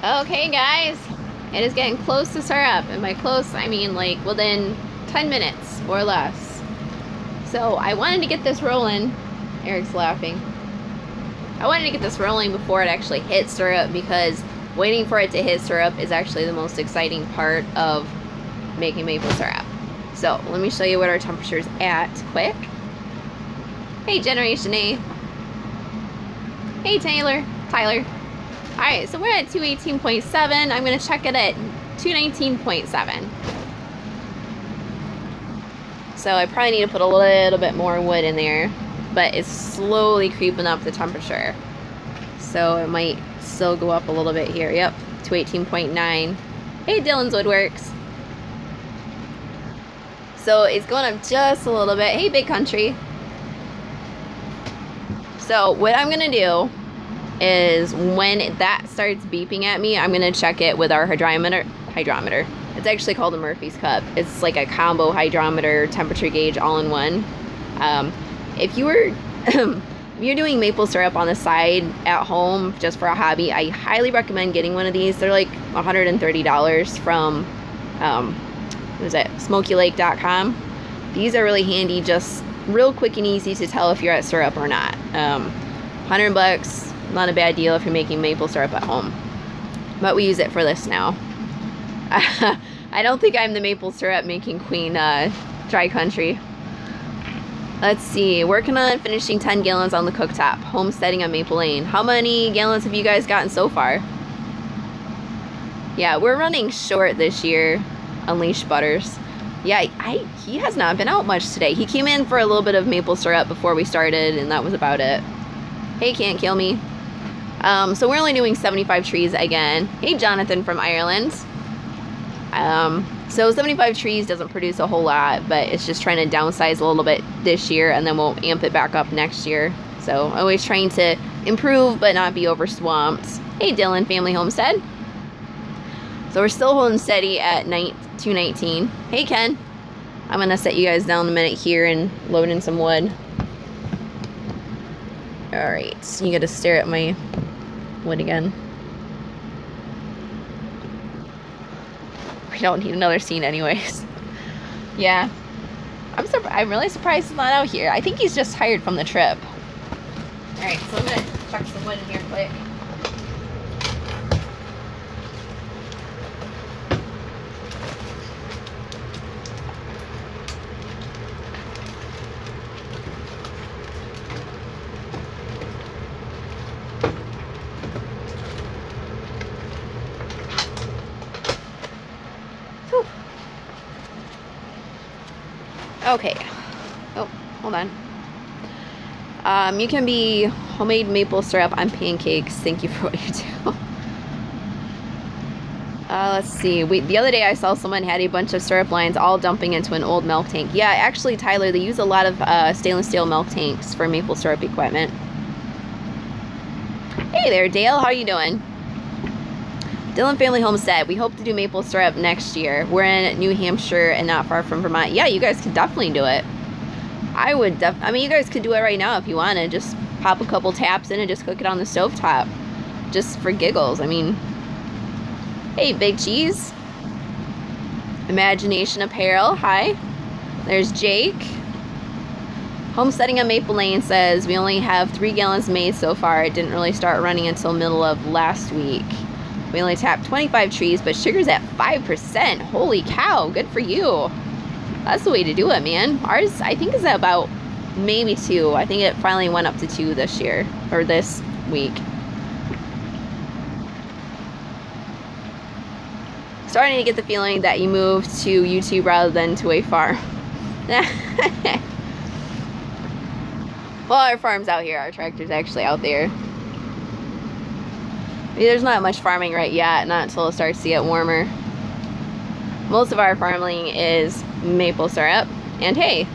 Okay guys, it is getting close to syrup, and by close I mean like within 10 minutes or less. So I wanted to get this rolling. Eric's laughing. I wanted to get this rolling before it actually hit syrup, because waiting for it to hit syrup is actually the most exciting part of making maple syrup. So let me show you what our temperature's at quick. Hey Generation A. Hey Tyler. Alright, so we're at 218.7. I'm going to check it at 219.7. So I probably need to put a little bit more wood in there, but it's slowly creeping up the temperature. So it might still go up a little bit here. Yep, 218.9. Hey, Dylan's Woodworks. So it's going up just a little bit. Hey, Big Country. So what I'm going to do is when that starts beeping at me, I'm going to check it with our hydrometer. It's actually called a Murphy's Cup. It's like a combo hydrometer temperature gauge all in one. If you're doing maple syrup on the side at home just for a hobby, I highly recommend getting one of these. They're like $130 from what is it, SmokyLake.com. These are really handy, just real quick and easy to tell if you're at syrup or not. $100, not a bad deal if you're making maple syrup at home. But we use it for this now. I don't think I'm the maple syrup making queen, Dry Country. Let's see, working on finishing 10 gallons on the cooktop, homesteading on Maple Lane. How many gallons have you guys gotten so far? Yeah, we're running short this year, Unleashed Butters. Yeah, he has not been out much today. He came in for a little bit of maple syrup before we started, and that was about it. Hey, Can't Kill Me. So we're only doing 75 trees again. Hey, Jonathan from Ireland. So 75 trees doesn't produce a whole lot, but it's just trying to downsize a little bit this year, and then we'll amp it back up next year. So always trying to improve but not be over swamped. Hey Dylan, Family Homestead. So we're still holding steady at 219. Hey Ken. I'm gonna set you guys down a minute here and load in some wood. Alright, so you gotta stare at my wood again. We don't need another scene anyways. Yeah. I'm really surprised he's not out here. I think he's just tired from the trip. Alright, so I'm gonna chuck some wood in here quick. Okay. Oh, hold on. You can be homemade maple syrup on pancakes. Thank you for what you do. Let's see. The other day I saw someone had a bunch of syrup lines all dumping into an old milk tank. Yeah, actually, Tyler, they use a lot of stainless steel milk tanks for maple syrup equipment. Hey there, Dale. How you doing? Dylan Family Homestead. We hope to do maple syrup next year. We're in New Hampshire and not far from Vermont. Yeah, you guys could definitely do it. I mean, you guys could do it right now if you want to. Just pop a couple taps in and just cook it on the stovetop. Just for giggles. I mean, hey, Big Cheese. Imagination Apparel. Hi. There's Jake. Homesteading on Maple Lane says we only have 3 gallons made so far. It didn't really start running until middle of last week. We only tapped 25 trees, but sugar's at 5%. Holy cow, good for you. That's the way to do it, man. Ours, I think, is at about maybe 2. I think it finally went up to 2 this year, or this week. Starting to get the feeling that you moved to YouTube rather than to a farm. Well, our farm's out here. Our tractor's actually out there. There's not much farming right yet, not until it starts to get warmer. Most of our farming is maple syrup and hay.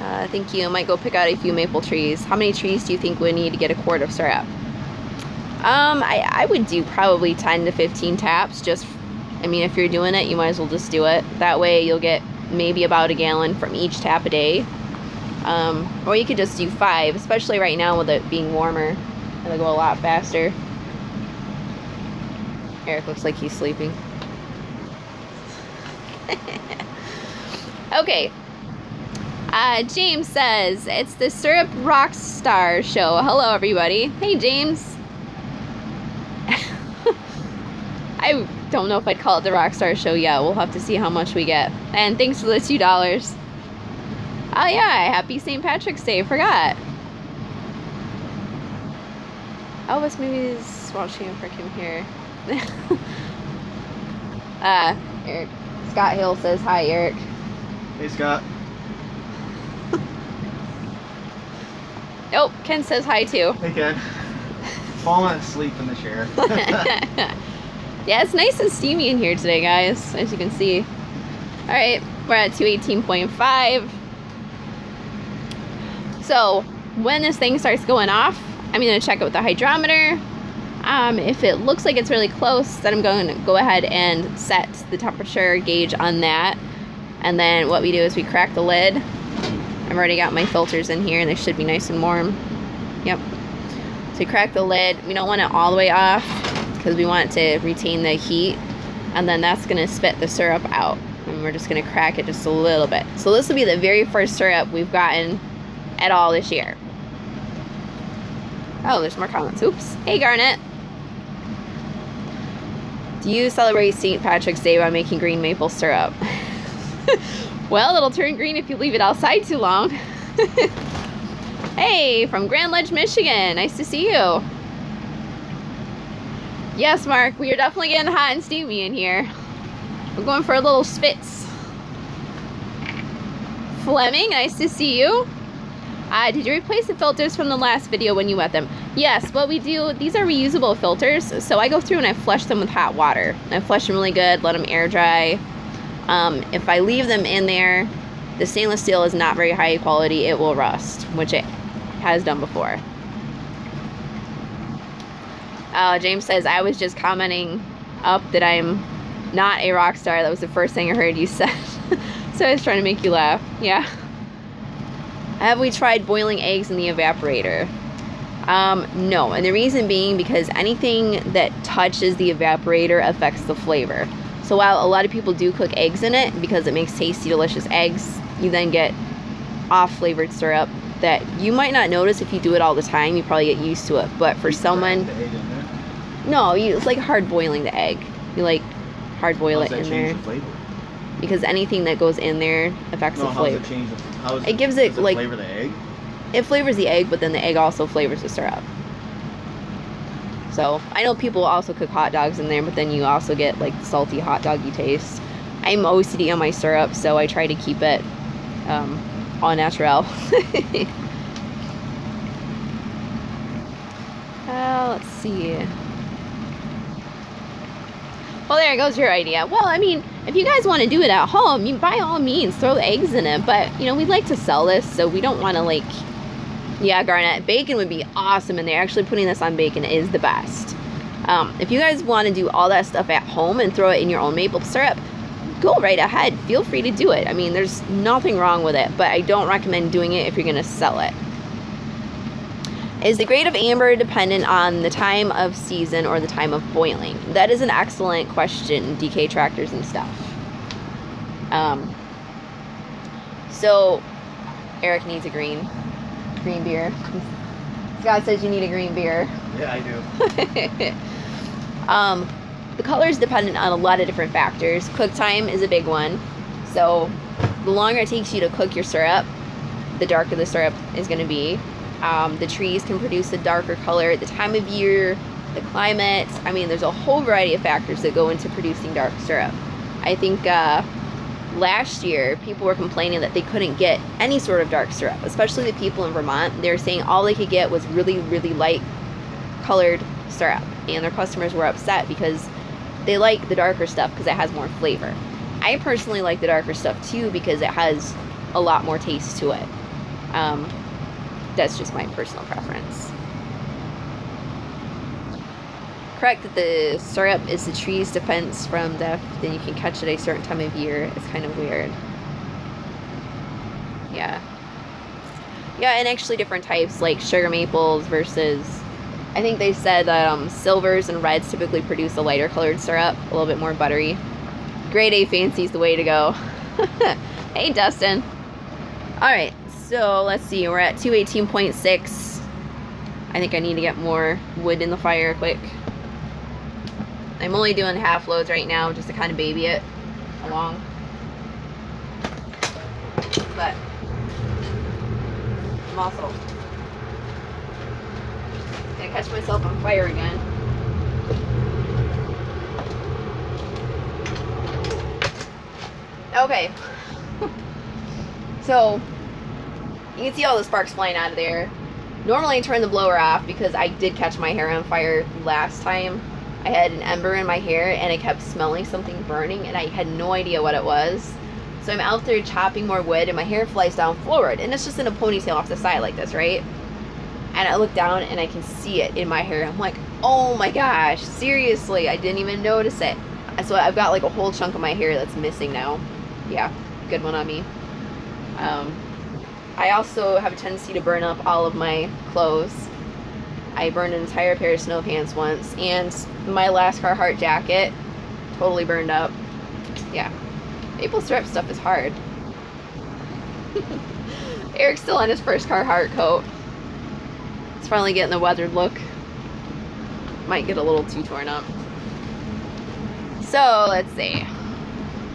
I think you might go pick out a few maple trees. How many trees do you think we need to get a quart of syrup? I would do probably 10 to 15 taps. I mean, if you're doing it, you might as well just do it. That way you'll get maybe about a gallon from each tap a day. Or you could just do 5, especially right now with it being warmer. It'll go a lot faster. Erik looks like he's sleeping. Okay. James says, it's the Syrup Rockstar show. Hello, everybody. Hey, James. I don't know if I'd call it the Rockstar show yet. We'll have to see how much we get. And thanks for the $2. Oh, yeah. Happy St. Patrick's Day. Forgot. Elvis maybe is watching a freaking here. Erik. Scott Hill says hi, Erik. Hey, Scott. Oh, Ken says hi too. Hey, Ken. Falling asleep in the chair. Yeah, it's nice and steamy in here today, guys, as you can see. All right, we're at 218.5. So when this thing starts going off, I'm gonna check it with the hydrometer. If it looks like it's really close, then I'm going to go ahead and set the temperature gauge on that. And then what we do is we crack the lid. I've already got my filters in here and they should be nice and warm. Yep. So we crack the lid. We don't want it all the way off because we want it to retain the heat. And then that's going to spit the syrup out. And we're just going to crack it just a little bit. So this will be the very first syrup we've gotten at all this year. Oh, there's more comments. Oops. Hey, Garnet. Do you celebrate St. Patrick's Day by making green maple syrup? Well, it'll turn green if you leave it outside too long. Hey, from Grand Ledge, Michigan. Nice to see you. Yes, Mark, we are definitely getting hot and steamy in here. We're going for a little spitz. Fleming, nice to see you. Did you replace the filters from the last video when you wet them? Yes, what we do, these are reusable filters, so I go through and I flush them with hot water. I flush them really good, let them air dry. If I leave them in there, the stainless steel is not very high quality, it will rust, which it has done before. James says, I was just commenting up that I'm not a rock star. That was the first thing I heard you said. So I was trying to make you laugh. Yeah. Have we tried boiling eggs in the evaporator? No, and the reason being because anything that touches the evaporator affects the flavor. So while a lot of people do cook eggs in it because it makes tasty, delicious eggs, you then get off-flavored syrup that you might not notice if you do it all the time. You probably get used to it, but for someone, no, it's like hard boiling the egg. You like hard boil it in there. Because anything that goes in there affects the flavor. It gives it like flavor the egg. It flavors the egg, but then the egg also flavors the syrup. So I know people also cook hot dogs in there, but then you also get like salty hot doggy taste. I'm OCD on my syrup, so I try to keep it au naturel. Let's see. Well, there goes your idea. Well, I mean, if you guys want to do it at home, you by all means throw the eggs in it. But, you know, we'd like to sell this, so we don't want to, like... Yeah, Garnet, bacon would be awesome in there. Actually, putting this on bacon is the best. If you guys want to do all that stuff at home and throw it in your own maple syrup, go right ahead. Feel free to do it. I mean, there's nothing wrong with it, but I don't recommend doing it if you're going to sell it. Is the grade of amber dependent on the time of season or the time of boiling? That is an excellent question, DK Tractors and stuff. So, Erik needs a green beer. Scott says you need a green beer. Yeah, I do. The color is dependent on a lot of different factors. Cook time is a big one. So, the longer it takes you to cook your syrup, the darker the syrup is going to be. The trees can produce a darker color, the time of year, the climate. I mean, there's a whole variety of factors that go into producing dark syrup. I think last year, people were complaining that they couldn't get any sort of dark syrup, especially the people in Vermont. They were saying all they could get was really, really light colored syrup. And their customers were upset because they like the darker stuff because it has more flavor. I personally like the darker stuff too because it has a lot more taste to it. That's just my personal preference. Correct that the syrup is the tree's defense from death, then you can catch it at a certain time of year. It's kind of weird. Yeah. Yeah, and actually different types like sugar maples versus I think they said that silvers and reds typically produce a lighter colored syrup, a little bit more buttery. Grade A fancy is the way to go. Hey, Dustin. All right, so let's see. We're at 218.6. I think I need to get more wood in the fire quick. I'm only doing half loads right now just to kind of baby it along. But I'm also gonna catch myself on fire again. Okay. So you can see all the sparks flying out of there. Normally I turn the blower off because I did catch my hair on fire last time. I had an ember in my hair and I kept smelling something burning and I had no idea what it was. So I'm out there chopping more wood and my hair flies down forward and it's just in a ponytail off the side like this, right? And I look down and I can see it in my hair. I'm like, oh my gosh, seriously, I didn't even notice it. So I've got like a whole chunk of my hair that's missing now. Yeah, good one on me. I also have a tendency to burn up all of my clothes. I burned an entire pair of snow pants once, and my last Carhartt jacket totally burned up. Yeah, maple syrup stuff is hard. Eric's still on his first Carhartt coat. It's finally getting the weathered look. Might get a little too torn up. So, let's see.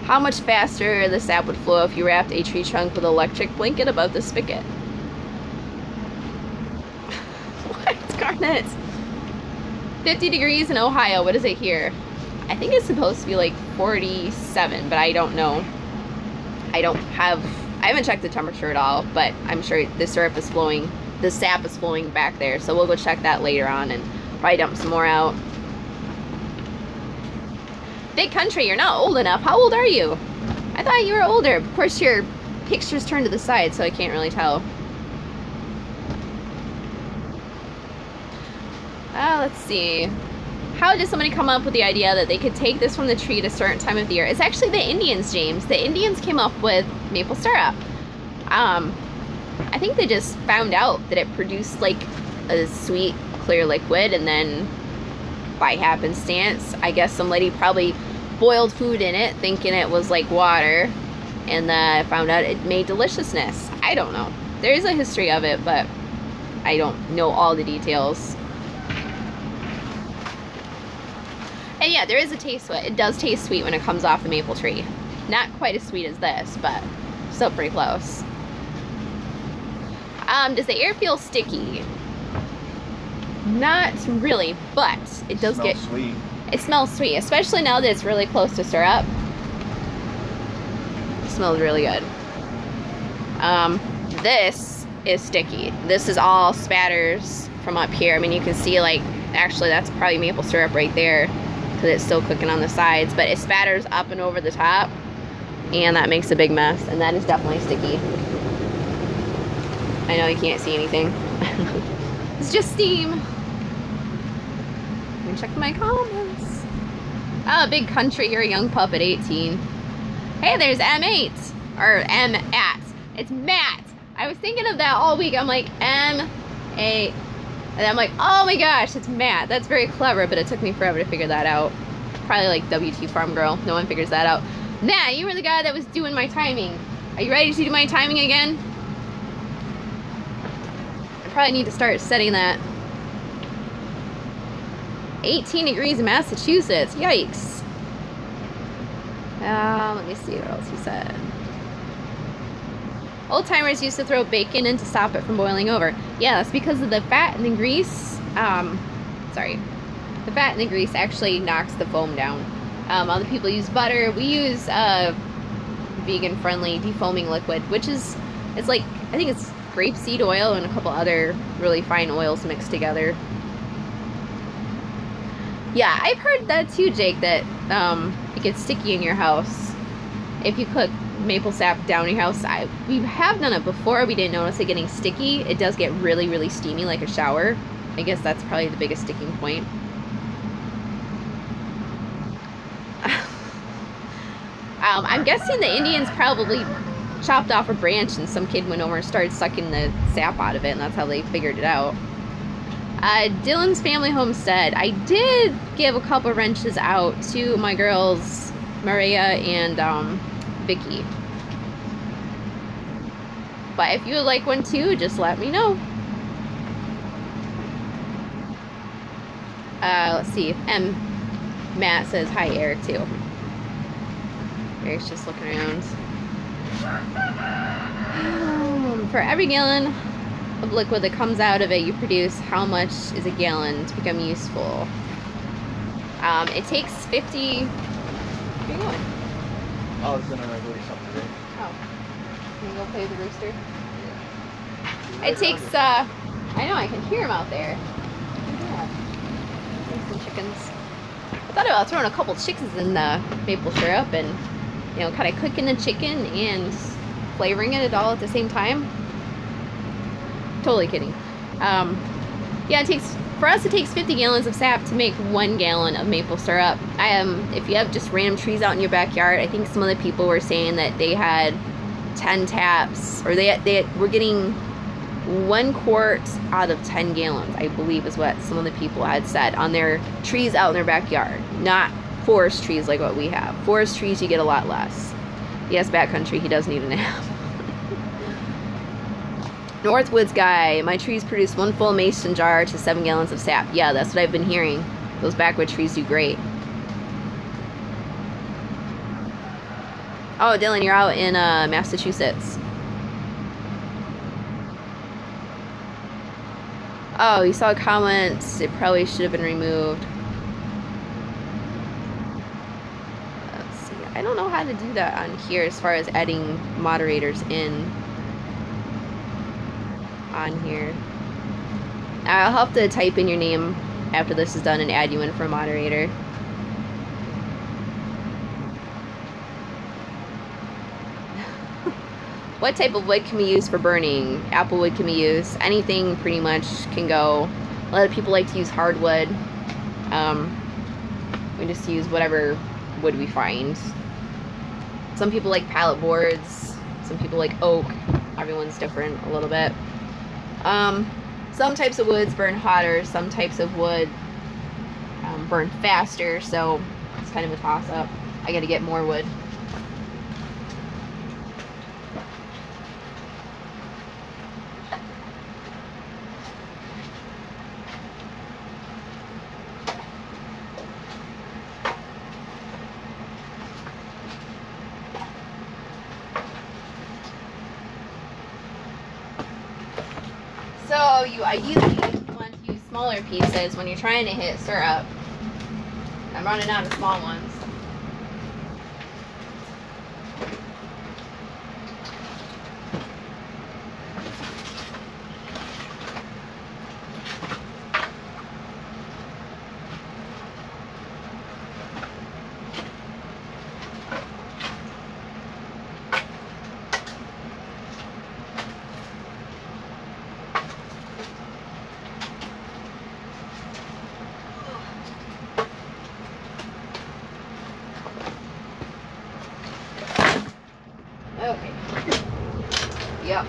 How much faster the sap would flow if you wrapped a tree trunk with an electric blanket above the spigot? What, Garnet? 50 degrees in Ohio. What is it here? I think it's supposed to be like 47, but I don't know. I haven't checked the temperature at all, but I'm sure the syrup is flowing, the sap is flowing back there. So we'll go check that later on and probably dump some more out. Big country, you're not old enough. How old are you? I thought you were older. Of course, your picture's turned to the side, so I can't really tell. Let's see. How did somebody come up with the idea that they could take this from the tree at a certain time of the year? It's actually the Indians, James. The Indians came up with maple syrup. I think they just found out that it produced like a sweet, clear liquid, and then by happenstance, I guess some lady probably boiled food in it thinking it was like water, and found out it made deliciousness. I don't know. There is a history of it, but I don't know all the details. And yeah, there is a taste to it. It does taste sweet when it comes off the maple tree. Not quite as sweet as this, but still pretty close. Does the air feel sticky? Not really, but it does get sweet. It smells sweet, especially now that it's really close to syrup. It smells really good. This is sticky. This is all spatters from up here. I mean, you can see, like, actually that's probably maple syrup right there because it's still cooking on the sides, but it spatters up and over the top, and that makes a big mess, and that is definitely sticky. I know you can't see anything. It's just steam. Let me check my comments. Oh, big country, you're a young pup at 18. Hey, there's M8. Or M-at. It's Matt. I was thinking of that all week. I'm like, M-A. And I'm like, oh my gosh, it's Matt. That's very clever, but it took me forever to figure that out. Probably like WT Farm Girl. No one figures that out. Matt, you were the guy that was doing my timing. Are you ready to do my timing again? I probably need to start setting that. 18 degrees in Massachusetts. Yikes. Let me see what else he said. Old timers used to throw bacon in to stop it from boiling over. Yeah, that's because of the fat and the grease. Sorry. The fat and the grease actually knocks the foam down. Other people use butter. We use vegan-friendly defoaming liquid, which is, it's like, I think it's grapeseed oil and a couple other really fine oils mixed together. Yeah, I've heard that too, Jake, that it gets sticky in your house if you cook maple sap down your house. We have done it before. We didn't notice it getting sticky. It does get really, really steamy like a shower. I guess that's probably the biggest sticking point. I'm guessing the Indians probably chopped off a branch and some kid went over and started sucking the sap out of it, and that's how they figured it out. Dylan's Family Homestead. I did give a couple wrenches out to my girls, Maria and Vicky. But if you would like one too, just let me know. Let's see. Matt says hi, Eric, too. Eric's just looking around. For every gallon of liquid that comes out of it, you produce how much is a gallon to become useful? It takes 50... Where are you going? I was gonna regulate something today. Oh. Can you go play with the rooster? Yeah. It takes, I know, I can hear him out there. Yeah. Some chickens. I thought about throwing a couple chickens in the maple syrup and, you know, kind of cooking the chicken and flavoring it all at the same time. Totally kidding. Yeah, for us it takes 50 gallons of sap to make 1 gallon of maple syrup. If you have just random trees out in your backyard, I think some of the people were saying that they had 10 taps, or they were getting 1 quart out of 10 gallons, I believe is what some of the people had said, on their trees out in their backyard. Not forest trees like what we have. Forest trees, you get a lot less. Yes, backcountry, he does need a nap. Northwoods guy, my trees produce 1 full mason jar to 7 gallons of sap. Yeah, that's what I've been hearing. Those backwood trees do great. Oh, Dylan, you're out in Massachusetts. Oh, you saw comments. It probably should have been removed. Let's see. I don't know how to do that on here as far as adding moderators in. On here. I'll have to type in your name after this is done and add you in for a moderator. What type of wood can we use for burning? Apple wood can be used. Anything pretty much can go. A lot of people like to use hardwood. We just use whatever wood we find. Some people like pallet boards. Some people like oak. Everyone's different a little bit. Some types of woods burn hotter. Some types of wood burn faster. So it's kind of a toss-up. I gotta get more wood. So you ideally want to use smaller pieces when you're trying to hit syrup. I'm running out of small ones. Okay. Yep.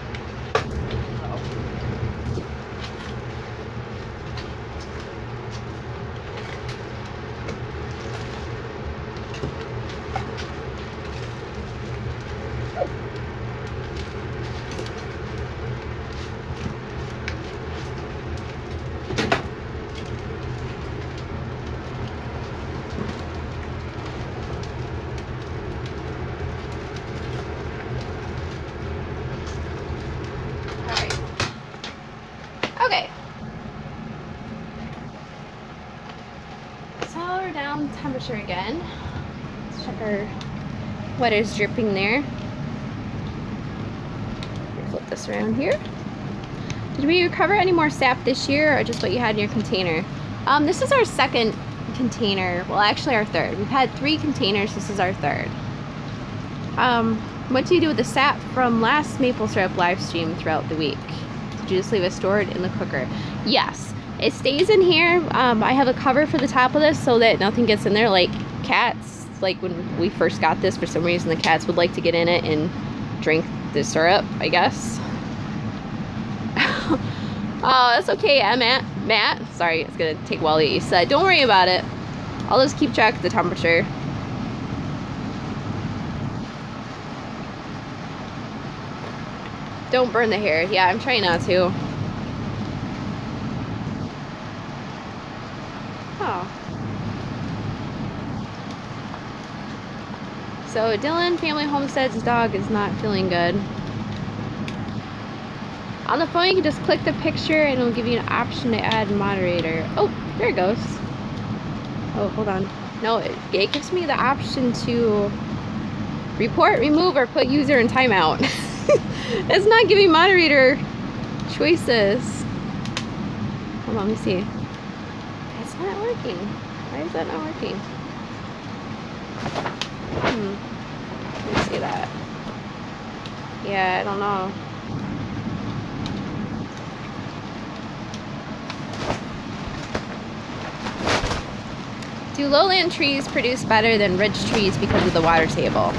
Okay. So we're down temperature again. Let's check our water's dripping there. Flip this around here. Did we recover any more sap this year or just what you had in your container? This is our second container. Well, actually our third. We've had 3 containers. This is our third. What do you do with the sap from last maple syrup live stream throughout the week? Did you just leave it stored in the cooker? Yes, it stays in here. I have a cover for the top of this so that nothing gets in there, like cats. Like when we first got this, for some reason the cats would like to get in it and drink the syrup, I guess. Oh, that's okay, Matt. Matt, sorry, it's gonna take a while to get used to that. Don't worry about it. I'll just keep track of the temperature. Don't burn the hair. Yeah, I'm trying not to. Oh. So Dylan Family Homestead's dog is not feeling good. On the phone you can just click the picture and it'll give you an option to add moderator. Oh, there it goes. Oh, hold on. No, it gives me the option to report, remove, or put user in timeout. It's not giving moderator choices. Hold on, let me see. It's not working. Why is that not working? Let me see that. Yeah, I don't know. Do lowland trees produce better than ridge trees because of the water table?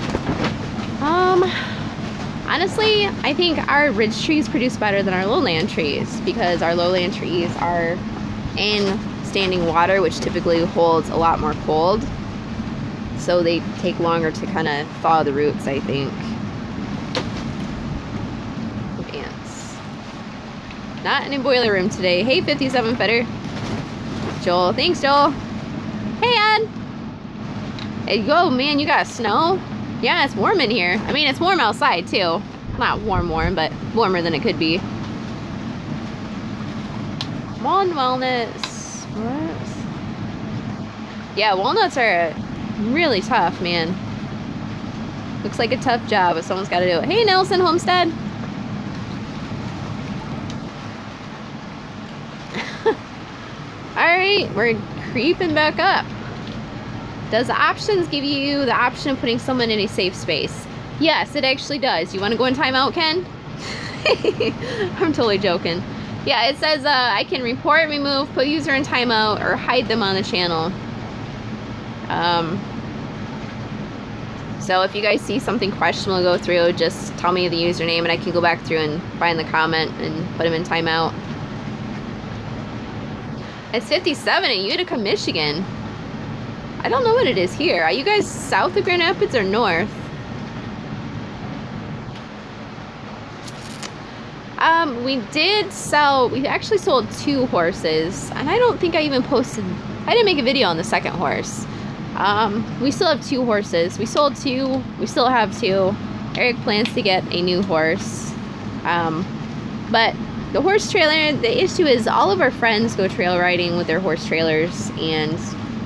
Honestly, I think our ridge trees produce better than our lowland trees because our lowland trees are in standing water, which typically holds a lot more cold. So they take longer to kind of thaw the roots, I think. Ants. Not in a boiler room today. Hey, 57 Fitter. Joel. Thanks, Joel. Hey, Ed. Hey, go, man. You got snow? Yeah, it's warm in here. I mean, it's warm outside, too. Not warm, but warmer than it could be. Walnuts. What? Yeah, walnuts are really tough, man. Looks like a tough job, but someone's got to do it. Hey, Nelson Homestead. Alright, we're creeping back up. Does the options give you the option of putting someone in a safe space? Yes, it actually does. You want to go in timeout, Ken? I'm totally joking. Yeah, it says I can report, remove, put user in timeout, or hide them on the channel. So if you guys see something questionable go through, just tell me the username and I can go back through and find the comment and put them in timeout. It's 57 in Utica, Michigan. I don't know what it is here. Are you guys south of Grand Rapids or north? We actually sold 2 horses, and I don't think I even posted, I didn't make a video on the second horse. We still have 2 horses. We sold 2, we still have 2. Erik plans to get a new horse. But the horse trailer, the issue is all of our friends go trail riding with their horse trailers, and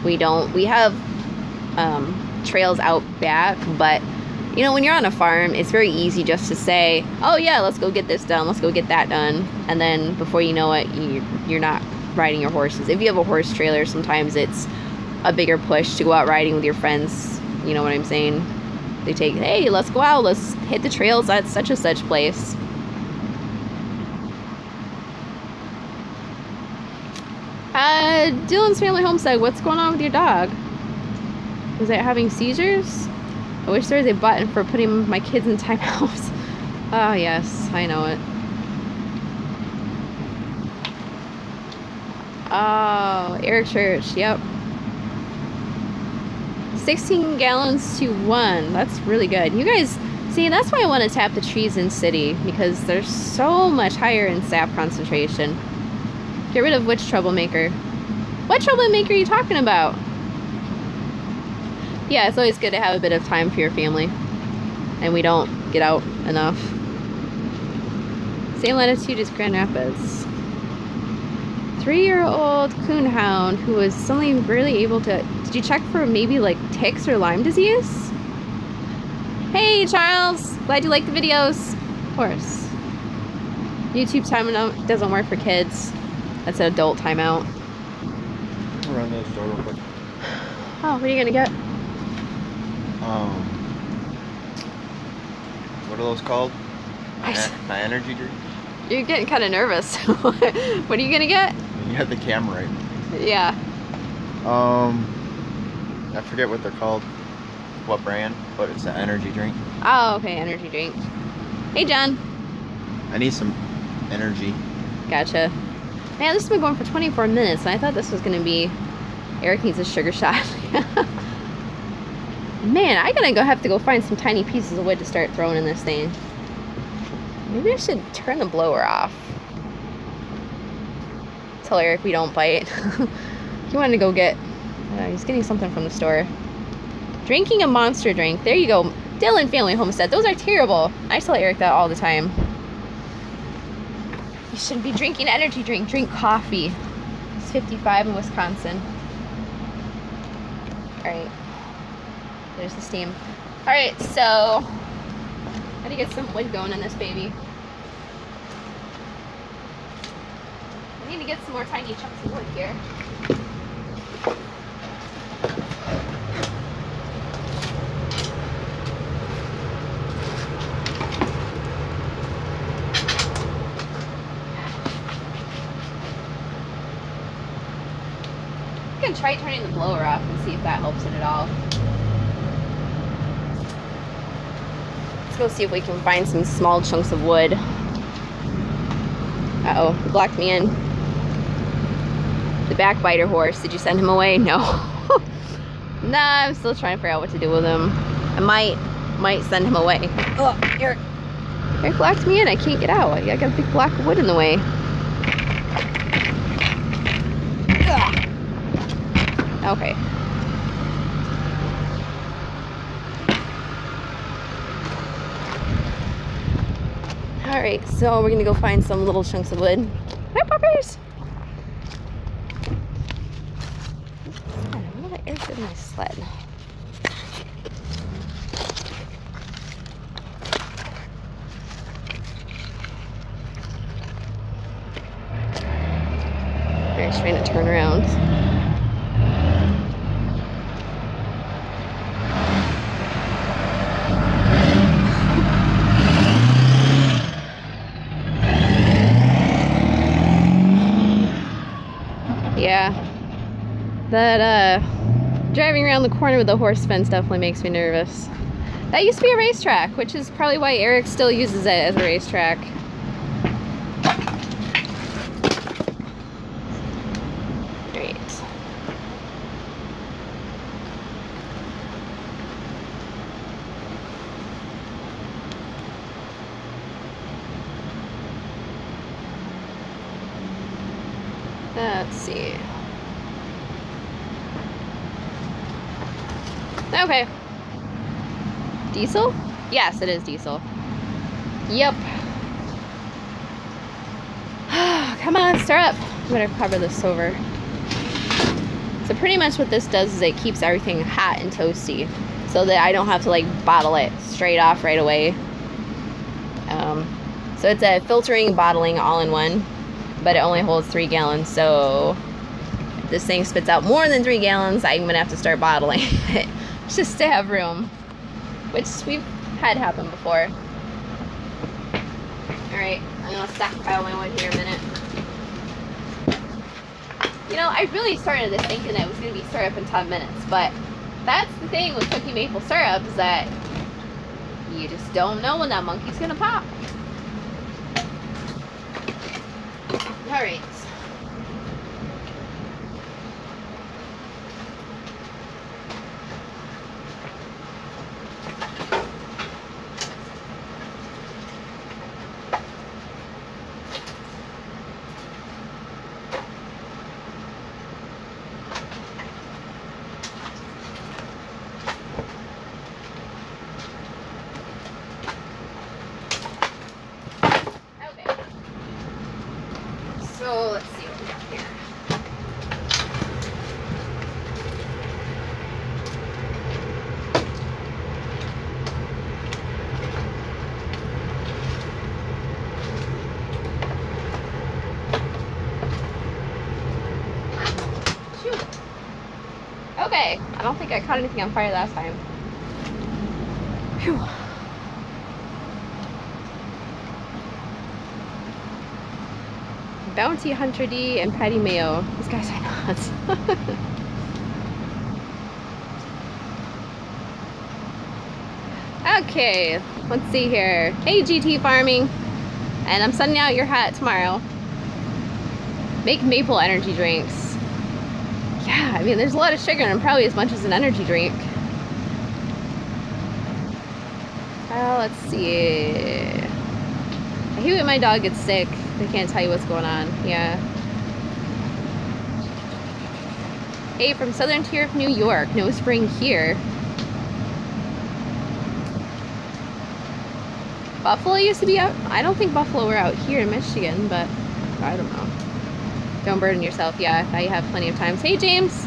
we don't. We have trails out back, but you know, when you're on a farm, it's very easy just to say, oh yeah, let's go get this done, let's go get that done, and then before you know it, you're not riding your horses. If you have a horse trailer, sometimes it's a bigger push to go out riding with your friends. You know what I'm saying? They take, hey, let's go out, let's hit the trails at such and such place. Dylan's Family Homestead, what's going on with your dog? Is it having seizures? I wish there was a button for putting my kids in timeout. Oh yes, I know it. Oh, Erik Church, yep. 16 gallons to 1. That's really good. You guys, see, that's why I want to tap the trees in city, because they're so much higher in sap concentration. Get rid of which troublemaker? What troublemaker are you talking about? Yeah, it's always good to have a bit of time for your family. And we don't get out enough. Same latitude as Grand Rapids. 3-year-old coonhound who was suddenly barely able to... Did you check for maybe like ticks or Lyme disease? Hey Charles! Glad you like the videos. Of course. YouTube timeout doesn't work for kids. That's an adult timeout. I'll run to the store real quick. Oh, what are you gonna get? What are those called? My energy drink? You're getting kind of nervous. What are you gonna get? You have the camera right. Yeah. I forget what they're called, what brand, but it's an energy drink. Oh, okay, energy drink. Hey, John. I need some energy. Gotcha. Man, this has been going for 24 minutes, and I thought this was gonna be Erik needs a sugar shot. Man, I'm gonna have to go find some tiny pieces of wood to start throwing in this thing. Maybe I should turn the blower off. Tell Erik we don't bite. He wanted to go get, he's getting something from the store. Drinking a Monster drink. There you go. Dylan Family Homestead. Those are terrible. I tell Erik that all the time. You shouldn't be drinking energy drink. Drink coffee. It's 55 in Wisconsin. Alright. There's the steam. Alright, so gotta get some wood going in this baby. I need to get some more tiny chunks of wood here. I'm gonna try turning the blower off and see if that helps it at all. Let's go see if we can find some small chunks of wood. Uh-oh, it blocked me in. The backbiter horse, did you send him away? No. Nah, I'm still trying to figure out what to do with him. I might send him away. Oh, Erik blocked me in, I can't get out. I got a big block of wood in the way. Okay. Alright, so we're gonna go find some little chunks of wood. Hi, puppies! I wonder what Erik did in my sled. Erik's trying to turn around. Yeah, that driving around the corner with the horse fence definitely makes me nervous. That used to be a racetrack, which is probably why Erik still uses it as a racetrack. Great. Let's see. Okay. Diesel? Yes, it is diesel. Yep. Come on, stir up. I'm gonna cover this over. So pretty much what this does is it keeps everything hot and toasty so that I don't have to like bottle it straight off right away. So it's a filtering, bottling all in one, but it only holds 3 gallons. So if this thing spits out more than 3 gallons, I'm gonna have to start bottling it just to have room, which we've had happen before. Alright, I'm gonna stockpile my wood here a minute. You know, I really started this thinking that it was gonna be syrup in 10 minutes, but that's the thing with cooking maple syrup, is that you just don't know when that monkey's gonna pop. Alright. So let's see what we got here. Shoot. Okay, I don't think I caught anything on fire last time. Phew. Bounty Hunter D and Patty Mayo. These guys are nuts. Okay, let's see here. Hey GT Farming. And I'm sending out your hat tomorrow. Make maple energy drinks. Yeah, I mean, there's a lot of sugar in them, probably as much as an energy drink. Let's see. I hate when my dog gets sick. They can't tell you what's going on. Yeah. Hey, from southern tier of New York. No spring here. Buffalo used to be out. I don't think buffalo were out here in Michigan, but I don't know. Don't burden yourself. Yeah, now you have plenty of times. Hey, James.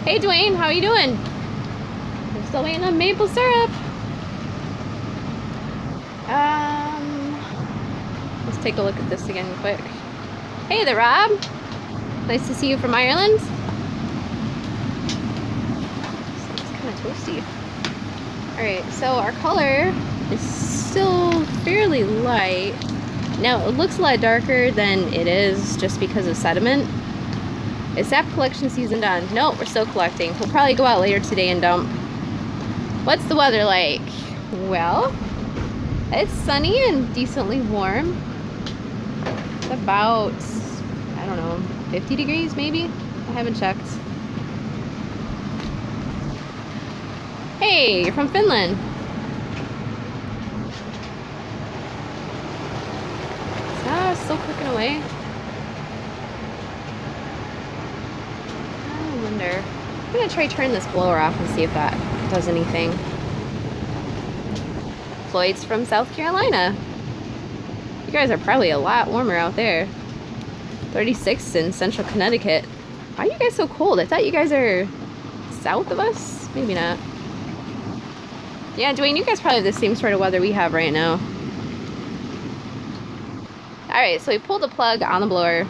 Hey, Dwayne. How are you doing? I'm still waiting on maple syrup. Let's take a look at this again quick. Hey there, Rob. Nice to see you from Ireland. It's kind of toasty. Alright, so our color is still fairly light. Now, it looks a lot darker than it is just because of sediment. Is sap collection season done? No, we're still collecting. We'll probably go out later today and dump. What's the weather like? Well, it's sunny and decently warm. It's about, I don't know, 50 degrees maybe? I haven't checked. Hey, you're from Finland. Still cooking away. I wonder. I'm gonna try turn this blower off and see if that does anything. Floyd's from South Carolina. You guys are probably a lot warmer out there. 36 in central Connecticut. Why are you guys so cold? I thought you guys are south of us? Maybe not. Yeah, Dwayne, you guys probably have the same sort of weather we have right now. Alright, so we pulled the plug on the blower.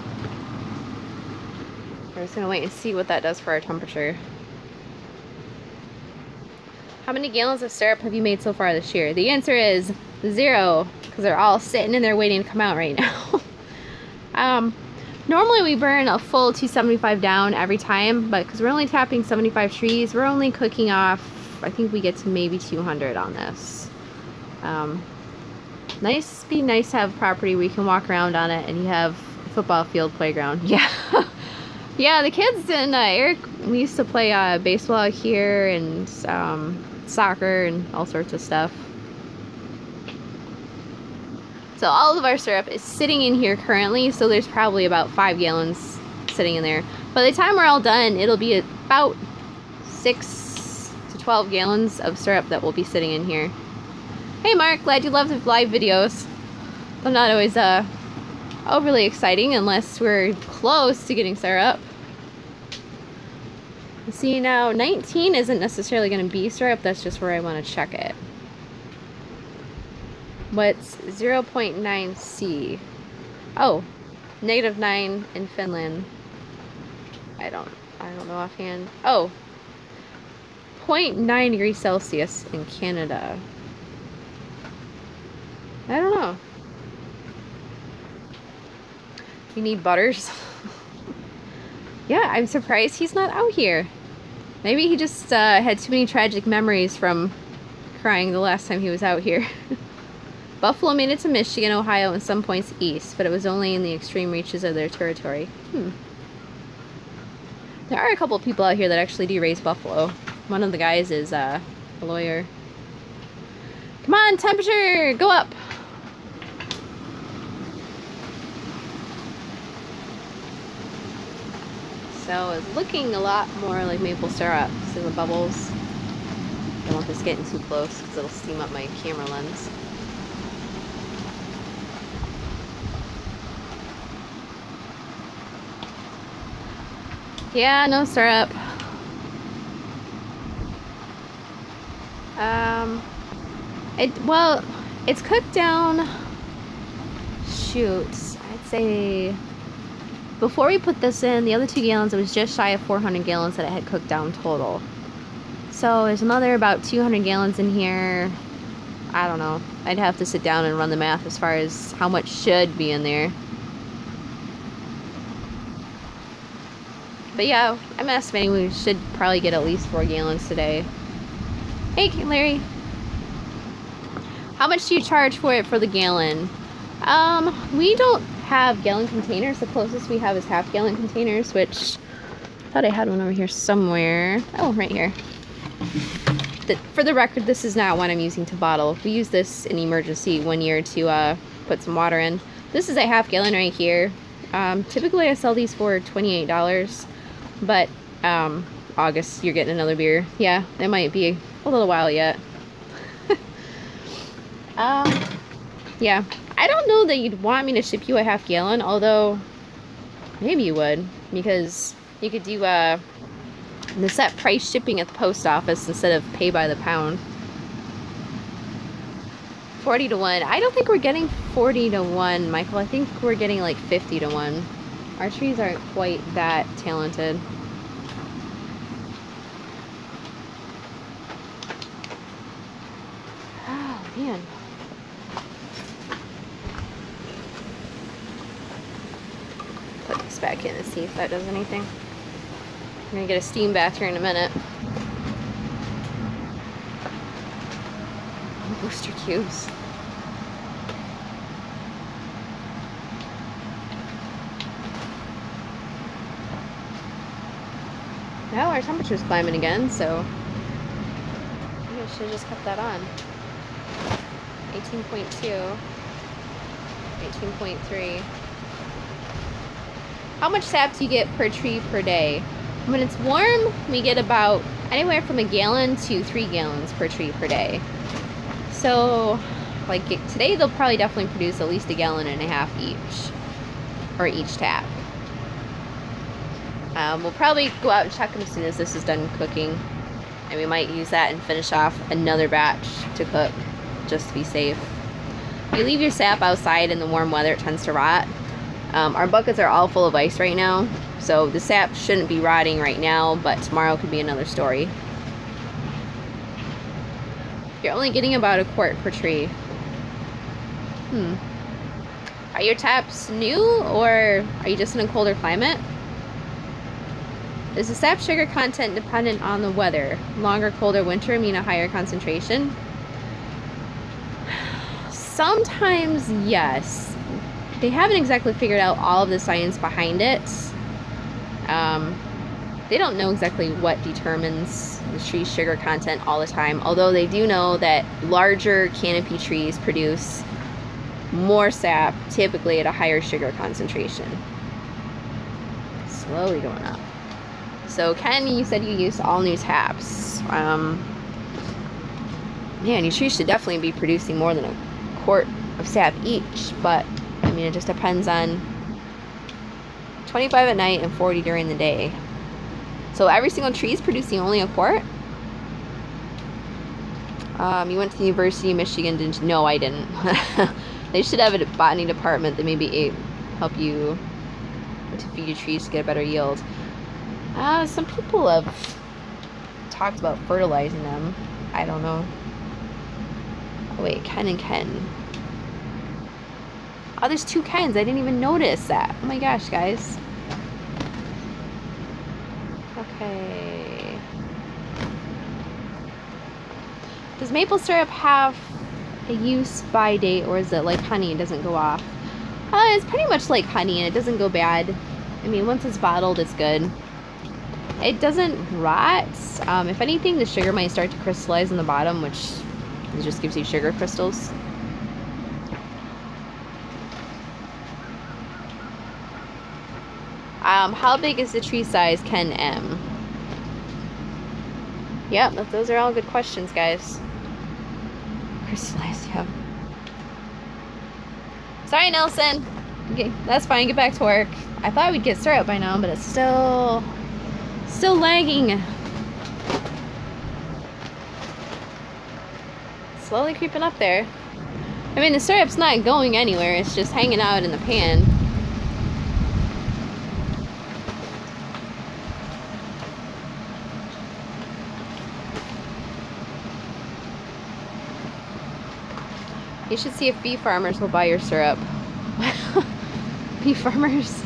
We're just going to wait and see what that does for our temperature. How many gallons of syrup have you made so far this year? The answer is 0, because they're all sitting in there waiting to come out right now. Normally we burn a full 275 down every time, but because we're only tapping 75 trees, we're only cooking off, I think we get to maybe 200 on this. Be nice to have property where you can walk around on it and you have a football field playground. Yeah. Yeah, the kids and Erik, we used to play baseball out here and soccer and all sorts of stuff. So all of our syrup is sitting in here currently, so there's probably about 5 gallons sitting in there. By the time we're all done, it'll be about 6 to 12 gallons of syrup that will be sitting in here. Hey Mark, glad you love the live videos. They're not always overly exciting unless we're close to getting syrup. See, now 19 isn't necessarily going to be syrup, that's just where I want to check it. What's 0.9 C? Oh, -9 in Finland. I don't know offhand. Oh, 0.9 degrees Celsius in Canada. I don't know. You need butters? Yeah, I'm surprised he's not out here. Maybe he just had too many tragic memories from crying the last time he was out here. Buffalo made it to Michigan, Ohio, and some points east, but it was only in the extreme reaches of their territory. There are a couple of people out here that actually do raise buffalo. One of the guys is a lawyer. Come on, temperature, go up. So it's looking a lot more like maple syrup. See the bubbles? I don't want this getting too close because it'll steam up my camera lens. Yeah, no syrup. Well, it's cooked down. Shoot, I'd say before we put this in, the other 2 gallons, it was just shy of 400 gallons that it had cooked down total. So there's another about 200 gallons in here. I don't know. I'd have to sit down and run the math as far as how much should be in there. But yeah, I'm estimating we should probably get at least 4 gallons today. Hey, Larry. How much do you charge for it for the gallon? We don't half-gallon containers. The closest we have is half-gallon containers, which I thought I had one over here somewhere. Oh, right here. For the record, this is not what I'm using to bottle. We use this in emergency 1 year to put some water in. This is a half-gallon right here. Typically I sell these for $28, but August, you're getting another beer. Yeah, it might be a little while yet. Yeah, I don't know that you'd want me to ship you a half-gallon, although maybe you would, because you could do the set price shipping at the post office instead of pay by the pound. 40 to 1. I don't think we're getting 40 to 1, Michael. I think we're getting like 50 to 1. Our trees aren't quite that talented. Oh, man. Put this back in and see if that does anything. I'm gonna get a steam bath here in a minute. Booster cubes. Well, our temperature's climbing again, so maybe I should have just kept that on. 18.2, 18.3. How much sap do you get per tree per day? When it's warm, we get about anywhere from 1 gallon to 3 gallons per tree per day. So, like today, they'll probably definitely produce at least 1.5 gallons each, or each tap. We'll probably go out and check them as soon as this is done cooking, and we might use that and finish off another batch to cook, just to be safe. If you leave your sap outside in the warm weather, it tends to rot. Our buckets are all full of ice right now, so the sap shouldn't be rotting right now, but tomorrow could be another story. You're only getting about 1 quart per tree. Are your taps new, or are you just in a colder climate? Is the sap sugar content dependent on the weather? Longer, colder winter mean a higher concentration? Sometimes, yes. They haven't exactly figured out all of the science behind it. They don't know exactly what determines the tree's sugar content all the time, although they do know that larger canopy trees produce more sap, typically at a higher sugar concentration. Slowly going up. So Ken, you said you used all new taps. Man, your trees should definitely be producing more than 1 quart of sap each, but I mean, it just depends on 25 at night and 40 during the day. So every single tree is producing only 1 quart? You went to the University of Michigan, didn't you? No, I didn't. They should have a botany department that maybe help you to feed your trees to get a better yield. Some people have talked about fertilizing them. I don't know. Oh, wait, Ken and Ken. Oh, there's 2 Kens. I didn't even notice that. Oh my gosh, guys. Okay. Does maple syrup have a use by date, or is it like honey? It doesn't go off. It's pretty much like honey, and it doesn't go bad. I mean, once it's bottled, it's good. It doesn't rot. If anything, the sugar might start to crystallize in the bottom, which just gives you sugar crystals. How big is the tree size, Ken M? Yep, those are all good questions, guys. Crystallized, yep. Sorry, Nelson. Okay, that's fine, get back to work. I thought we'd get syrup by now, but it's still lagging. Slowly creeping up there. I mean, the syrup's not going anywhere, it's just hanging out in the pan. You should see if bee farmers will buy your syrup. Bee farmers?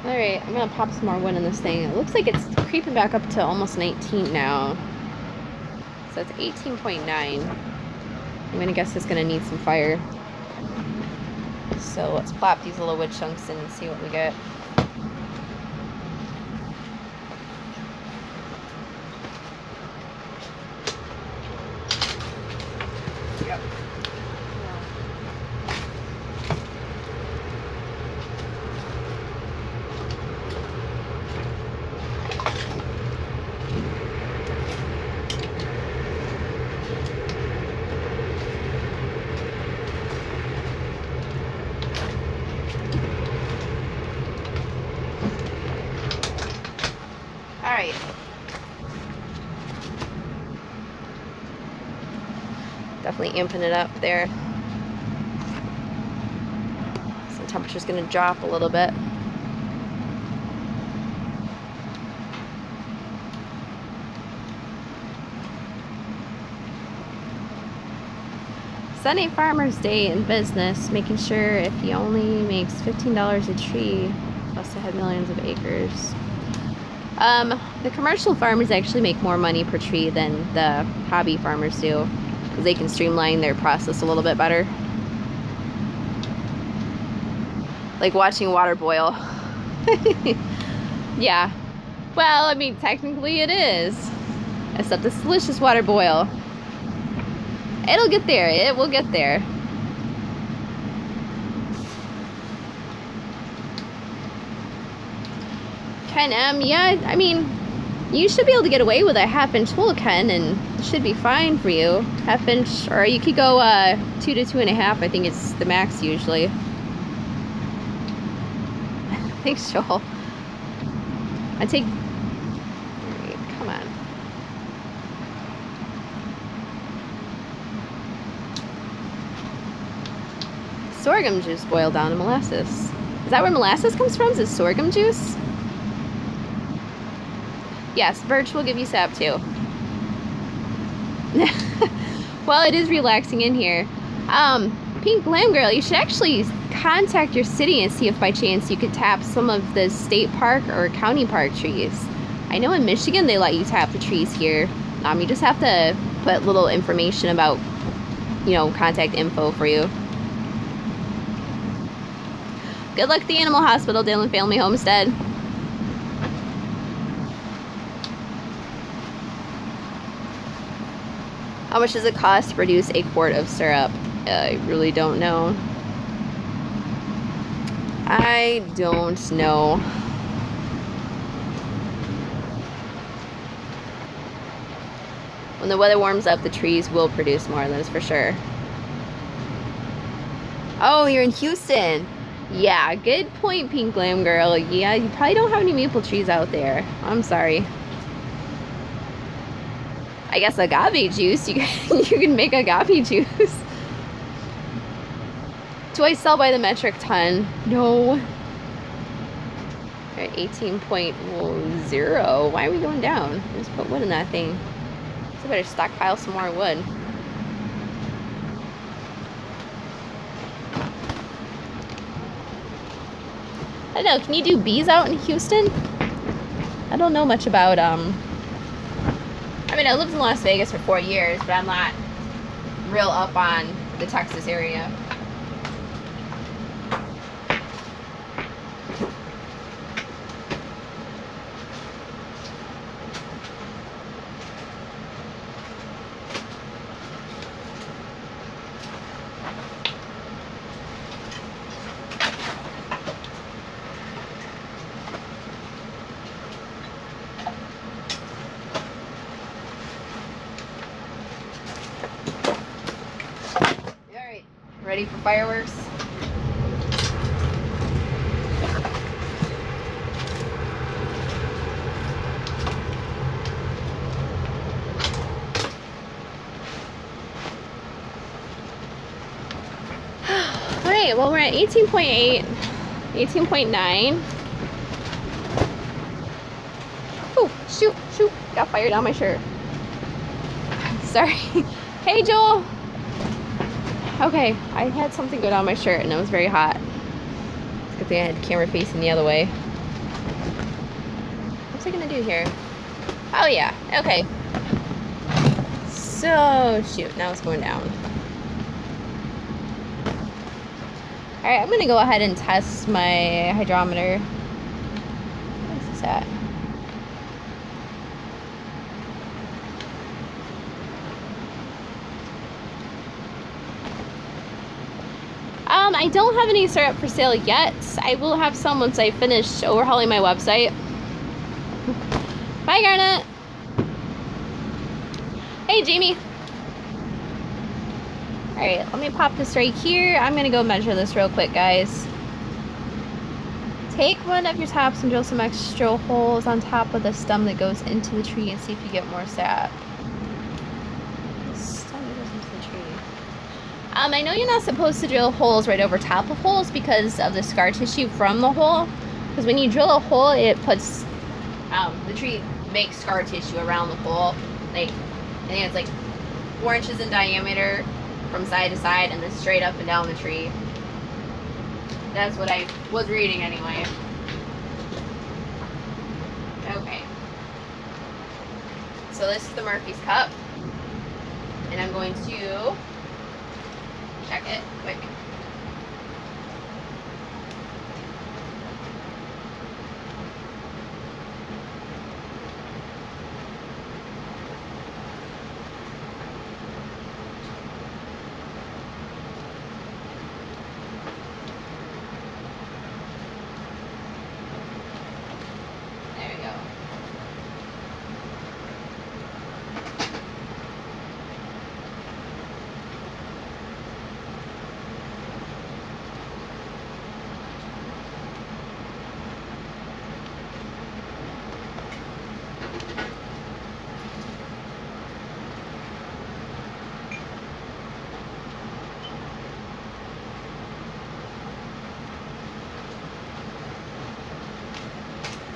Alright, I'm gonna pop some more wood in this thing. It looks like it's creeping back up to almost 19 now. So it's 18.9. I'm gonna guess it's gonna need some fire. So let's plop these little wood chunks in and see what we get. Yep. All right. Definitely amping it up there. So the temperature's gonna drop a little bit. Sunday Farmer's Day in business, making sure if he only makes $15 a tree, plus to have millions of acres. The commercial farmers actually make more money per tree than the hobby farmers do, because they can streamline their process a little bit better. Like watching water boil. Yeah. Well, I mean, technically it is. Except it's delicious water boil. It'll get there. It will get there. Ken M, yeah, I mean, you should be able to get away with a 1/2 inch hole, Ken, and it should be fine for you. 1/2 inch, or you could go 2 to 2.5. I think it's the max usually. Thanks, Joel. I take. Right, come on. Sorghum juice boiled down in molasses. Is that where molasses comes from? Is it sorghum juice? Yes, birch will give you sap too. Well, it is relaxing in here. Pink Glam Girl, you should actually contact your city and see if by chance you could tap some of the state park or county park trees. I know in Michigan they let you tap the trees here. You just have to put little information about, you know, contact info for you. Good luck at the animal hospital, Dillon Family Homestead. How much does it cost to produce a quart of syrup? I really don't know. I don't know. When the weather warms up, the trees will produce more, that's for sure. Oh, you're in Houston. Yeah, good point, Pink Glam Girl. Yeah, you probably don't have any maple trees out there. I'm sorry. I guess agave juice. You can make agave juice. Do I sell by the metric ton? No. We're at 18.0. Why are we going down? Just put wood in that thing. So I better stockpile some more wood. I don't know, can you do bees out in Houston? I don't know much about, I mean, I lived in Las Vegas for 4 years, but I'm not real up on the Texas area. Ready for fireworks? Alright, well, we're at 18.8, 18.9. Oh, shoot, got fire down my shirt. Sorry. Hey, Joel. Okay, I had something go down my shirt and it was very hot. Good thing I had the camera facing the other way. What's I gonna do here? Oh yeah, okay. So, shoot, now it's going down. Alright, I'm gonna go ahead and test my hydrometer. Where's this at? I don't have any syrup for sale yet. I will have some once I finish overhauling my website. Bye, Garnet. Hey, Jamie. Alright, let me pop this right here. I'm gonna go measure this real quick, guys. Take one of your taps and drill some extra holes on top of the stem that goes into the tree and see if you get more sap. The stem that goes into the tree. I know you're not supposed to drill holes right over top of holes because of the scar tissue from the hole. Because when you drill a hole, it puts, the tree makes scar tissue around the hole. Like, I think it's like 4 inches in diameter from side to side and then straight up and down the tree. That's what I was reading anyway. Okay. So this is the Murphy's cup. And I'm going to check it quick. There we go.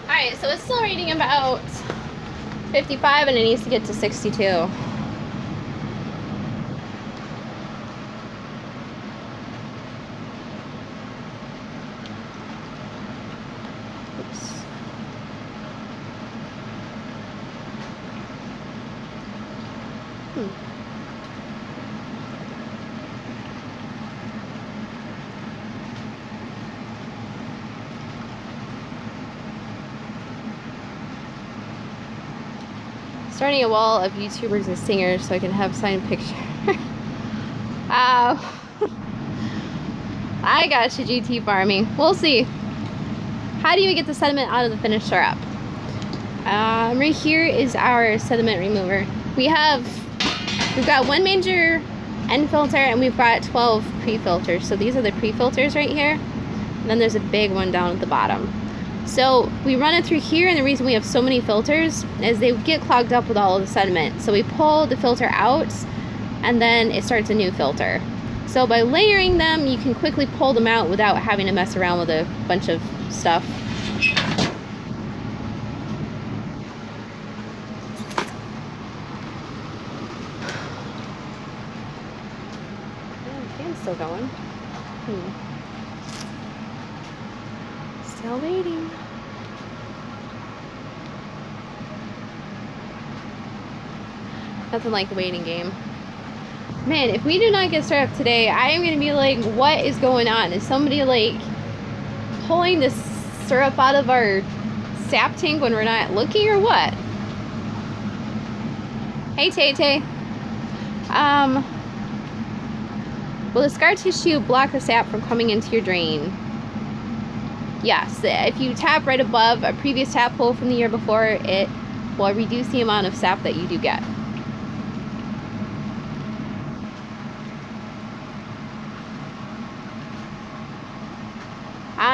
Alright, so it's still reading about 55 and it needs to get to 62. Oops. Starting a wall of YouTubers and singers so I can have signed pictures. I got you, GT Farming. We'll see. How do you get the sediment out of the finished syrup? Right here is our sediment remover. We've got one major end filter and we've got 12 pre-filters. So these are the pre-filters right here. And then there's a big one down at the bottom. So we run it through here, and the reason we have so many filters is they get clogged up with all of the sediment. So we pull the filter out and then it starts a new filter. So by layering them, you can quickly pull them out without having to mess around with a bunch of stuff. Oh, fan's still going. Still waiting. Nothing like the waiting game. Man, if we do not get syrup today, I am going to be like, what is going on? Is somebody like pulling this syrup out of our sap tank when we're not looking or what? Hey, Tay-Tay. Will the scar tissue block the sap from coming into your drain? Yes, if you tap right above a previous tap hole from the year before, it will reduce the amount of sap that you do get.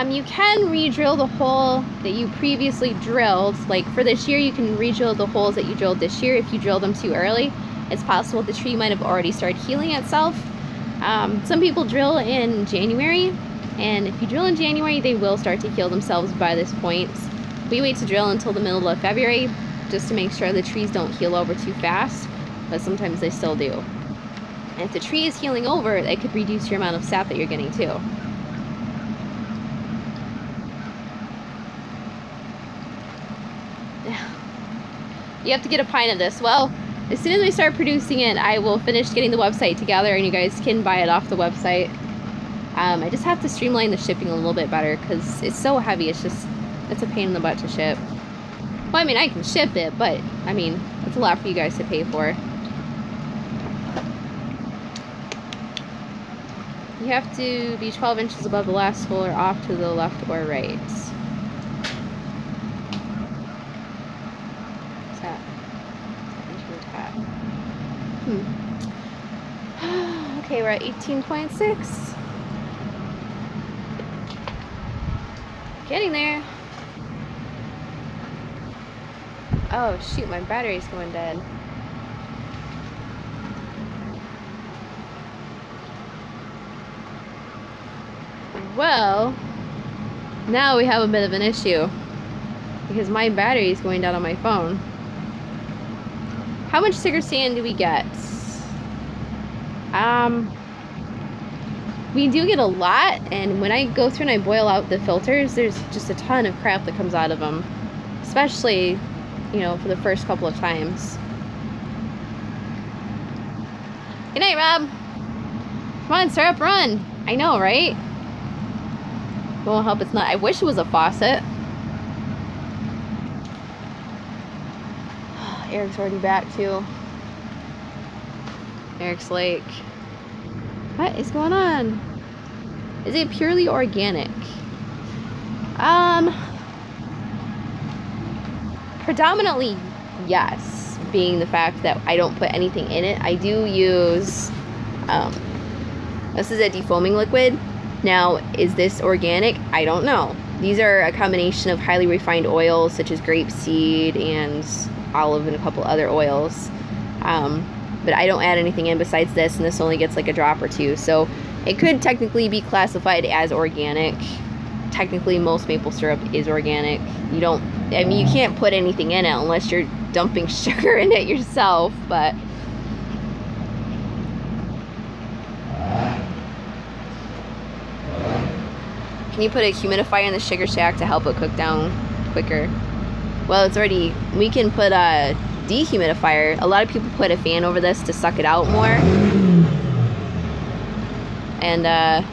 You can re-drill the hole that you previously drilled. Like for this year, you can re-drill the holes that you drilled this year. If you drill them too early, it's possible the tree might have already started healing itself. Some people drill in January, and if you drill in January, they will start to heal themselves by this point. We wait to drill until the middle of February just to make sure the trees don't heal over too fast, but sometimes they still do. And if the tree is healing over, it could reduce your amount of sap that you're getting too. You have to get a pint of this. Well, as soon as we start producing it, I will finish getting the website together and you guys can buy it off the website. I just have to streamline the shipping a little bit better because it's so heavy. It's a pain in the butt to ship. Well, I mean, I can ship it, but I mean, it's a lot for you guys to pay for. You have to be 12 inches above the last hole or off to the left or right. What's that? Okay, we're at 18.6. Getting there. Oh shoot, my battery's going dead. Well, now we have a bit of an issue because my battery is going down on my phone. How much sticker sand do we get? We do get a lot, and when I go through and I boil out the filters, there's just a ton of crap that comes out of them, especially, you know, for the first couple of times. Good night, Rob. Come on, start up, run. I know, right? It won't help it's not. I wish it was a faucet. Eric's already back too. Eric's like, what is going on? Is it purely organic? Predominantly yes, being the fact that I don't put anything in it. I do use, this is a defoaming liquid. Now, is this organic? I don't know. These are a combination of highly refined oils such as grapeseed and olive and a couple other oils. But I don't add anything in besides this, and this only gets like a drop or two. So it could technically be classified as organic. Technically, most maple syrup is organic. You don't, I mean, you can't put anything in it unless you're dumping sugar in it yourself, but can you put a humidifier in the sugar shack to help it cook down quicker? Well, it's already, we can put a dehumidifier. A lot of people put a fan over this to suck it out more. And that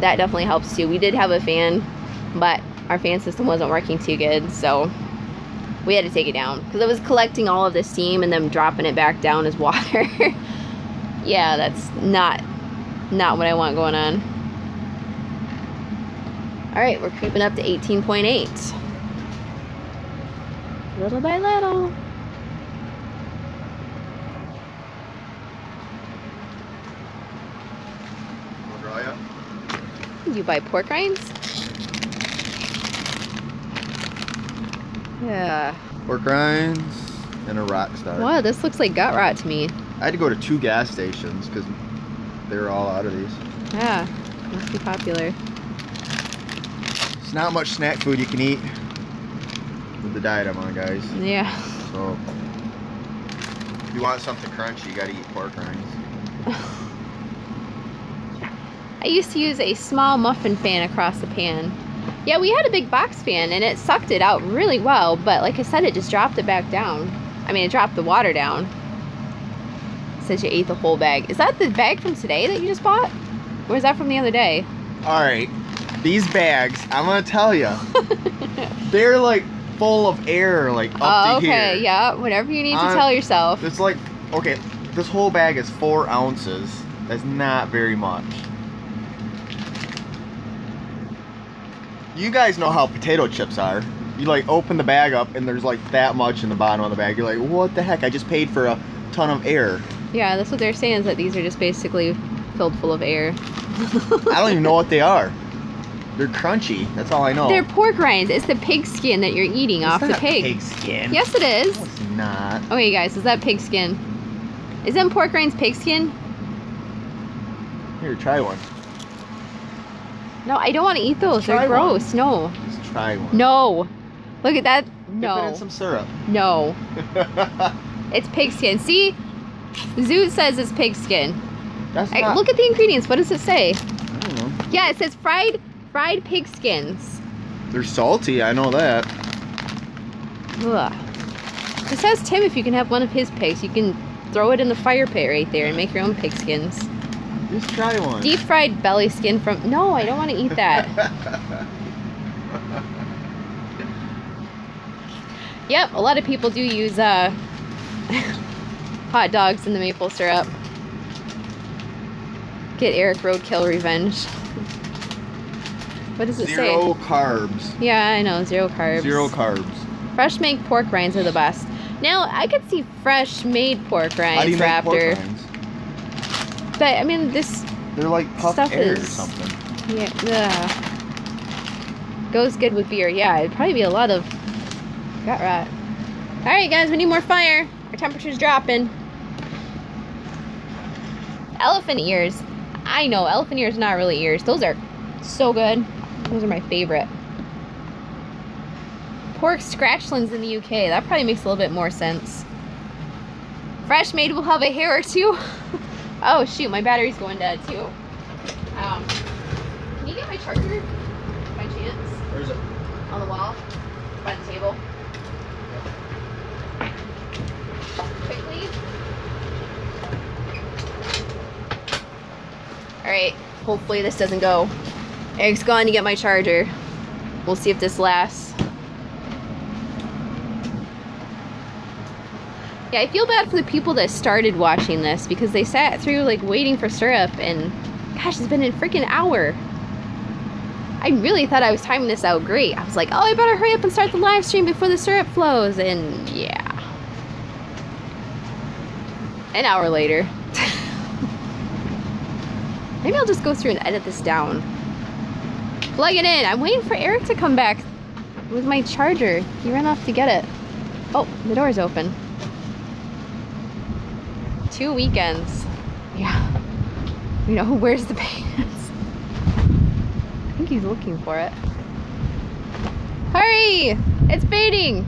definitely helps too. We did have a fan, but our fan system wasn't working too good, so we had to take it down because it was collecting all of the steam and then dropping it back down as water. Yeah, that's not what I want going on. All right, we're creeping up to 18.8. Little by little. You buy pork rinds? Yeah. Pork rinds and a rock star. Wow, this looks like gut rot to me. I had to go to 2 gas stations because they were all out of these. Yeah, must be popular. It's not much snack food you can eat with the diet I'm on, guys. Yeah. So, if you want something crunchy, you gotta eat pork rinds. I used to use a small muffin fan across the pan. Yeah, we had a big box fan and it sucked it out really well, but like I said, it just dropped it back down. I mean, it dropped the water down. It says you ate the whole bag. Is that the bag from today that you just bought? Or is that from the other day? Alright, these bags, I'm gonna tell you, they're like full of air, like up to here. Okay, yeah, whatever you need to tell yourself. It's like, okay, this whole bag is 4 ounces. That's not very much. You guys know how potato chips are. You like open the bag up and there's like that much in the bottom of the bag. You're like, what the heck? I just paid for a ton of air. Yeah, that's what they're saying, is that these are just basically filled full of air. I don't even know what they are. They're crunchy. That's all I know. They're pork rinds. It's the pig skin that you're eating off the pig. Pig skin. Yes, it is. No, it's not. Okay, guys, is that pig skin? Is them pork rinds pig skin? Here, try one. No, I don't want to eat those. They're gross. No. Just try one. No. Look at that. No. Dip it in some syrup. No. It's pig skin. See? Zoot says it's pig skin. That's not... Look at the ingredients. What does it say? I don't know. Yeah, it says fried pig skins. They're salty, I know that. Ugh. It says Tim, if you can have one of his pigs, you can throw it in the fire pit right there and make your own pig skins. Just try one. Deep fried belly skin from... No, I don't want to eat that. Yep, a lot of people do use hot dogs in the maple syrup. Get Erik roadkill revenge. What does it say? 0 carbs. Yeah, I know, 0 carbs. 0 carbs. Fresh made pork rinds are the best. Now, I could see fresh made pork rinds, How do you make Raptor. pork rinds? But I mean, this They're like puffed stuff air or is... something. Yeah. Goes good with beer. Yeah, it'd probably be a lot of gut rot. Alright guys, we need more fire. Our temperature's dropping. Elephant ears. I know, elephant ears are not really ears. Those are so good. Those are my favorite. Pork scratchlands in the UK. That probably makes a little bit more sense. Fresh made will have a hair or two. Oh shoot, my battery's going dead too. Can you get my charger by chance? Where is it? On the wall? By the table? Quickly. Alright, hopefully this doesn't go. Eric's gone to get my charger. We'll see if this lasts. Yeah, I feel bad for the people that started watching this because they sat through like waiting for syrup and gosh, it's been a freaking hour. I really thought I was timing this out great. I was like, oh, I better hurry up and start the live stream before the syrup flows, and yeah. An hour later. Maybe I'll just go through and edit this down. Plug it in. I'm waiting for Erik to come back with my charger. He ran off to get it. Oh, the door's open. 2 weekends. Yeah. You know, where's the pants? I think he's looking for it. Hurry! It's fading!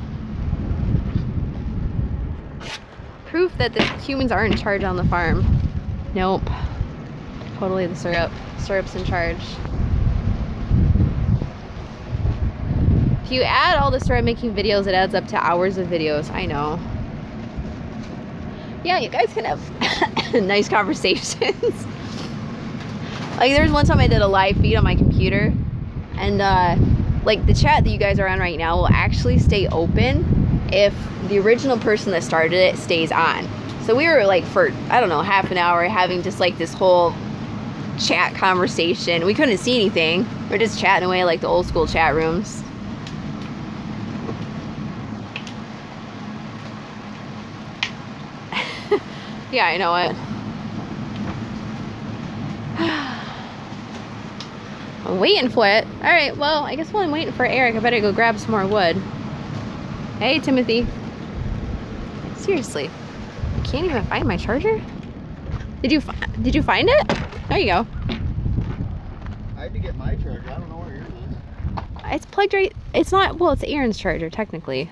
Proof that the humans aren't in charge on the farm. Nope. Totally the syrup. Syrup's in charge. If you add all the syrup making videos, it adds up to hours of videos. I know. Yeah, you guys can have nice conversations. Like, there was one time I did a live feed on my computer, and like the chat that you guys are on right now will actually stay open if the original person that started it stays on. So we were like for, I don't know, half an hour having just like this whole chat conversation. We couldn't see anything. We're just chatting away like the old school chat rooms. Yeah, I know it. I'm waiting for it. Alright, well, I guess while I'm waiting for Erik, I better go grab some more wood. Hey, Timothy. Seriously. I can't even find my charger? Did you find it? There you go. I had to get my charger. I don't know where yours is. It's plugged right... It's not... Well, it's Aaron's charger, technically.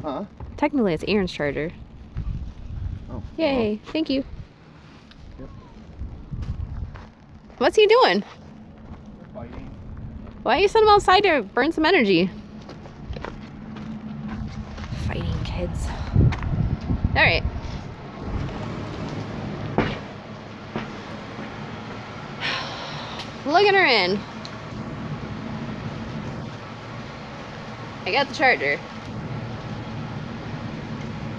Huh? Technically, it's Aaron's charger. Oh. Yay. Well. Thank you. Yep. What's he doing? Fighting. Why don't you send him outside to burn some energy? Fighting kids. Alright. Plugging her in. I got the charger.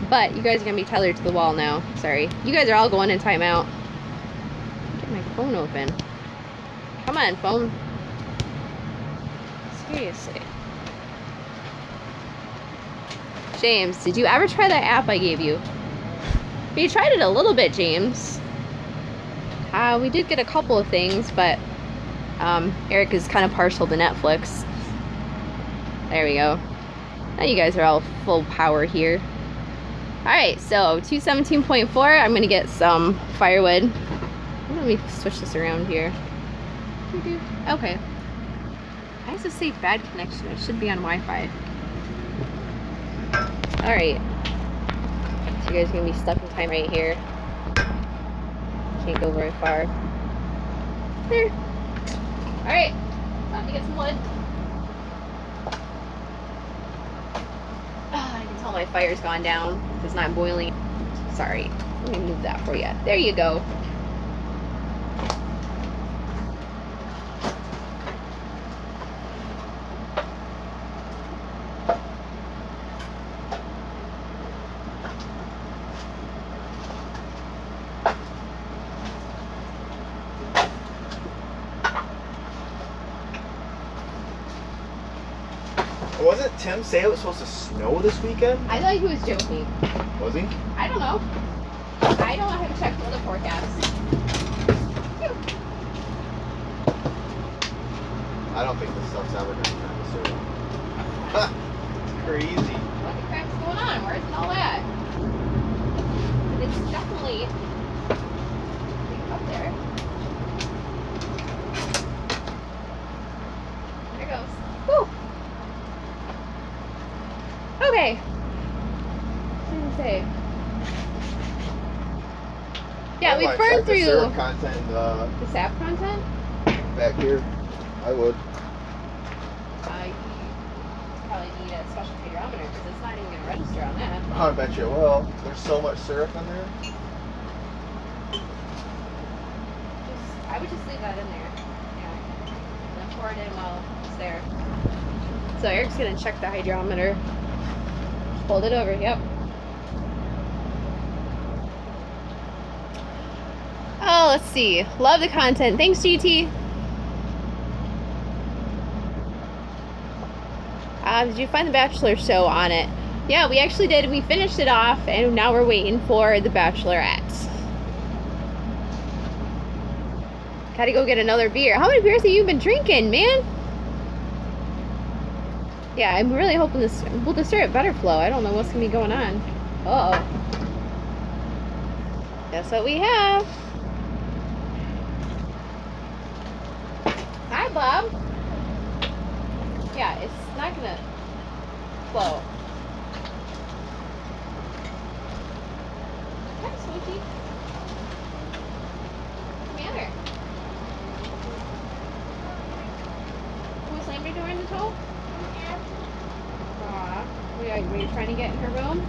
But you guys are gonna be tethered to the wall now. Sorry. You guys are all going in timeout. Get my phone open. Come on, phone. Seriously. James, did you ever try that app I gave you? We tried it a little bit, James. We did get a couple of things, but Erik is kind of partial to Netflix. There we go. Now you guys are all full power here. Alright, so 217.4, I'm gonna get some firewood. Let me switch this around here. Okay. Why does it say bad connection? It should be on Wi-Fi. Alright. So you guys are gonna be stuck in time right here. Can't go very far. There. Alright. Time to get some wood. I can tell my fire's gone down. It's not boiling. Sorry. Let me move that for you. There you go. Wasn't Tim say it was supposed to snow this weekend? I thought he was joking. Was he? I don't know. I don't have to check the weather forecast. I don't think this stuff's ever going to turn to syrup. It's crazy. What the crap's going on? Where's all that? It's definitely up there. There it goes. Woo! Okay. What did I say? Yeah, we burned through the syrup content the sap content. back here. I would. You probably need a special hydrometer because it's not even going to register on that. I bet you will. There's so much syrup in there. I would just leave that in there. Yeah. And then pour it in while it's there. So Eric's going to check the hydrometer. Hold it over. Yep. Oh, let's see. Love the content. Thanks, GT. Did you find the Bachelor show on it? Yeah, we actually did. We finished it off, and now we're waiting for the Bachelorette. Gotta go get another beer. How many beers have you been drinking, man? Yeah, I'm really hoping this will disturb better flow. I don't know what's gonna be going on. Uh-oh. That's what we have. Hi, Bob. Yeah, it's not gonna flow. Hi, Smoochie. Come here. Who slammed your door in the toe? Aw. Were you trying to get in her room?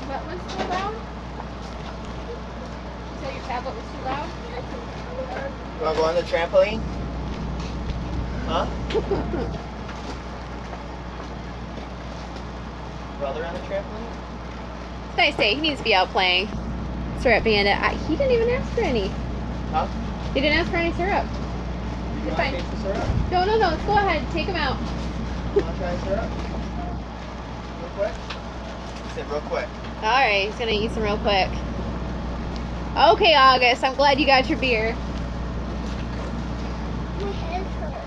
What was too loud? You said your tablet was too loud? You want to go on the trampoline? Huh? Brother on the trampoline? It's a nice day. He needs to be out playing. Syrup Bandit. He didn't even ask for any. Huh? He didn't ask for any syrup. You It's want fine. to taste the syrup? No, no, no. Go ahead. Take him out. You want to try the syrup? Real quick? Sit real quick. Alright, he's gonna eat some real quick. Okay, August. I'm glad you got your beer. My head hurts.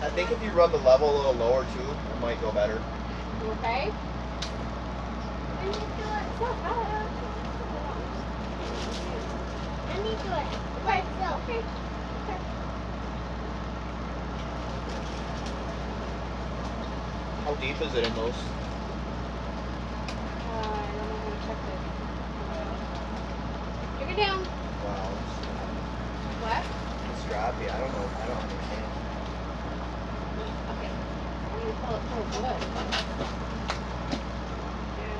I think if you run the level a little lower too, it might go better. You okay? Let me do it. Let me do it. Right, so. How deep is it in those? I don't know how to check it. Drink it down. Wow. What? It's droppy. I don't know. I don't understand. Okay. How do you call it cold wood? Yeah.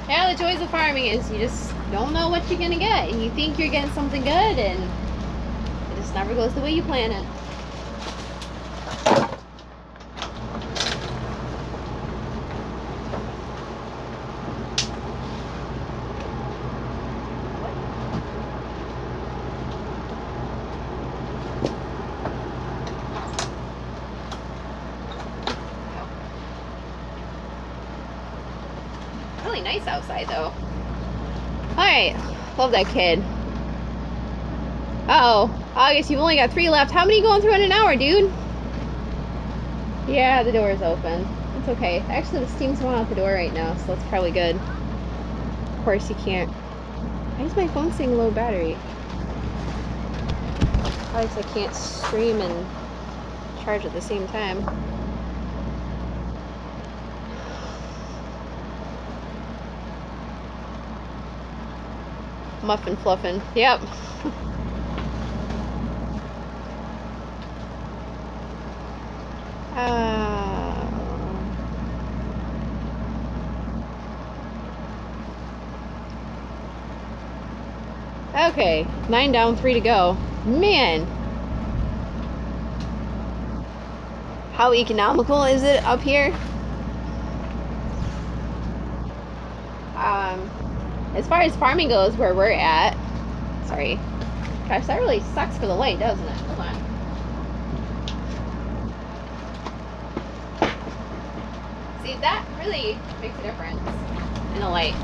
Yeah, the joys of farming is you just don't know what you're gonna get, and you think you're getting something good, and it just never goes the way you plan it. Really nice outside though. Alright, love that kid. Uh-oh, August, you've only got 3 left. How many going through in an hour, dude? Yeah, the door is open. It's okay. Actually, the steam's going out the door right now, so that's probably good. Of course, you can't Why is my phone saying low battery? Probably 'cause I can't stream and charge at the same time. Muffin fluffin'. Yep. Okay, 9 down, 3 to go. Man, how economical is it up here? As far as farming goes, where we're at, sorry, gosh, that really sucks for the light, doesn't it? Hold on. See, that really makes a difference in the light.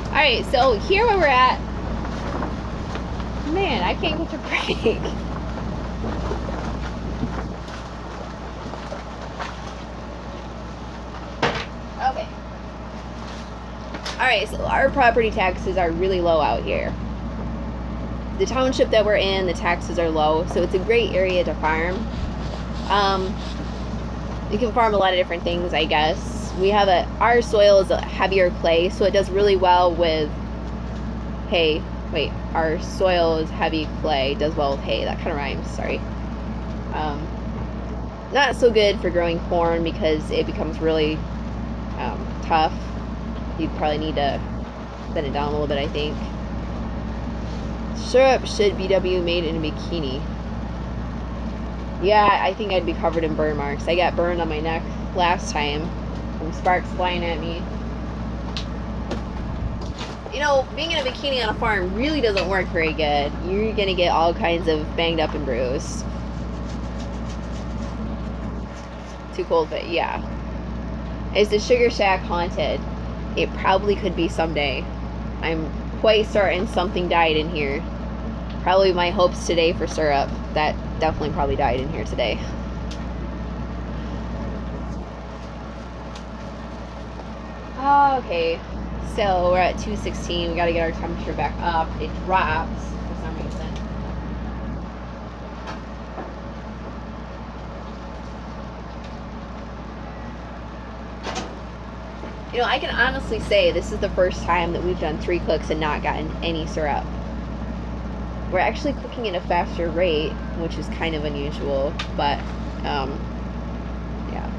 All right, so here where we're at, man, I can't catch a break. Okay. Alright, so our property taxes are really low out here. The township that we're in, the taxes are low, so it's a great area to farm. You can farm a lot of different things, I guess. We have our soil is a heavier clay, so it does really well with hay. Wait, our soil is heavy clay, does well with hay. That kind of rhymes, sorry. Not so good for growing corn because it becomes really tough. You'd probably need to bend it down a little bit, I think. Syrup should BW made in a bikini. Yeah, I think I'd be covered in burn marks. I got burned on my neck last time from sparks flying at me. You know, being in a bikini on a farm really doesn't work very good. You're gonna get all kinds of banged up and bruised. Too cold, but yeah. Is the Sugar Shack haunted? It probably could be someday. I'm quite certain something died in here. Probably my hopes today for syrup. That definitely probably died in here today. Okay, so we're at 216. We gotta get our temperature back up. It drops for some reason. You know, I can honestly say this is the first time that we've done 3 cooks and not gotten any syrup. We're actually cooking at a faster rate, which is kind of unusual, but yeah.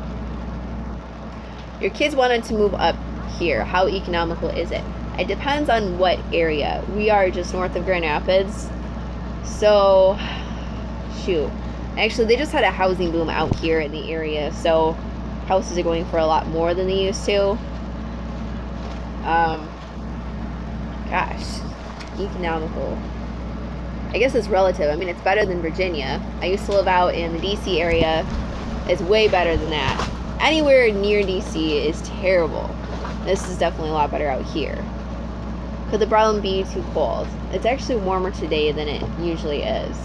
Your kids wanted to move up here. How economical is it? It depends on what area. We are just north of Grand Rapids, so shoot. Actually, they just had a housing boom out here in the area, so houses are going for a lot more than they used to. Gosh, economical. I guess it's relative. I mean, it's better than Virginia. I used to live out in the DC area. It's way better than that. Anywhere near DC is terrible. This is definitely a lot better out here. Could the problem be too cold? It's actually warmer today than it usually is.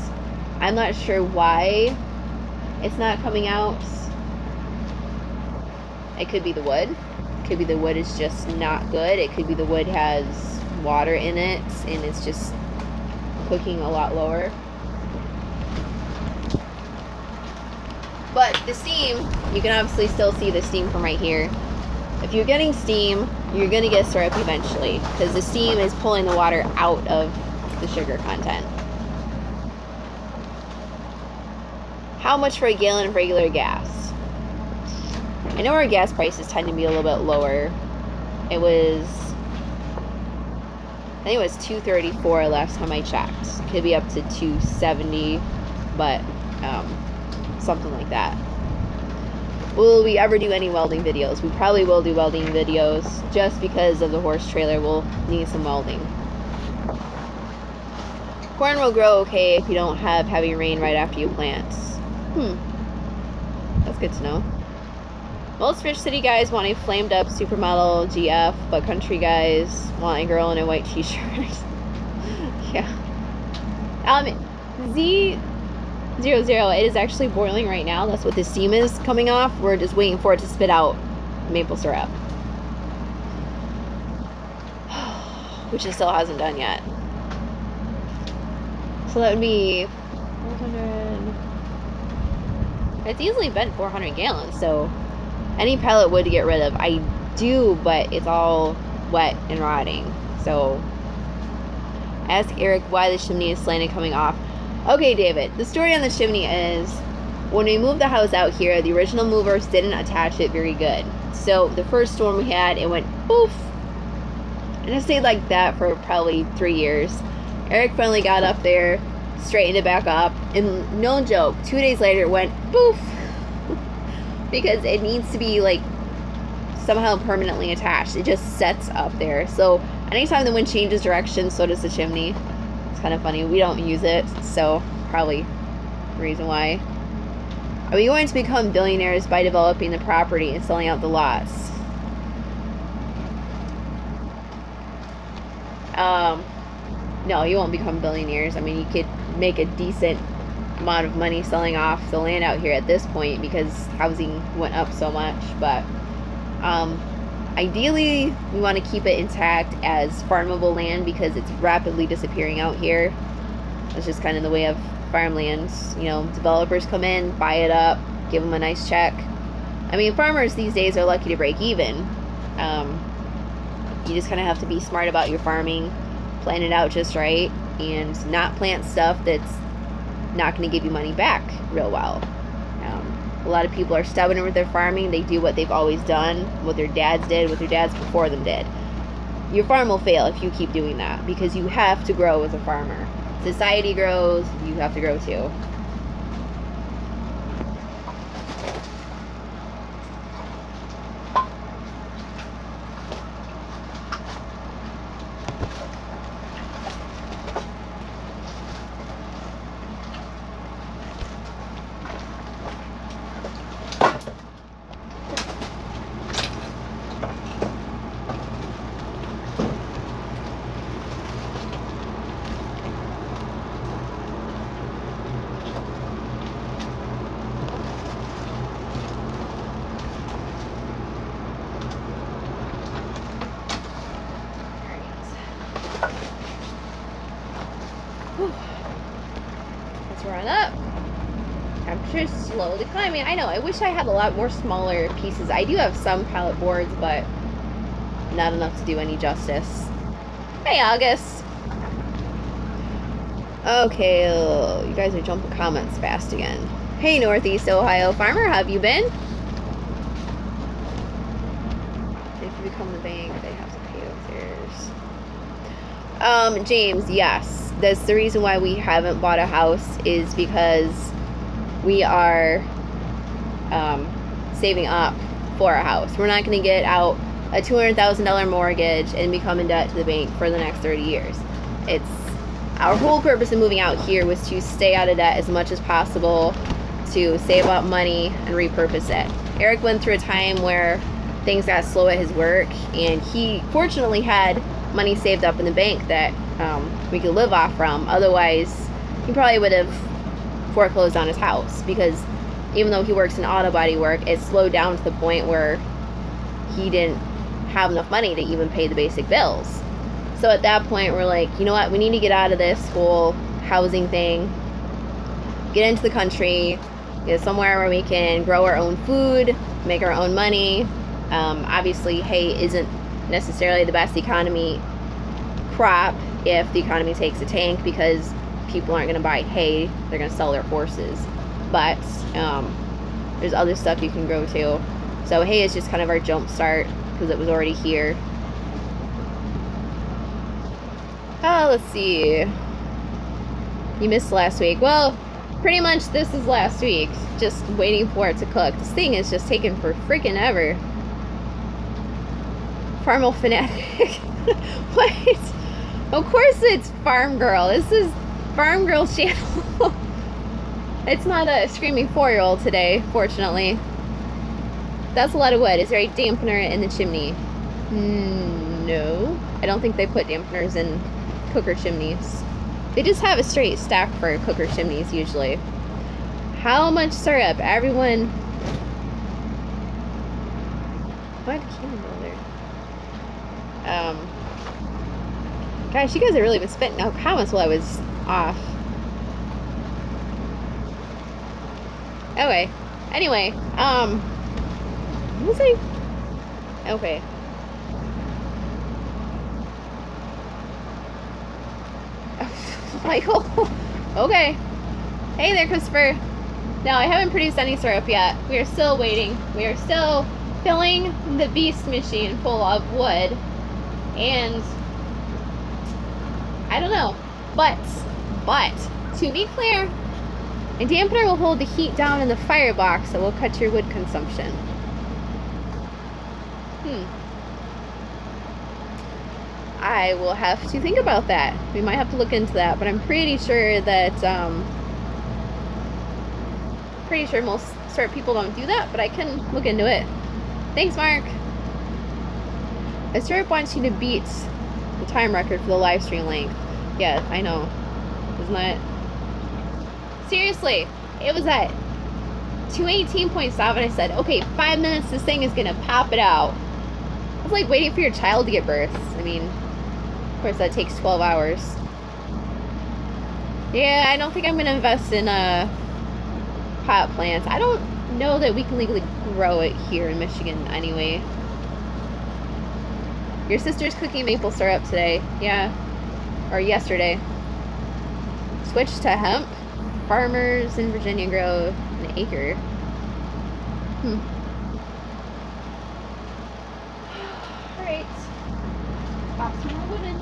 I'm not sure why it's not coming out. It could be the wood. It could be the wood is just not good. It could be the wood has water in it and it's just cooking a lot lower. But the steam, you can obviously still see the steam from right here. If you're getting steam, you're gonna get syrup eventually because the steam is pulling the water out of the sugar content. How much for a gallon of regular gas? I know our gas prices tend to be a little bit lower. It was, I think it was $2.34 last time I checked. It could be up to $2.70, but something like that. Will we ever do any welding videos? We probably will do welding videos just because of the horse trailer. We'll need some welding. Corn will grow okay if you don't have heavy rain right after you plant. That's good to know. Most Rich City guys want a flamed up supermodel GF, but country guys want a girl in a white t-shirt. Yeah. Z00, it is actually boiling right now. That's what the steam is coming off. We're just waiting for it to spit out maple syrup. Which it still hasn't done yet. So that would be 400. It's easily been 400 gallons, so any pellet wood to get rid of. I do, but it's all wet and rotting. So ask Eric why the chimney is slanted coming off. Okay, David, the story on the chimney is when we moved the house out here, the original movers didn't attach it very good. So the first storm we had, it went poof. And it stayed like that for probably 3 years. Eric finally got up there, straightened it back up, and no joke, 2 days later it went poof. Because it needs to be like somehow permanently attached. It just sets up there. So anytime the wind changes direction, so does the chimney. It's kind of funny. We don't use it, so probably the reason why. Are we going to become billionaires by developing the property and selling out the lots? No, you won't become billionaires. I mean, you could make a decent amount of money selling off the land out here at this point because housing went up so much. But ideally, we want to keep it intact as farmable land because it's rapidly disappearing out here. It's just kind of the way of farmlands. You know, developers come in, buy it up, give them a nice check. I mean, farmers these days are lucky to break even. You just kind of have to be smart about your farming, plan it out just right, and not plant stuff that's not going to give you money back real well. A lot of people are stubborn with their farming. They do what they've always done, what their dads did, what their dads before them did. Your farm will fail if you keep doing that because you have to grow as a farmer. Society grows, you have to grow too. Let's run up. Temperature's slowly climbing. I know, I wish I had a lot more smaller pieces. I do have some pallet boards, but not enough to do any justice. Hey, August. Okay, you guys are jumping comments fast again. Hey, Northeast Ohio farmer, how have you been? If you become the bank, they have to pay theirs. James, yes. That's the reason why we haven't bought a house is because we are saving up for a house. We're not going to get out a $200,000 mortgage and become in debt to the bank for the next 30 years. It's our whole purpose of moving out here was to stay out of debt as much as possible, to save up money and repurpose it. Eric went through a time where things got slow at his work, and he fortunately had money saved up in the bank that we could live off from. Otherwise, he probably would have foreclosed on his house because even though he works in auto body work, it slowed down to the point where he didn't have enough money to even pay the basic bills. So at that point, we're like, you know what? We need to get out of this whole housing thing, get into the country, get somewhere where we can grow our own food, make our own money. Obviously, hay isn't necessarily the best economy crop if the economy takes a tank because people aren't going to buy hay, they're going to sell their horses. But there's other stuff you can grow too. So hay is just kind of our jump start because it was already here. Let's see. You missed last week. Well, pretty much this is last week. Just waiting for it to cook. This thing is just taking for freaking ever. Farmal fanatic. What? Of course it's Farm Girl. This is Farm Girl's channel. It's not a screaming 4-year-old today, fortunately. That's a lot of wood. Is there a dampener in the chimney? No. I don't think they put dampeners in cooker chimneys. They just have a straight stack for cooker chimneys usually. How much syrup? Everyone... What? Cannon builder. Gosh, you guys have really been spitting out comments while I was off. Okay. Anyway, what was I? Okay. Michael. Okay. Hey there, Christopher. No, I haven't produced any syrup yet. We are still waiting. We are still filling the beast machine full of wood. And I don't know. But, to be clear, a dampener will hold the heat down in the firebox that will cut your wood consumption. I will have to think about that. We might have to look into that, but I'm pretty sure that, most syrup people don't do that, but I can look into it. Thanks, Mark. A syrup wants you to beat the time record for the live stream length. Yeah, I know. Isn't that? Seriously, it was at 218.7. I said, okay, 5 minutes, this thing is gonna pop it out. It's like waiting for your child to get birth. I mean, of course, that takes 12 hours. Yeah, I don't think I'm gonna invest in pot plants. I don't know that we can legally grow it here in Michigan anyway. Your sister's cooking maple syrup today. Yeah. Or yesterday. Switch to hemp. Farmers in Virginia grow an acre. Alright. Pop some more wood in.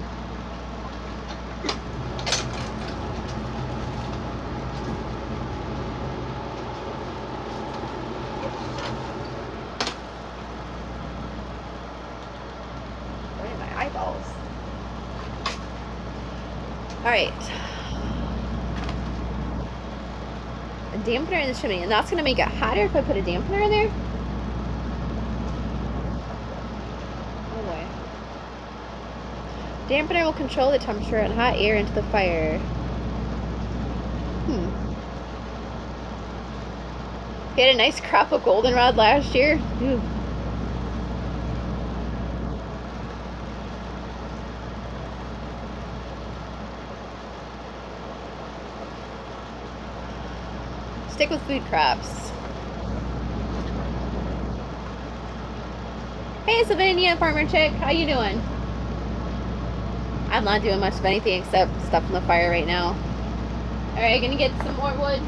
Where are my eyeballs? Alright. A dampener in the chimney, and that's gonna make it hotter if I put a dampener in there? Oh boy. Dampener will control the temperature and hot air into the fire. He had a nice crop of goldenrod last year. Ooh. Stick with food crops. Hey, Savannah, Farmer Chick, how you doing? I'm not doing much of anything except stuff in the fire right now. Alright, gonna get some more wood.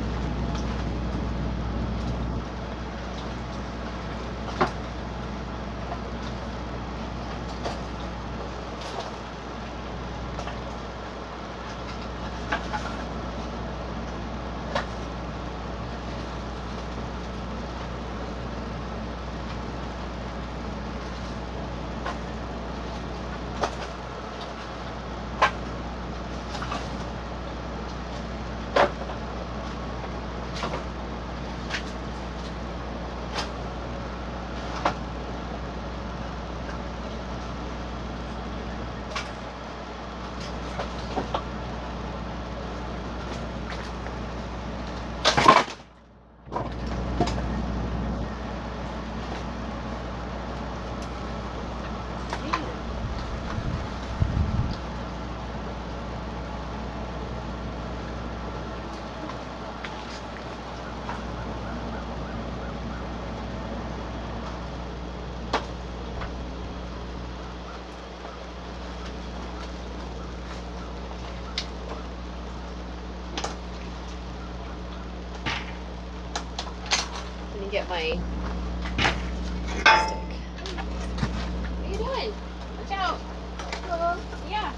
Get my stick. What are you doing? Watch out. Yeah.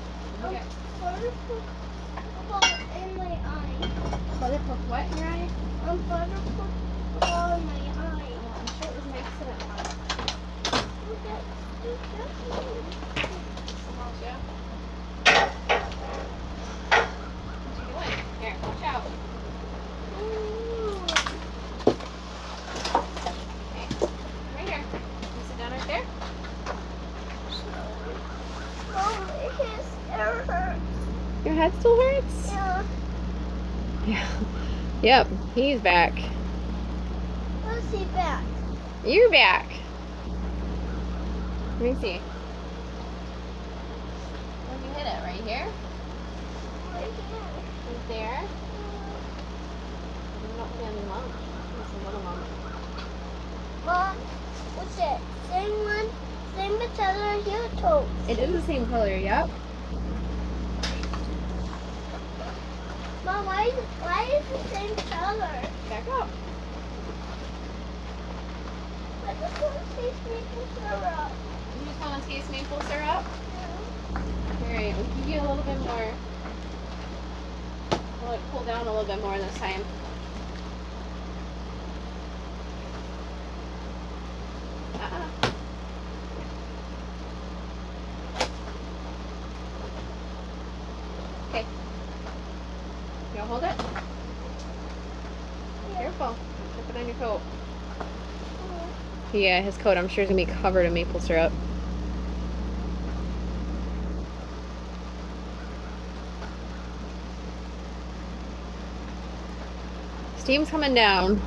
Okay. Butterfly in my eye. Butterfly what in your eye? Butterfly in my eye. Oh, I'm sure it was an accident. Look at Yeah. What you doing? Here, watch out. Right here. You sit down right there. It hurts. Your head still hurts? Yeah. Yeah. Yep, he's back. Let's see back. You're back. Let me see. Where'd you hit it? Right here? Right here. Right there? I'm not getting lunch. clothes. It is the same color, yep. Mom, why is it the same color? Back up. I just want to taste maple syrup. You just want to taste maple syrup? Alright, we'll give you a little bit more. We'll like pull down a little bit more this time. Okay. You want to hold it? Careful. Don't put it on your coat. Yeah, his coat I'm sure is going to be covered in maple syrup. Steam's coming down.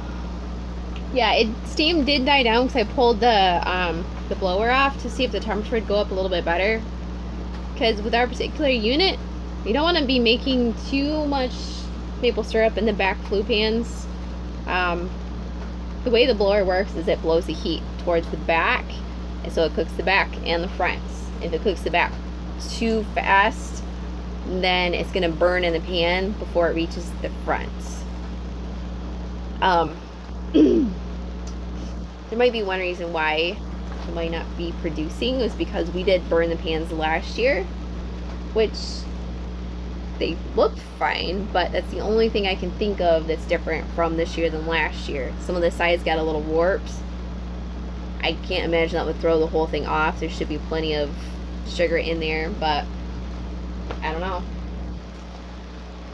Yeah, steam did die down because I pulled the blower off to see if the temperature would go up a little bit better. Because with our particular unit, you don't want to be making too much maple syrup in the back flue pans. The way the blower works is it blows the heat towards the back, and so it cooks the back and the fronts. If it cooks the back too fast, then it's going to burn in the pan before it reaches the fronts. There might be one reason why it might not be producing was because we did burn the pans last year, which they looked fine, but that's the only thing I can think of that's different from this year than last year. Some of the sides got a little warped. I can't imagine that would throw the whole thing off. There should be plenty of sugar in there, but I don't know.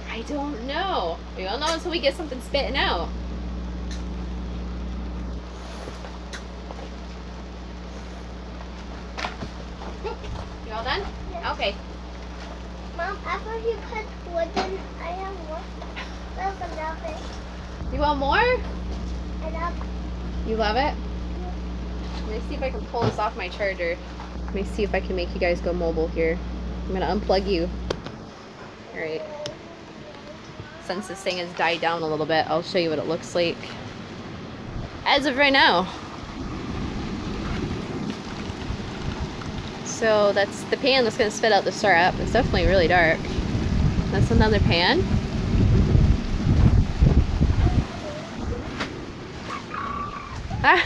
I don't know. We won't know until we get something spitting out. You all done? Yeah. Okay. Mom, after you put wooden, I have more. That's enough. You want more? I love You love it? Let me see if I can pull this off my charger. Let me see if I can make you guys go mobile here. I'm gonna unplug you. Alright. Since this thing has died down a little bit, I'll show you what it looks like as of right now. So that's the pan that's gonna spit out the syrup. It's definitely really dark. That's another pan. I'm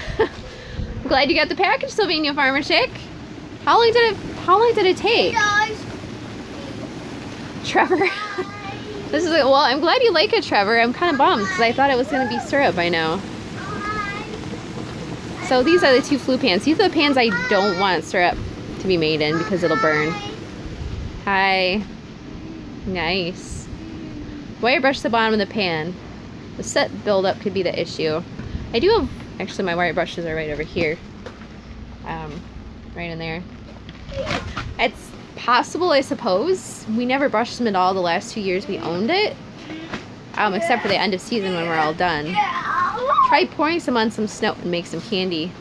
glad you got the package, Sylvania Farmer Chick. How long did it take? guys. Trevor. This is well, I'm glad you like it, Trevor. I'm kind of bummed because I thought it was gonna be syrup by now. So these are the two flue pans. These are the pans I don't want syrup to be made in because it'll burn. Hi. Nice. Wire brush the bottom of the pan. The set buildup could be the issue. I do have, actually my wire brushes are right over here. Right in there. It's possible, I suppose. We never brushed them at all the last 2 years we owned it. Except for the end of season when we're all done. Try pouring some on some snow and make some candy.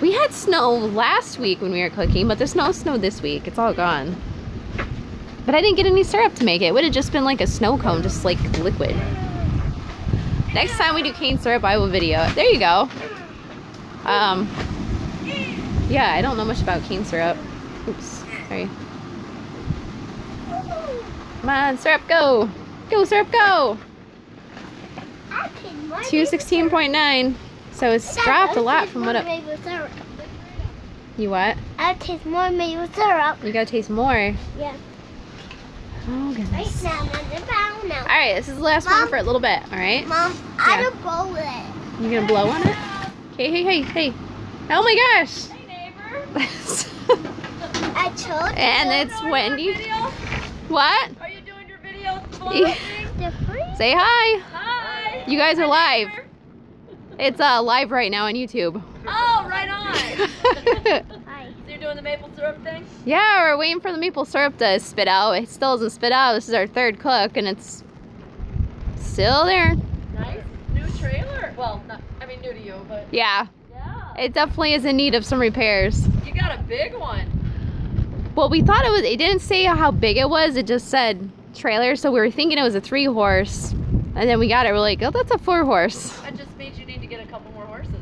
We had snow last week when we were cooking, but there's no snow this week. It's all gone. But I didn't get any syrup to make it. It would have just been like a snow cone, just like liquid. Next time we do cane syrup, I will video it. There you go. Yeah, I don't know much about cane syrup. Oops, sorry. Come on, syrup, go! Go, syrup, go! 216.9. So it's dropped a lot from what it... You what? I taste more maple syrup. You gotta taste more. Yeah. Oh, goodness. Now. Alright, this is the last one for a little bit, alright? Mom, I don't blow it. You gonna blow on it? Okay, hey. Oh my gosh! Hey neighbor! I told you. And it's Wendy. What? Are you doing your video blowing thing? Say hi! Hi! You guys are Hi, live. neighbor. It's live right now on YouTube. Oh, right on! Hi. So you're doing the maple syrup thing? Yeah, we're waiting for the maple syrup to spit out. It still hasn't spit out. This is our third cook and it's still there. Nice. New trailer. Well, not, I mean new to you, but Yeah, yeah. it definitely is in need of some repairs. You got a big one. Well, we thought it didn't say how big it was. It just said trailer, so we were thinking it was a 3-horse. And then we got it, we're like, oh, that's a 4-horse. That just means you need to get a couple more horses.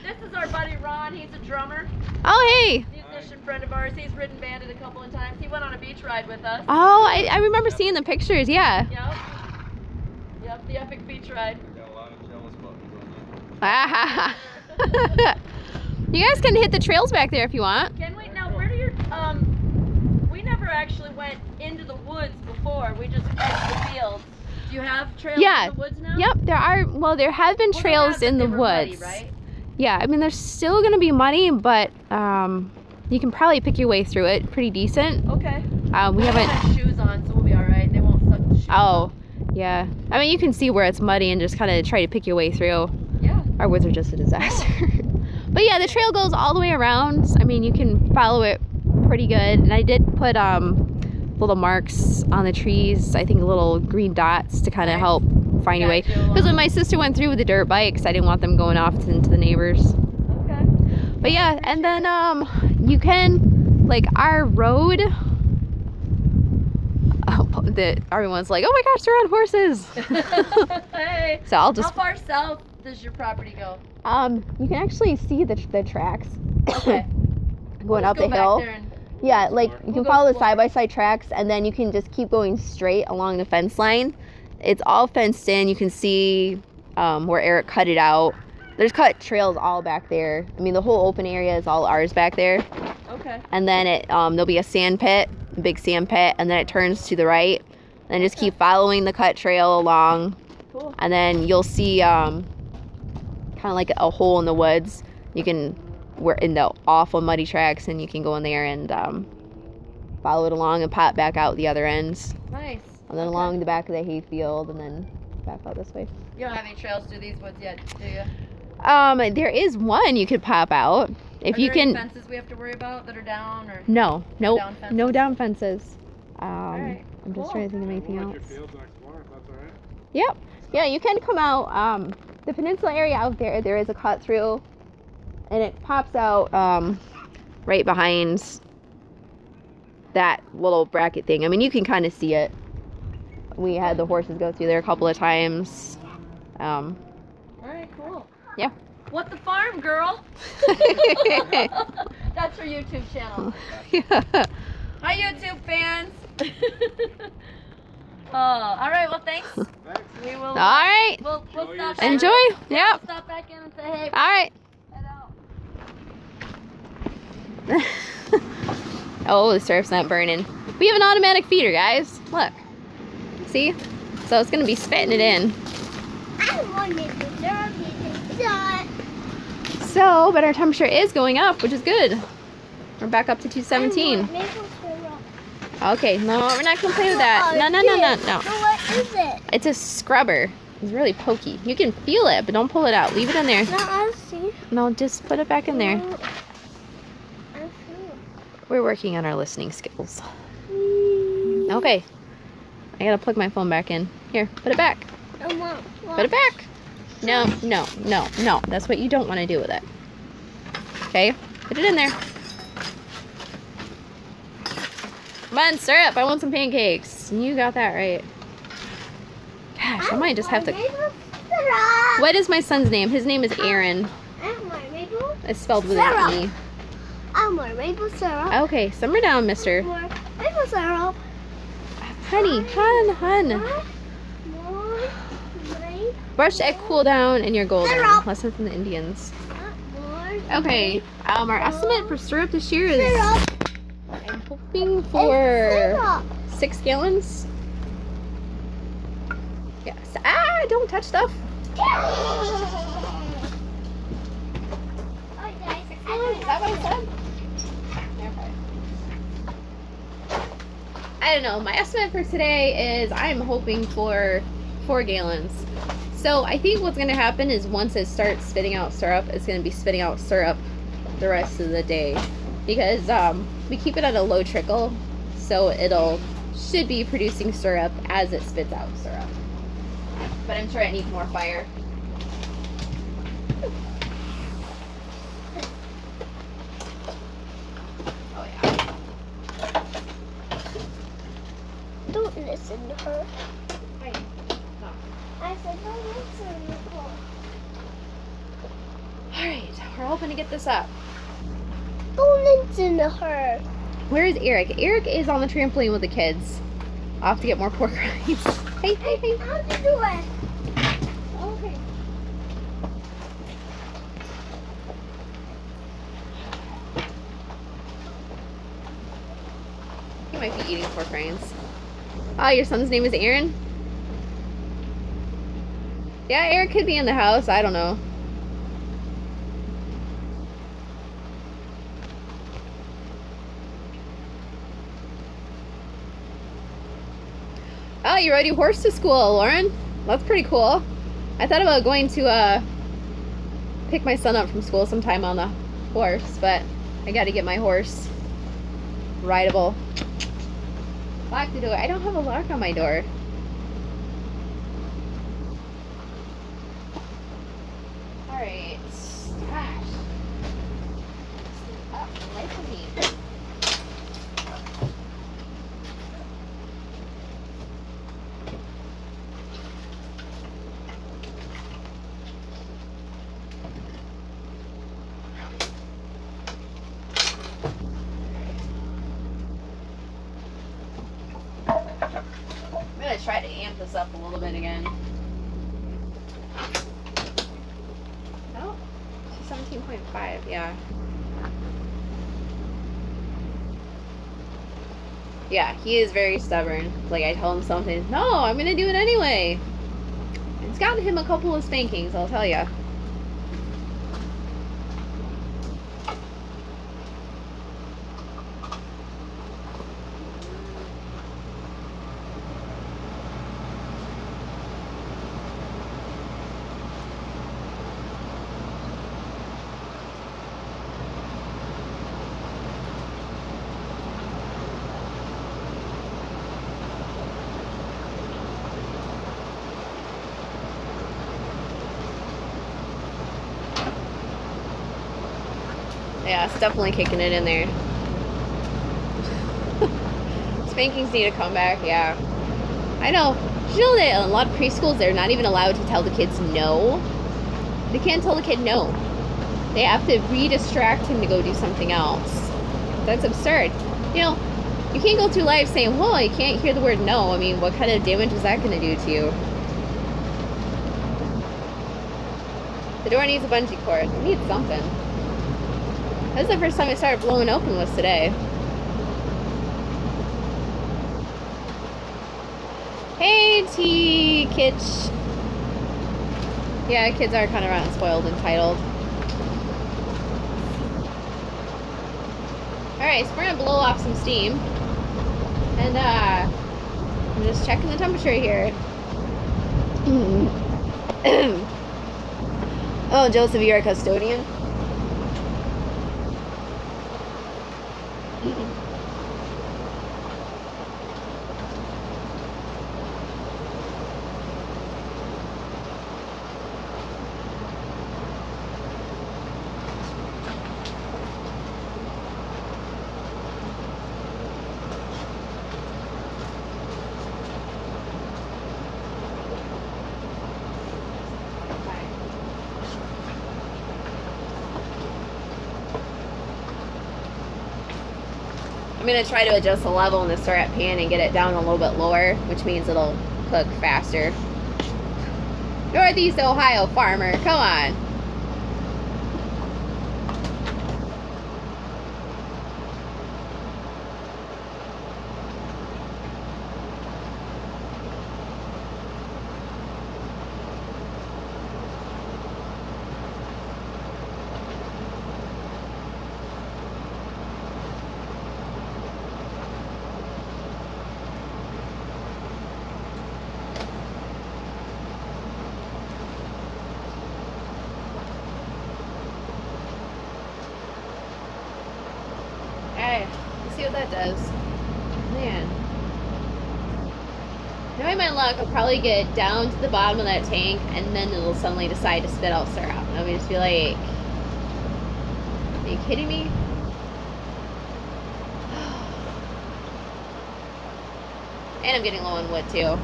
This is our buddy Ron. He's a drummer. Oh, hey. Musician friend of ours. He's ridden banded a couple of times. He went on a beach ride with us. Oh, I remember seeing the pictures, yeah. Yep. Yep, the epic beach ride. Got a lot of jealous buttons on that. You guys can hit the trails back there if you want. Can we? Now, where do your, we never actually went into the woods before. We just edged the fields. Do you have trails Yeah. in the woods now? Yep, there are, well, there have been Well, trails they have, in but the they were muddy, woods. right? Yeah, I mean, there's still gonna be muddy, but you can probably pick your way through it pretty decent. Okay. We We haven't, have shoes on, so we'll be all right. They won't suck the shoes. oh, yeah. I mean, you can see where it's muddy and just kind of try to pick your way through. Yeah. Our woods are just a disaster. But yeah, the trail goes all the way around. I mean, you can follow it pretty good. And I did put little marks on the trees, I think little green dots to kind of help find your way. Because when my sister went through with the dirt bikes, I didn't want them going off into the neighbors. Okay. But yeah, and then you can, like, our road, everyone's like, oh my gosh, they're on horses. Hey. So I'll just, How far south does your property go? you can actually see the tracks Okay. going Let's up go the back hill. there and- Yeah, like you We'll can go follow the explore. side-by-side tracks, and then you can just keep going straight along the fence line. It's all fenced in. You can see where Eric cut it out. There's cut trails all back there. I mean, the whole open area is all ours back there. Okay. And then there'll be a sand pit, a big sand pit, and then it turns to the right. And just keep following the cut trail along. Cool. And then you'll see kind of like a hole in the woods. We're in the awful muddy tracks, and you can go in there and follow it along and pop back out the other ends. Nice. And then along the back of the hayfield, and then back out this way. You don't have any trails through these woods yet, do you? There is one you could pop out. If Are you there can. any fences we have to worry about that are down or? No, nope, down fences? no down fences. right, I'm just cool. trying to think of anything We'll else. let your fields explore if that's all right. Yep. Yeah, you can come out. The peninsula area out there is a cut through, and it pops out right behind that little bracket thing. I mean, you can kind of see it. We had the horses go through there a couple of times. All right, cool. Yeah. What the farm, girl? That's her YouTube channel. Yeah. Hi, YouTube fans. All right. Well, thanks. Thanks. We will. All right. We'll Enjoy stop. your Enjoy. Back. Yep. We'll stop back in and say hey. All right. Head out. Oh, the syrup's not burning. We have an automatic feeder, guys. Look. See? So it's going to be spitting it in. I want maple syrup. You can So, but our temperature is going up, which is good. We're back up to 217. I want maple syrup. Okay, no, we're not gonna play with that. No, no, no, no, no. So what is it? It's a scrubber. It's really pokey. You can feel it, but don't pull it out. Leave it in there. No, I see. No, just put it back in there. I see. We're working on our listening skills. Okay. I gotta plug my phone back in. Here, put it back. I want. Put it back. No, no, no, no. That's what you don't want to do with it. Okay, put it in there. Come on, syrup. I want some pancakes. You got that right. Gosh, I might just have to. Maple syrup. What is my son's name? His name is Aaron. I want maple. It's spelled without an E. I want maple syrup. Okay, simmer down, mister. More maple syrup. Honey, hun. More. Brush egg cool down and you're golden. Syrup. Lesson from the Indians. More. Okay, our estimate for syrup this year is Syrup. I'm hoping for Syrup. 6 gallons. Yes. Ah, don't touch stuff. Is that what I said? Okay. I don't know. My estimate for today is I'm hoping for 4 gallons. So I think what's going to happen is once it starts spitting out syrup, it's going to be spitting out syrup the rest of the day. Because we keep it at a low trickle, so should be producing syrup as it spits out syrup. But I'm sure it needs more fire. Oh yeah. Don't listen to her. Fine. I said don't listen to her. All right, we're hoping to get this up. bullets in her. Where is Erik? Erik is on the trampoline with the kids. I'll have to get more pork rinds. Hey, hey, hey. How'd you do it? Okay. He might be eating pork rinds. Oh, your son's name is Aaron? Yeah, Erik could be in the house. I don't know. Oh, you rode your horse to school, Lauren. That's pretty cool. I thought about going to pick my son up from school sometime on the horse, but I got to get my horse rideable. Lock the door. I don't have a lock on my door. Alright. Gosh. Stay up. Away from me. I'm gonna try to amp this up a little bit again. Oh, 17.5, yeah. Yeah, he is very stubborn. Like, I tell him something, no, I'm gonna do it anyway. It's gotten him a couple of spankings, I'll tell ya. Yeah, it's definitely kicking it in there. Spankings need to come back, yeah. I know. Did you know that in a lot of preschools, they're not even allowed to tell the kids no? They can't tell the kid no. They have to re-distract him to go do something else. That's absurd. You know, you can't go through life saying, well, I can't hear the word no. I mean, what kind of damage is that going to do to you? The door needs a bungee cord. It needs something. That's the first time it started blowing open was today. Hey, Kitch. Yeah, kids are kind of rotten, spoiled, and entitled. Alright, so we're going to blow off some steam. And, I'm just checking the temperature here. Oh, Joseph, you're a custodian? I'm going to try to adjust the level in the syrup pan and get it down a little bit lower, which means it'll cook faster. Northeast Ohio farmer, come on. Alright, let's see what that does. Man. Knowing my luck, I'll probably get down to the bottom of that tank and then it'll suddenly decide to spit out syrup. And I'll just be like, are you kidding me? And I'm getting low on wood too.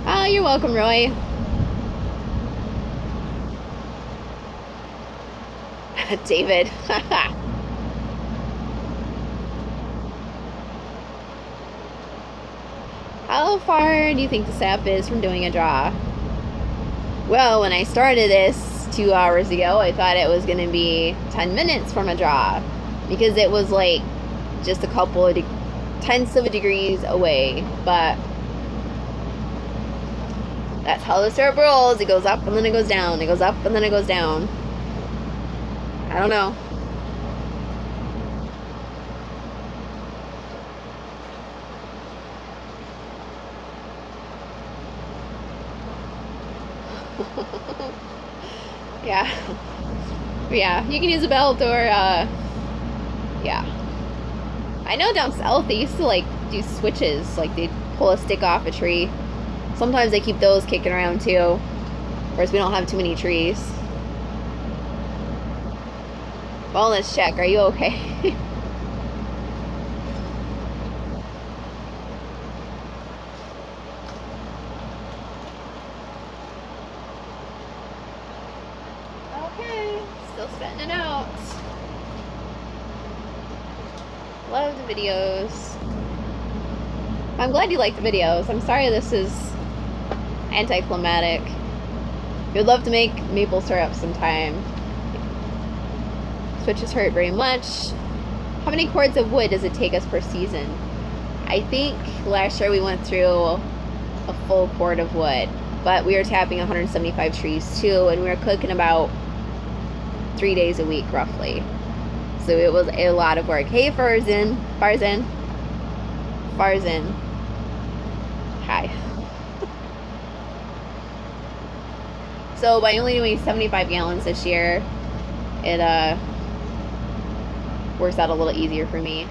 Oh, you're welcome, Roy. David. how far do you think the sap is from doing a draw? Well, when I started this 2 hours ago, I thought it was going to be 10 minutes from a draw because it was like just a couple of tenths of a degrees away, but that's how the syrup rolls. It goes up and then it goes down. It goes up and then it goes down. I don't know. Yeah. Yeah, you can use a belt or, yeah. I know down south they used to, like, do switches. Like, they'd pull a stick off a tree. Sometimes they keep those kicking around, too. Of course, we don't have too many trees. Wellness check, are you okay? Still spitting it out. Love the videos. I'm glad you like the videos. I'm sorry this is anticlimactic. We'd love to make maple syrup sometime. Switches hurt very much. How many cords of wood does it take us per season? I think last year we went through a full cord of wood, but we were tapping 175 trees too, and we were cooking about 3 days a week roughly. So it was a lot of work. Hey Farzin. Hi. So by only doing 75 gallons this year, it works out a little easier for me.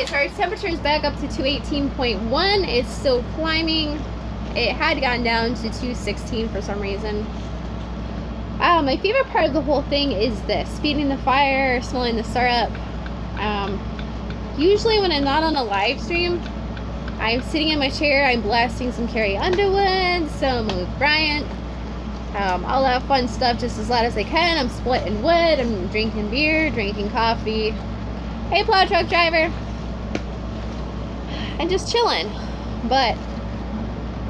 So our temperature is back up to 218.1. It's still climbing. It had gone down to 216 for some reason. My favorite part of the whole thing is this: feeding the fire, smelling the syrup. Usually when I'm not on a live stream, I'm sitting in my chair, I'm blasting some Carrie Underwood, some Luke Bryant, all that fun stuff just as loud as I can. I'm splitting wood, I'm drinking beer, drinking coffee. Hey plow truck driver. And just chilling. But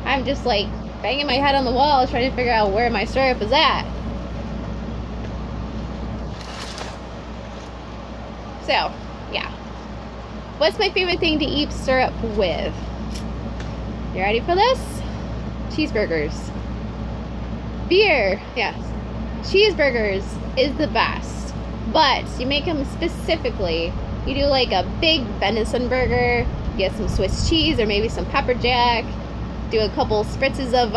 I'm just like banging my head on the wall trying to figure out where my syrup is at. So, yeah. What's my favorite thing to eat syrup with? You ready for this? Cheeseburgers. Beer, yes. Cheeseburgers is the best. But you make them specifically. You do like a big venison burger. Get some Swiss cheese or maybe some pepper jack. Do a couple spritzes of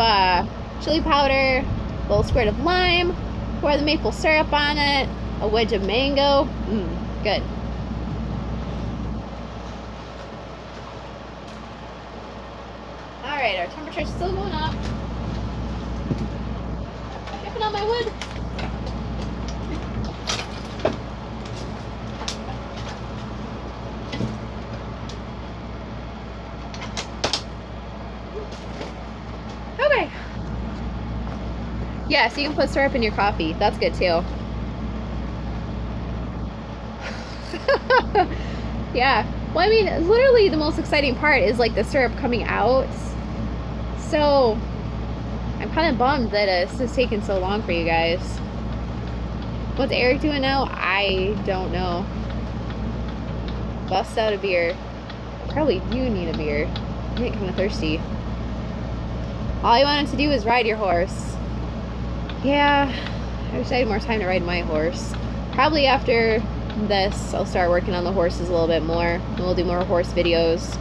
chili powder, a little squirt of lime, pour the maple syrup on it, a wedge of mango. Good. Alright, our temperature's still going up. Dripping on my wood. Yeah, so you can put syrup in your coffee. That's good too. Yeah. Well, I mean, literally the most exciting part is like the syrup coming out. So, I'm kind of bummed that it's just taking so long for you guys. What's Erik doing now? I don't know. Bust out a beer. Probably you need a beer. I'm getting kind of thirsty. All I wanted to do was ride your horse. Yeah, I wish I had more time to ride my horse. Probably after this, I'll start working on the horses a little bit more. And we'll do more horse videos.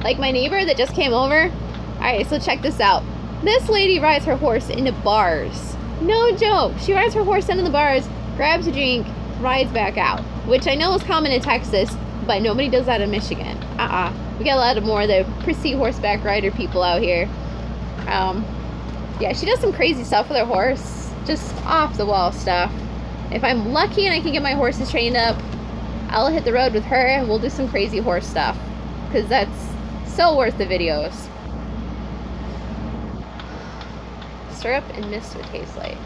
Like my neighbor that just came over. Alright, so check this out. This lady rides her horse into bars. No joke. She rides her horse into the bars, grabs a drink, rides back out. Which I know is common in Texas, but nobody does that in Michigan. We got a lot of more of the prissy horseback rider people out here. Yeah, she does some crazy stuff with her horse. Just off the wall stuff. If I'm lucky and I can get my horses trained up, I'll hit the road with her and we'll do some crazy horse stuff. Because that's so worth the videos. Syrup and mist would taste like.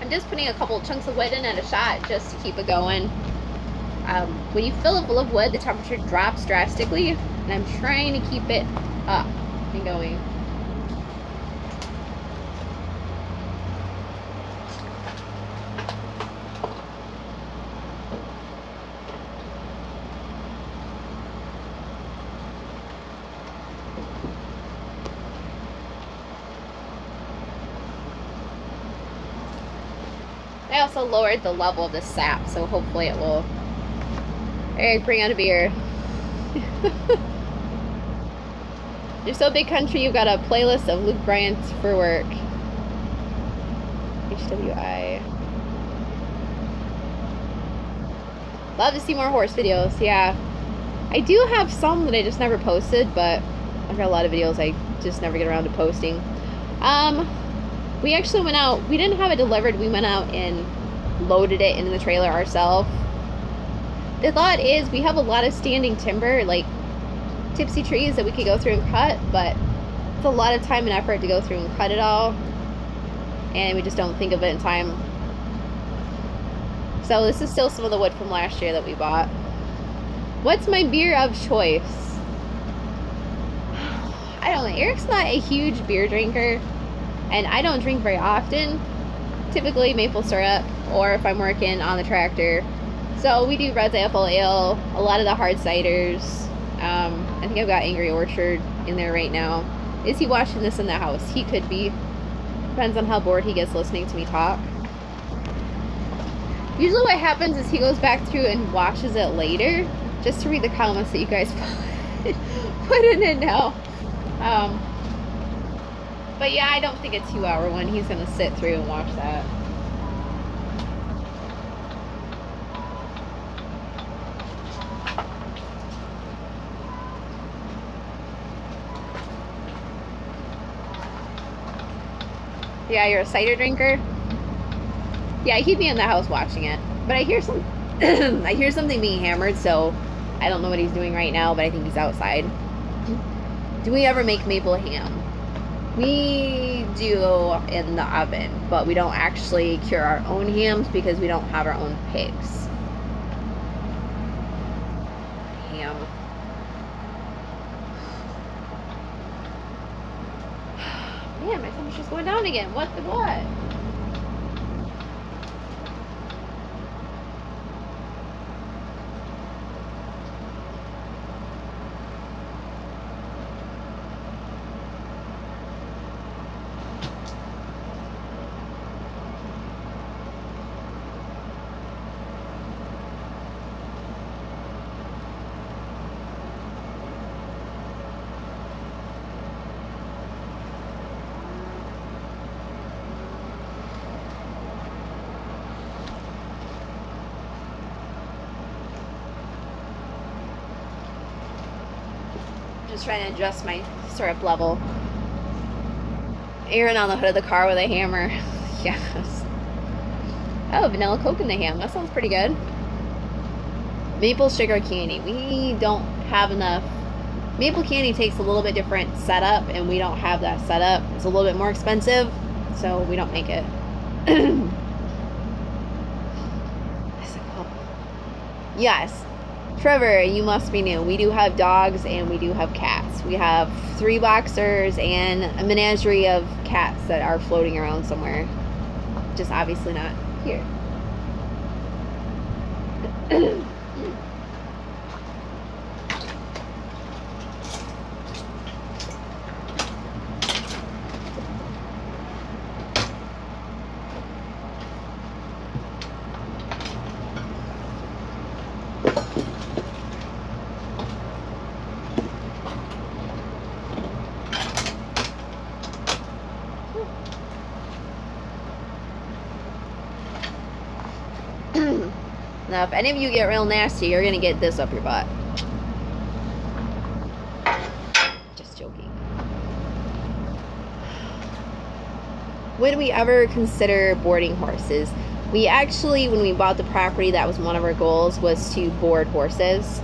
I'm just putting a couple chunks of wood in at a shot just to keep it going. When you fill it full of wood, the temperature drops drastically, and I'm trying to keep it up and going. I also lowered the level of the sap, so hopefully it will. Eric, bring out a beer. You're so big country, you've got a playlist of Luke Bryant's for work. HWI. Love to see more horse videos, yeah. I do have some that I just never posted, but I've got a lot of videos I just never get around to posting. We actually went out, we didn't have it delivered, we went out and loaded it into the trailer ourselves. The thought is we have a lot of standing timber, like tipsy trees that we could go through and cut, but it's a lot of time and effort to go through and cut it all, and we just don't think of it in time. So this is still some of the wood from last year that we bought. What's my beer of choice? I don't know, Eric's not a huge beer drinker, and I don't drink very often. Typically maple syrup, or if I'm working on the tractor. So we do Red's Apple Ale, a lot of the hard ciders. I think I've got Angry Orchard in there right now. Is he watching this in the house? He could be. Depends on how bored he gets listening to me talk. Usually what happens is he goes back through and watches it later, just to read the comments that you guys put in it now. But yeah, I don't think a 2-hour one. He's gonna sit through and watch that. Yeah, you're a cider drinker? Yeah, he'd be in the house watching it. But I hear some I hear something being hammered, so I don't know what he's doing right now, but I think he's outside. Do we ever make maple ham? We do in the oven, but we don't actually cure our own hams because we don't have our own pigs. Ham. Man, my temperature's going down again. What the what? Just trying to adjust my syrup level. Aaron on the hood of the car with a hammer. Yes. Oh, vanilla Coke in the ham. That sounds pretty good. Maple sugar candy. We don't have enough. Maple candy takes a little bit different setup, and we don't have that setup. It's a little bit more expensive, so we don't make it. Yes. Trevor, you must be new. We do have dogs and we do have cats. We have 3 boxers and a menagerie of cats that are floating around somewhere. Just obviously not here. Now, if any of you get real nasty, you're gonna get this up your butt. Just joking. Would we ever consider boarding horses? We actually, when we bought the property, that was one of our goals, was to board horses.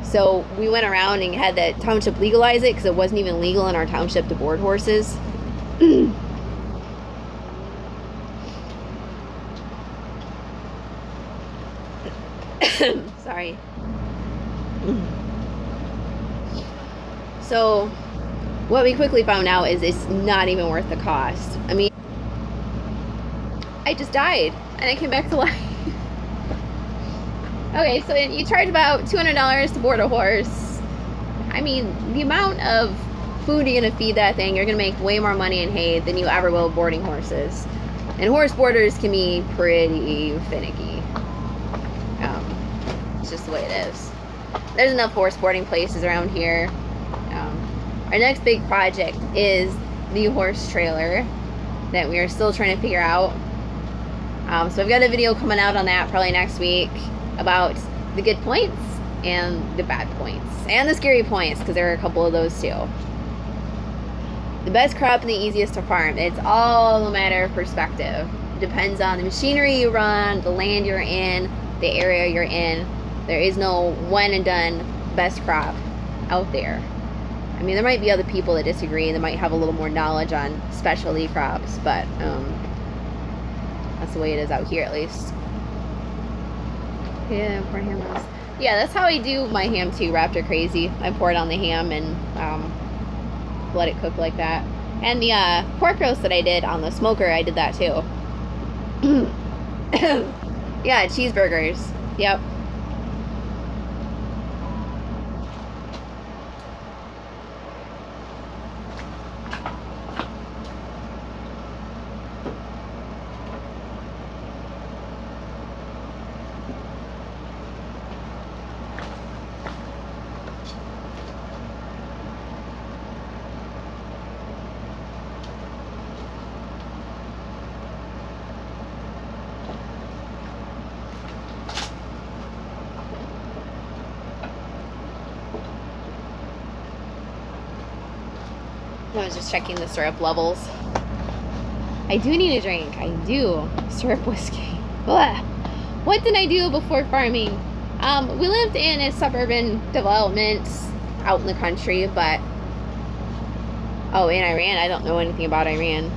So we went around and had the township legalize it because it wasn't even legal in our township to board horses. Sorry. So what we quickly found out is it's not even worth the cost. I mean, I just died and I came back to life. Okay, so you charge about $200 to board a horse. I mean, the amount of food you're gonna feed that thing, you're gonna make way more money in hay than you ever will boarding horses. And horse boarders can be pretty finicky. It's just the way it is. There's enough horse boarding places around here. Our next big project is the horse trailer that we are still trying to figure out. So I've got a video coming out on that probably next week about the good points and the bad points and the scary points, because there are a couple of those too. The best crop and the easiest to farm. It's all a matter of perspective. Depends on the machinery you run, the land you're in, the area you're in. There is no one and done best crop out there. I mean, there might be other people that disagree that might have a little more knowledge on specialty crops, but that's the way it is out here at least. Yeah, poor ham roast. Yeah, that's how I do my ham too, Raptor Crazy. I pour it on the ham and let it cook like that. And the pork roast that I did on the smoker, I did that too. Yeah, cheeseburgers. Yep. I was just checking the syrup levels. I do need a drink. I do. Syrup whiskey. Ugh. What did I do before farming? We lived in a suburban development out in the country, but... Oh, in Iran. I don't know anything about Iran.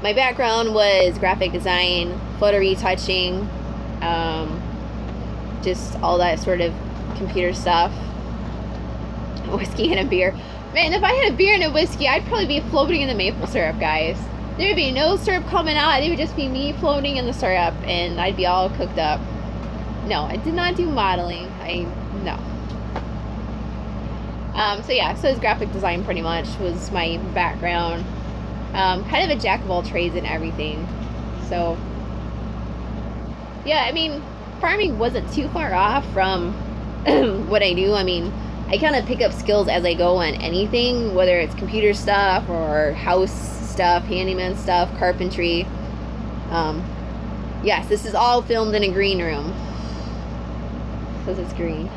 My background was graphic design, photo retouching, just all that sort of computer stuff. Whiskey and a beer. Man, if I had a beer and a whiskey, I'd probably be floating in the maple syrup, guys. There'd be no syrup coming out. It would just be me floating in the syrup, and I'd be all cooked up. No, I did not do modeling. No. So yeah, so it's graphic design pretty much was my background. Kind of a jack of all trades and everything. So, yeah, I mean, farming wasn't too far off from what I do. I mean, I kind of pick up skills as I go on anything, whether it's computer stuff or house stuff, handyman stuff, carpentry. Yes, this is all filmed in a green room because it's green.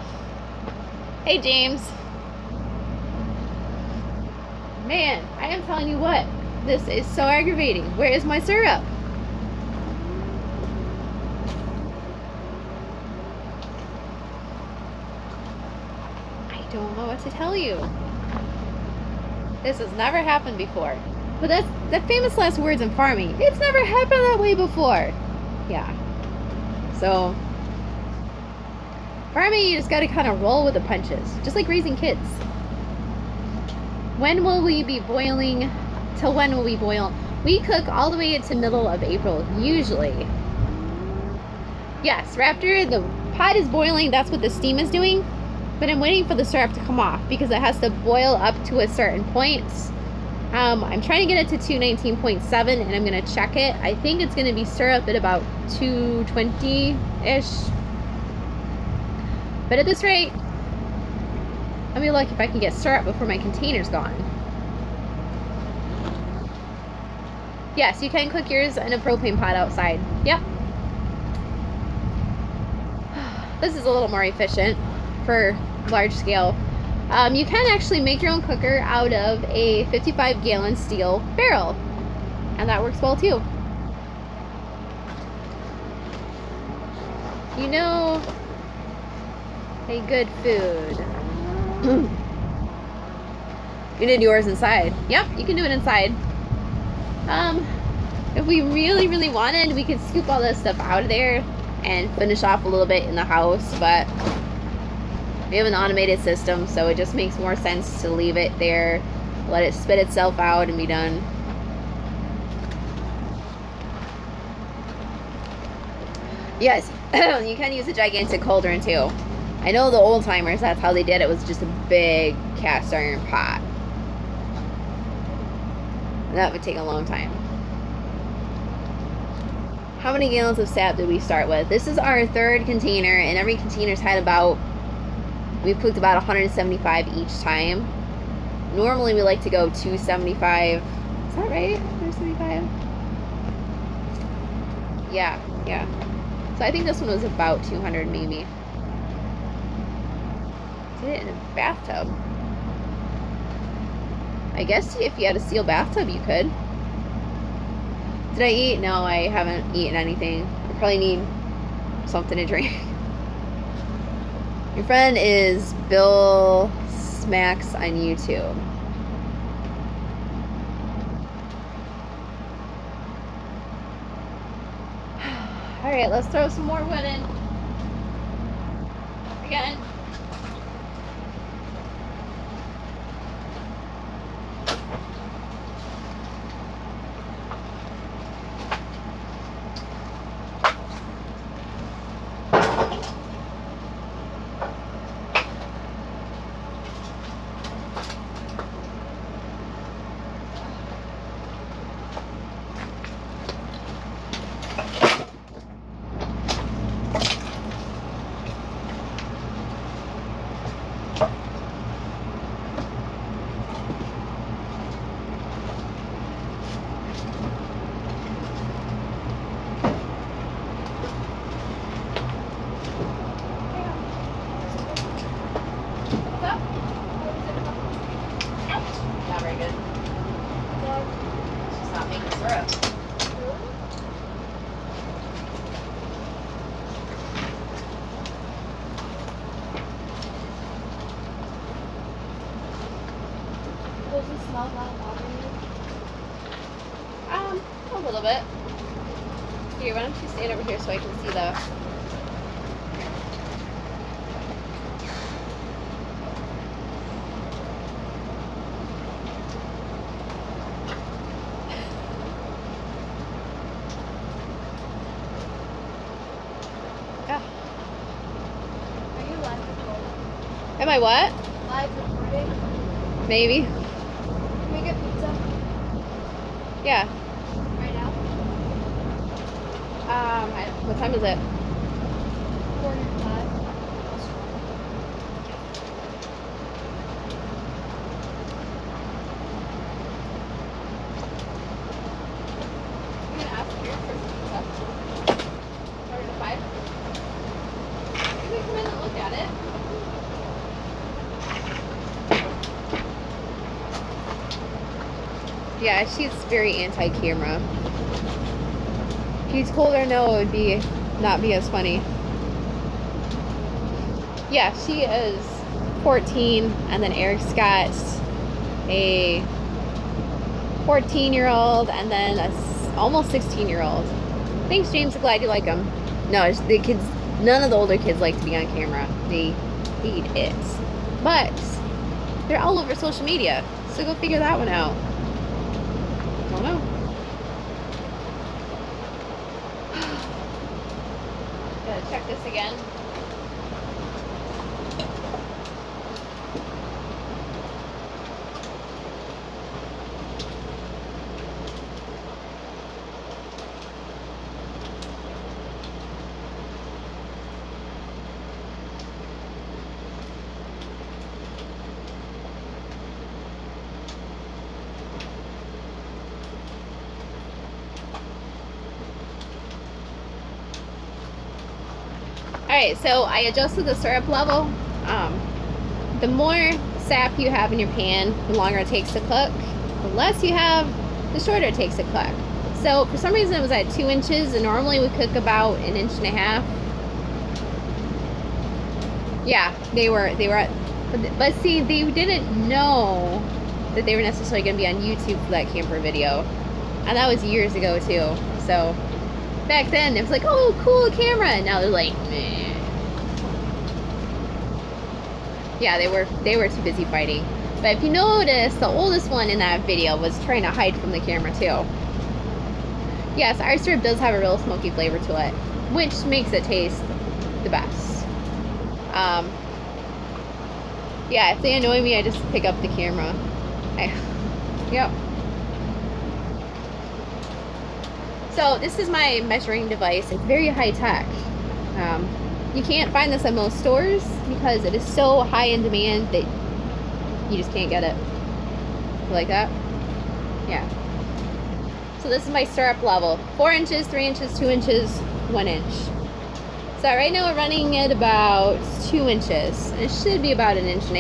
Hey, James. Man, I am telling you what, this is so aggravating. Where is my syrup? I don't know what to tell you. This has never happened before. But that's the famous last words in farming. It's never happened that way before. Yeah. So, farming, you just gotta kind of roll with the punches. Just like raising kids. When will we be boiling? Till when will we boil? We cook all the way to middle of April, usually. Yes, Raptor, the pot is boiling. That's what the steam is doing. But I'm waiting for the syrup to come off because it has to boil up to a certain point. I'm trying to get it to 219.7 and I'm going to check it. I think it's going to be syrup at about 220-ish. But at this rate, I'll be lucky if I can get syrup before my container's gone. Yes, you can cook yours in a propane pot outside. Yep. This is a little more efficient for large scale. You can actually make your own cooker out of a 55-gallon steel barrel, and that works well too. You know, a good food. You did yours inside. Yep, you can do it inside. If we really, really wanted, we could scoop all this stuff out of there and finish off a little bit in the house, but we have an automated system, so it just makes more sense to leave it there, let it spit itself out and be done. Yes, you can use a gigantic cauldron too. I know the old timers, that's how they did it, was just a big cast iron pot. That would take a long time. How many gallons of sap did we start with? This is our third container, and every container's had about, we've cooked about 175 each time. Normally we like to go 275. Is that right? 175? Yeah. So I think this one was about 200 maybe. Did it in a bathtub. I guess if you had a steel bathtub you could. Did I eat? No, I haven't eaten anything. I probably need something to drink. Your friend is Bill Smacks on YouTube. Alright, let's throw some more wood in. Again. A little bit. Here, why don't you stand over here so I can see the... Yeah. Are you live recording? Am I what? Live recording? Maybe. Can we get pizza Yeah. right now? What time is it? 4:05. I'm gonna ask here for some pizza. 4:05. You can come in and look at it. Yeah, she's very anti-camera. If you told her no, it would not be as funny. Yeah, she is 14, and then Eric's got a 14-year-old and then a almost 16-year-old. Thanks, James. I'm glad you like them. No, it's the kids. None of the older kids like to be on camera. They hate it. But they're all over social media, so go figure that one out. I don't know. Gotta check this again. Alright, so I adjusted the syrup level. The more sap you have in your pan, the longer it takes to cook. The less you have, the shorter it takes to cook. So for some reason it was at 2 inches, and normally we cook about 1.5 inches. Yeah, they were at, but see, they didn't know that they were necessarily going to be on YouTube for that camper video. And that was years ago too. So back then it was like, oh, cool camera, and now they're like, meh. Yeah, they were too busy fighting. But if you notice, the oldest one in that video was trying to hide from the camera too. Yes, our syrup does have a real smoky flavor to it, which makes it taste the best. Yeah, if they annoy me, I just pick up the camera. Yep. So this is my measuring device. It's very high tech. You can't find this at most stores because it is so high in demand that you just can't get it. You like that? Yeah. So this is my syrup level. 4 inches, 3 inches, 2 inches, 1 inch. So right now we're running at about 2 inches. And it should be about 1.5 inches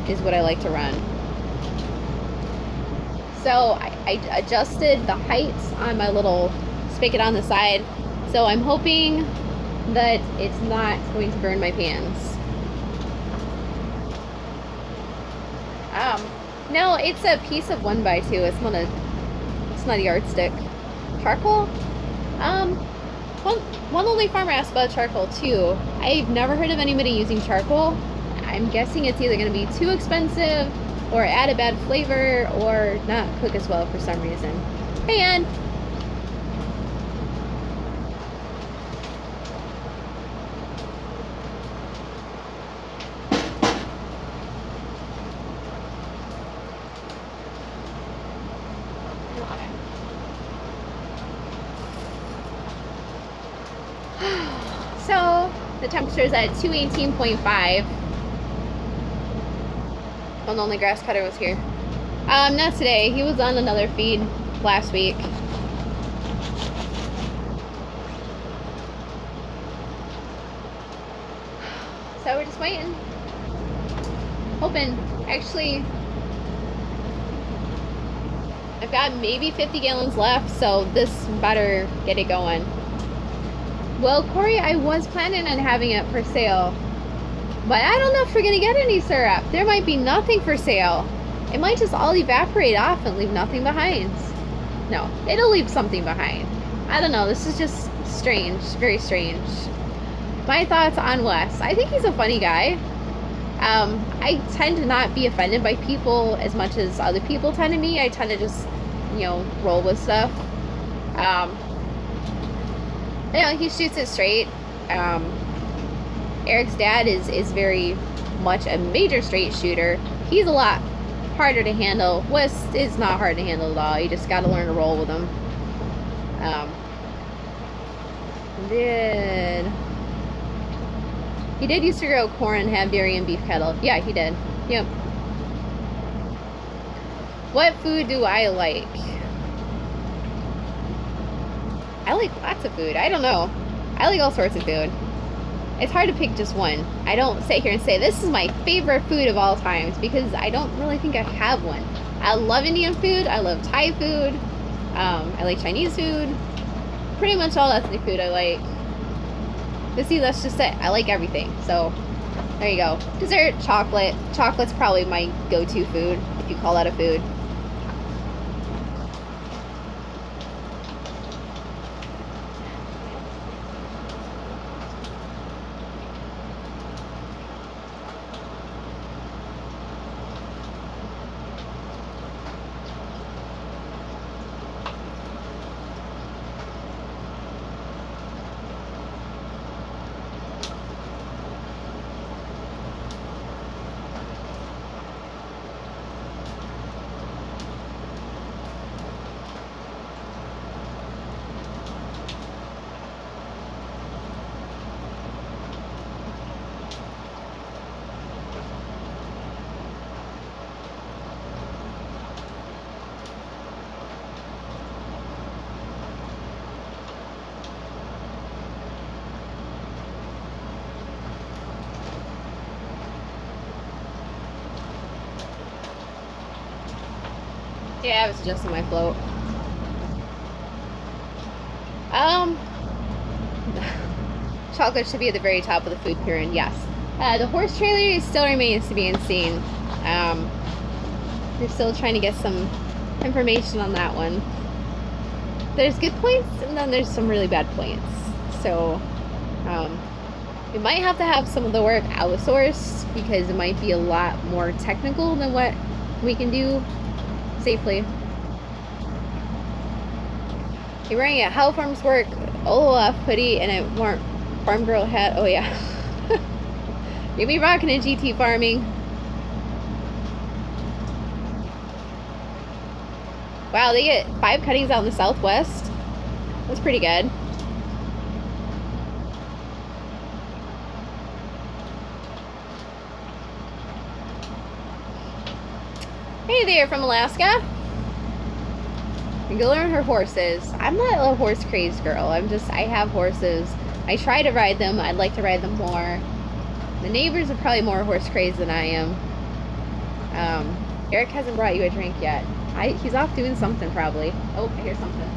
is what I like to run. So I adjusted the height on my little spigot on the side. So I'm hoping that it's not going to burn my pans. No, it's a piece of 1x2. It's not a yardstick. Charcoal? One lonely farmer asked about charcoal too. I've never heard of anybody using charcoal. I'm guessing it's either going to be too expensive, or add a bad flavor, or not cook as well for some reason. Hey, Ann. So the temperature is at 218.5. When the only grass cutter was here. Not today. He was on another feed last week. So we're just waiting. Hoping. Actually, I've got maybe 50 gallons left, so this better get it going. Well, Corey, I was planning on having it for sale, but I don't know if we're gonna get any syrup. There might be nothing for sale. It might just all evaporate off and leave nothing behind. No, it'll leave something behind. I don't know, this is just strange, very strange. My thoughts on Wes. I think he's a funny guy. I tend to not be offended by people as much as other people tend to be. I tend to just, you know, roll with stuff. You know, he shoots it straight. Erik's dad is very much a major straight shooter. He's a lot harder to handle. Wes is not hard to handle at all. You just got to learn to roll with him. He did used to grow corn and have dairy and beef cattle. Yeah, he did. Yep. What food do I like? I like lots of food. I don't know. I like all sorts of food. It's hard to pick just one. I don't sit here and say this is my favorite food of all times because I don't really think I have one. I love Indian food. I love Thai food. I like Chinese food. Pretty much all ethnic food I like. But see, that's just it. I like everything. So there you go. Dessert, chocolate. Chocolate's probably my go-to food, if you call that a food. Yeah, I was adjusting my float. Chocolate should be at the very top of the food pyramid, yes. The horse trailer still remains to be seen. We're still trying to get some information on that one. There's good points, and then there's some really bad points. So, we might have to have some of the work outsourced because it might be a lot more technical than what we can do safely. You're wearing a How Farms Work Olaf hoodie and a farm girl hat. Oh yeah. You'll be rocking a GT farming. Wow, they get 5 cuttings out in the southwest. That's pretty good. Hey there from Alaska. You can learn her horses. I'm not a horse crazed girl. I have horses. I try to ride them. I'd like to ride them more. The neighbors are probably more horse crazed than I am. Erik hasn't brought you a drink yet. He's off doing something probably. Oh, I hear something.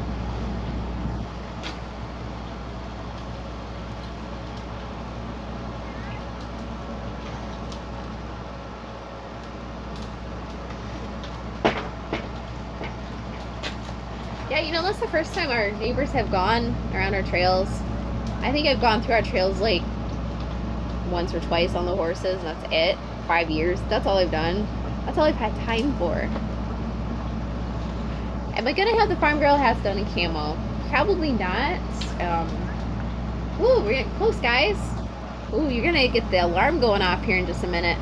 Yeah, you know, that's the first time our neighbors have gone around our trails. I think I've gone through our trails like once or twice on the horses, and that's it. 5 years. That's all I've done. That's all I've had time for. Am I gonna have the farm girl hats done in camo? Probably not. Ooh, we're getting close, guys. Ooh, you're gonna get the alarm going off here in just a minute.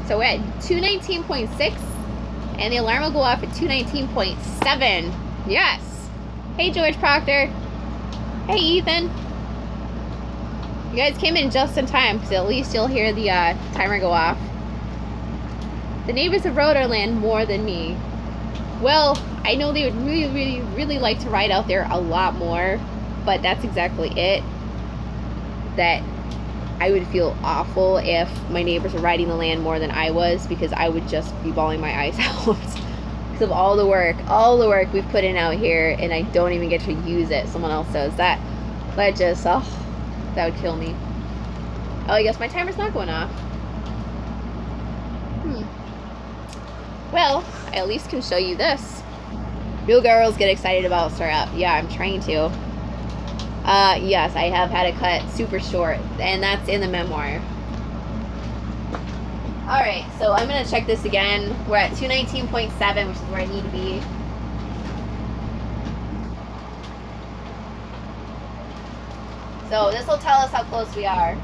So we're at 219.6, and the alarm will go off at 219.7. Yes. Hey, George Proctor. Hey, Ethan. You guys came in just in time, because at least you'll hear the timer go off. The neighbors have rode our land more than me. Well, I know they would really like to ride out there a lot more, but that's exactly it. That I would feel awful if my neighbors were riding the land more than I was, because I would just be bawling my eyes out because of all the work we've put in out here, and I don't even get to use it. Someone else does that. That just, oh, that would kill me. Oh, I guess my timer's not going off. Well, I at least can show you this. Real girls get excited about syrup. Yeah, I'm trying to. Yes, I have had it cut super short, and that's in the memoir. Alright, so I'm going to check this again. We're at 219.7, which is where I need to be. So this will tell us how close we are.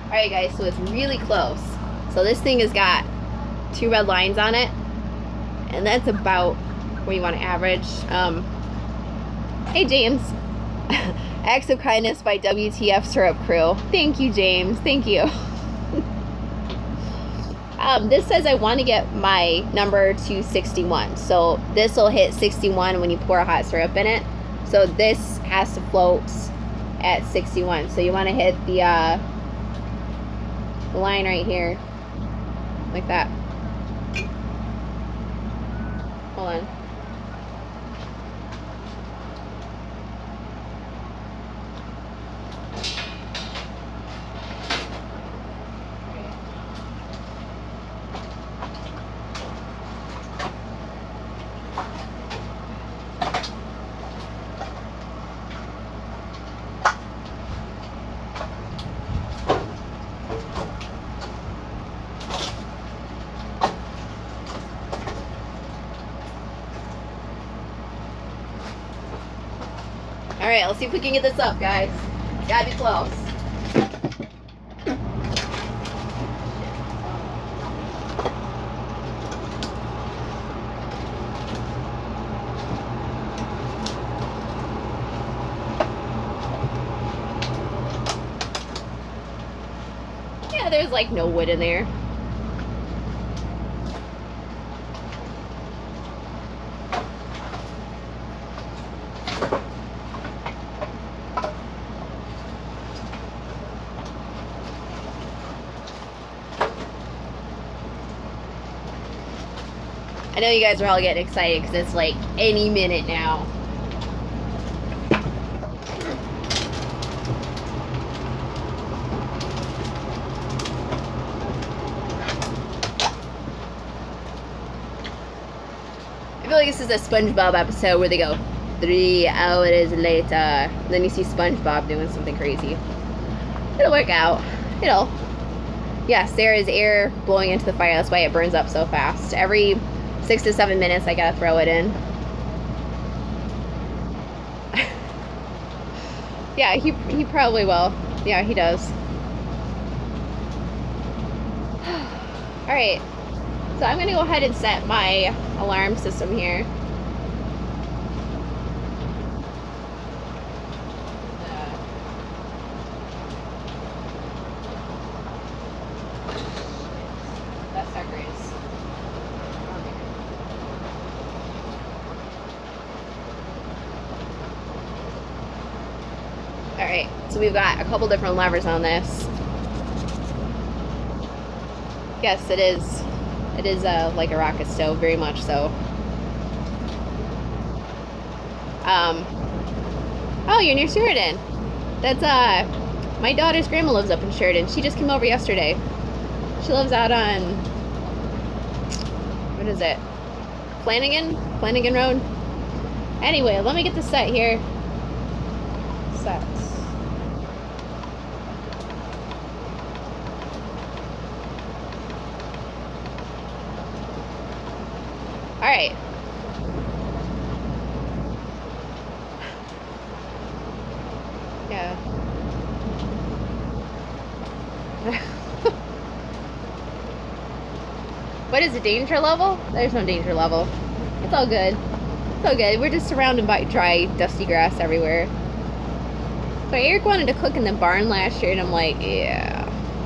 Alright guys, so it's really close. So this thing has got 2 red lines on it, and that's about where you want to average. Hey James. Acts of kindness by WTF Syrup Crew. Thank you, James. Thank you. This says I want to get my number to 61. So this will hit 61 when you pour hot syrup in it. So this has to float at 61. So you want to hit the line right here, like that. Hold on. Alright, let's see if we can get this up, guys. It's gotta be close. There's like no wood in there. I know you guys are all getting excited because it's like any minute now. I feel like this is a SpongeBob episode where they go 3 hours later. And then you see SpongeBob doing something crazy. It'll work out. It'll. Yes, there is air blowing into the fire. That's why it burns up so fast. Every 6 to 7 minutes, I gotta throw it in. Yeah, he probably will. Yeah, he does. Alright. So I'm gonna go ahead and set my alarm system here. That sucker is. Alright, so we've got a couple different levers on this. Yes, it is. It is like a rocket stove, very much so. Oh, you're near Sheridan. That's my daughter's grandma lives up in Sheridan. She just came over yesterday. She lives out on, what is it? Flanagan Road. Anyway, let me get this set here. Set. All right. Yeah. What is the danger level? There's no danger level. It's all good. It's all good. We're just surrounded by dry, dusty grass everywhere. So Eric wanted to cook in the barn last year, and I'm like, yeah,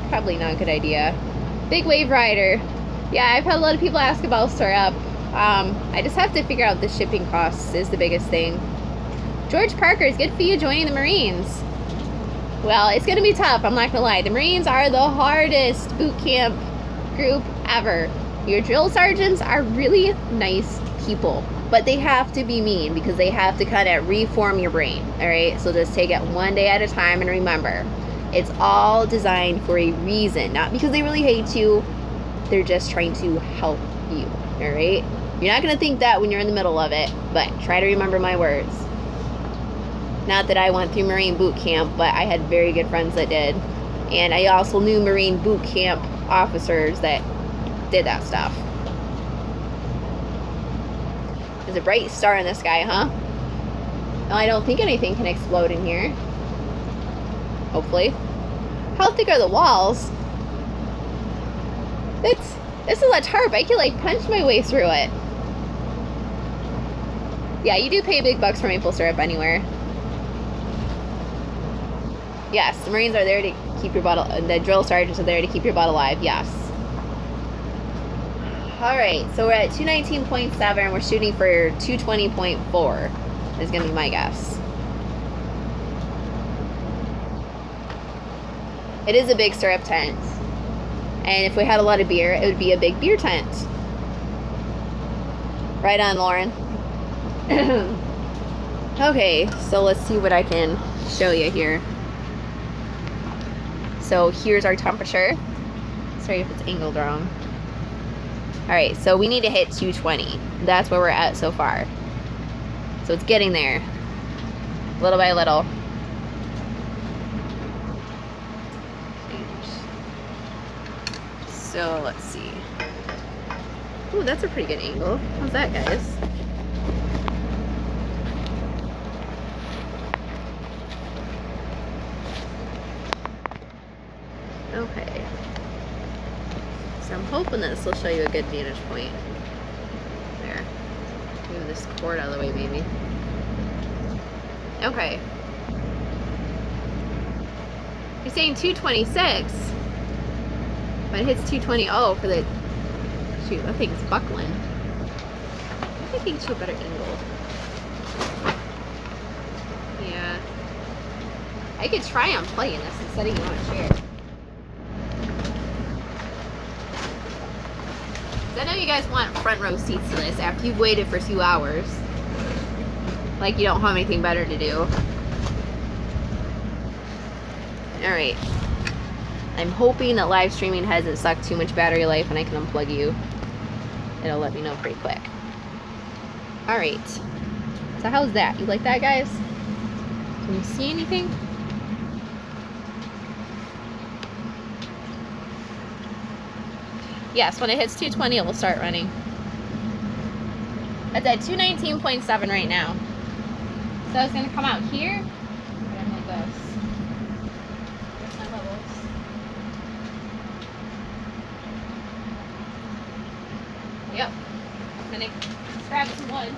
probably not a good idea. Big wave rider. Yeah, I've had a lot of people ask about syrup. I just have to figure out the shipping costs is the biggest thing. George Parker, it's good for you joining the Marines. Well, it's gonna be tough, I'm not gonna lie. The Marines are the hardest boot camp group ever. Your drill sergeants are really nice people, but they have to be mean because they have to kind of reform your brain, all right? So just take it one day at a time and remember, it's all designed for a reason, not because they really hate you. They're just trying to help you, all right? You're not gonna think that when you're in the middle of it, but try to remember my words. Not that I went through Marine boot camp, but I had very good friends that did. And I also knew Marine boot camp officers that did that stuff. There's a bright star in the sky, huh? Well, I don't think anything can explode in here. Hopefully. How thick are the walls? This is a tarp. I can like punch my way through it. Yeah, you do pay big bucks for maple syrup anywhere. Yes, the Marines are there to keep your butt, the drill sergeants are there to keep your butt alive, yes. Alright, so we're at 219.7, we're shooting for 220.4 is going to be my guess. It is a big syrup tent. And if we had a lot of beer, it would be a big beer tent. Right on, Lauren. Okay, so let's see what I can show you here. So here's our temperature. Sorry if it's angled wrong. Alright, so we need to hit 220. That's where we're at so far. So it's getting there. Little by little. So let's see. Ooh, that's a pretty good angle. How's that, guys? Okay. So I'm hoping this will show you a good vantage point. There. Move this cord out of the way, maybe. Okay. You're saying 226. When it hits 220, oh, for the, shoot, that thing's buckling. I think to a better angle. Yeah. I could try unplugging this and setting it on a chair. I know you guys want front row seats to this after you've waited for 2 hours. Like you don't have anything better to do. Alright. I'm hoping that live streaming hasn't sucked too much battery life and I can unplug you. It'll let me know pretty quick. Alright. So how's that? You like that, guys? Can you see anything? Yes, when it hits 220, it will start running. It's at 219.7 right now. So it's going to come out here. And I'm like this. Where's my levels? Yep. I'm going to grab some wood.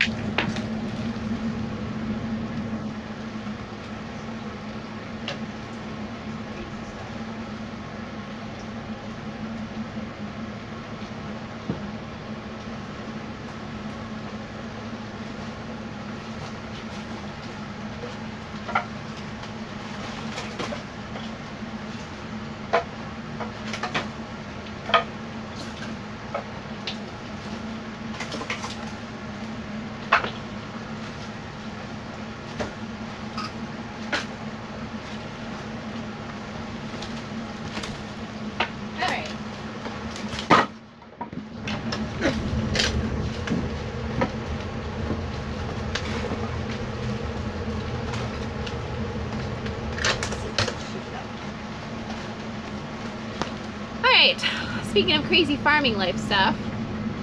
Speaking of crazy farming life stuff,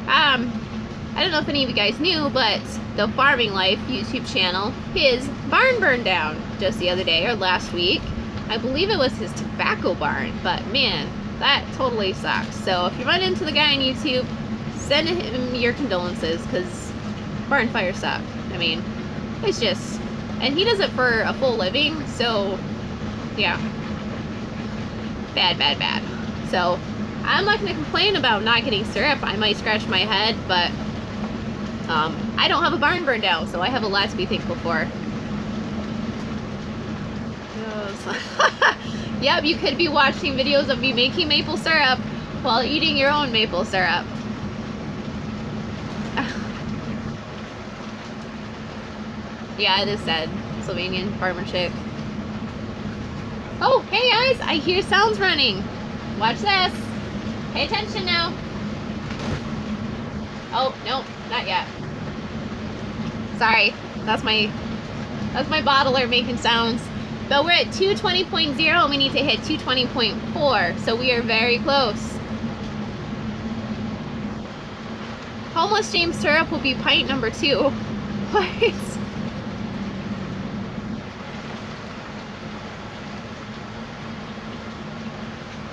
I don't know if any of you guys knew, but the Farming Life YouTube channel, his barn burned down just the other day or last week. I believe it was his tobacco barn, but man, that totally sucks. So if you run into the guy on YouTube, send him your condolences, because barn fires suck. I mean, it's just, and he does it for a full living, so yeah, bad, bad, bad. So I'm not going to complain about not getting syrup. I might scratch my head, but I don't have a barn burned down, so I have a lot to be thankful for. Yep, you could be watching videos of me making maple syrup while eating your own maple syrup. Yeah, it is sad. Sylvanian farmer chick. Oh, hey guys, I hear sounds running. Watch this. Pay attention now. Oh, no, not yet. Sorry, that's my bottler making sounds. But we're at 220.0 and we need to hit 220.4, so we are very close. Homeless James syrup will be pint number 2. What?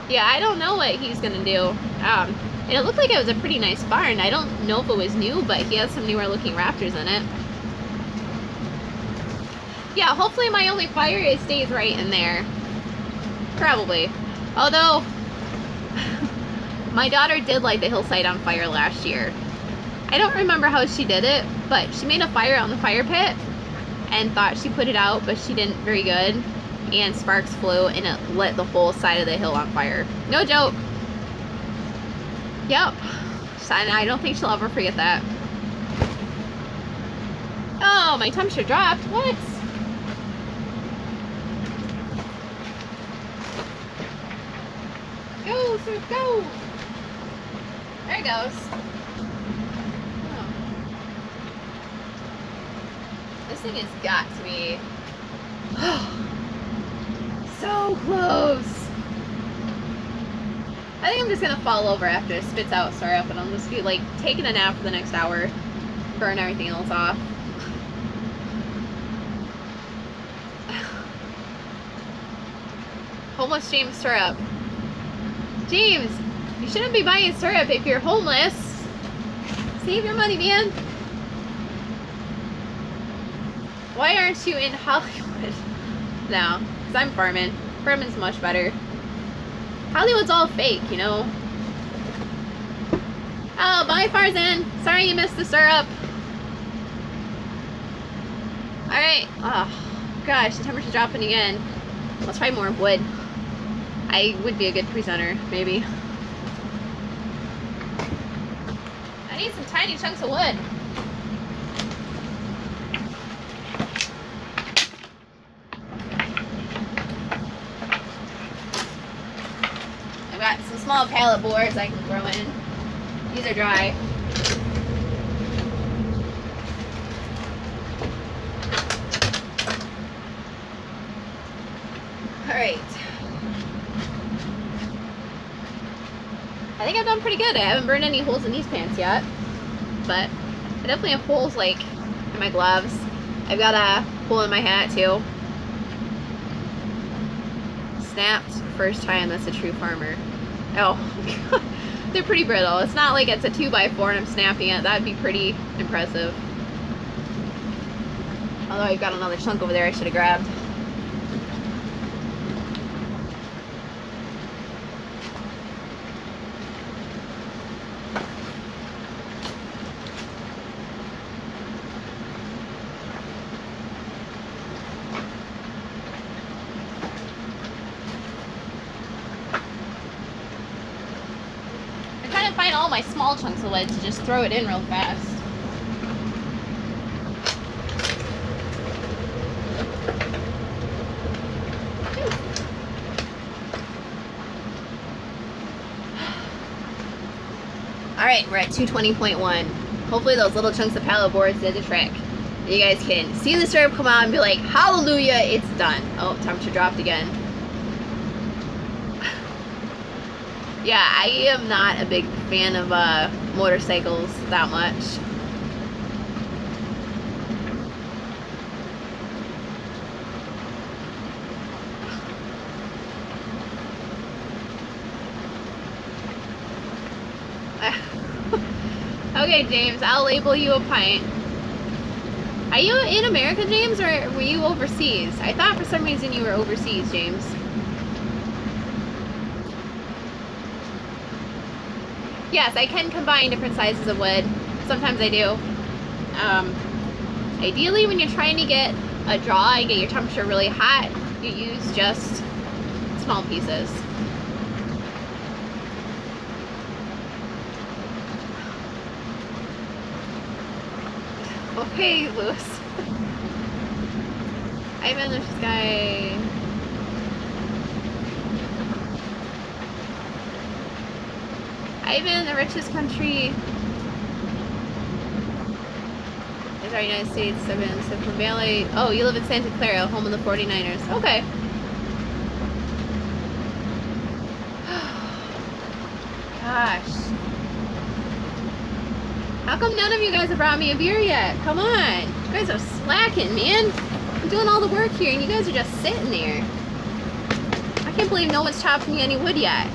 Yeah, I don't know what he's gonna do. And it looked like it was a pretty nice barn. I don't know if it was new, but he has some newer looking rafters in it. Yeah, hopefully my only fire, it stays right in there. Probably. Although, my daughter did light the hillside on fire last year. I don't remember how she did it, but she made a fire on the fire pit and thought she put it out, but she didn't very good. And sparks flew and it lit the whole side of the hill on fire. No joke. Yep. I don't think she'll ever forget that. Oh, my temperature dropped. What? Go, sir, go. There it goes. Oh. This thing has got to be so close. I think I'm just gonna fall over after it spits out syrup, and I'll just be like taking a nap for the next hour, burn everything else off. Homeless James syrup. James, you shouldn't be buying syrup if you're homeless. Save your money, man. Why aren't you in Hollywood? No, because I'm farming. Farming's much better. Hollywood's all fake, you know? Oh, bye, Farzan. Sorry you missed the syrup. Alright. Oh, gosh, the temperature's dropping again. Let's try more wood. I would be a good presenter, maybe. I need some tiny chunks of wood. I've got some small pallet boards I can throw in. These are dry. Alright. I think I've done pretty good. I haven't burned any holes in these pants yet. But I definitely have holes like in my gloves. I've got a hole in my hat too. Snapped first time, that's a true farmer. Oh, they're pretty brittle. It's not like it's a 2x4 and I'm snapping it. That'd be pretty impressive. Although I've got another chunk over there I should have grabbed. Find all my small chunks of lead to just throw it in real fast. Alright, we're at 220.1. Hopefully those little chunks of pallet boards did the trick. You guys can see the syrup come out and be like, hallelujah, it's done. Oh, temperature dropped again. Yeah, I am not a big fan of motorcycles that much. Okay, James, I'll label you a pint. Are you in America, James, or were you overseas? I thought for some reason you were overseas, James. Yes, I can combine different sizes of wood. Sometimes I do. Ideally, when you're trying to get a draw and get your temperature really hot, you use just small pieces. Okay, Lewis. Ivan, this guy. Ivan, the richest country is our United States. I'm in Silicon Valley. Oh, you live in Santa Clara, home of the 49ers. Okay. Gosh. How come none of you guys have brought me a beer yet? Come on. You guys are slacking, man. I'm doing all the work here and you guys are just sitting there. I can't believe no one's chopped me any wood yet.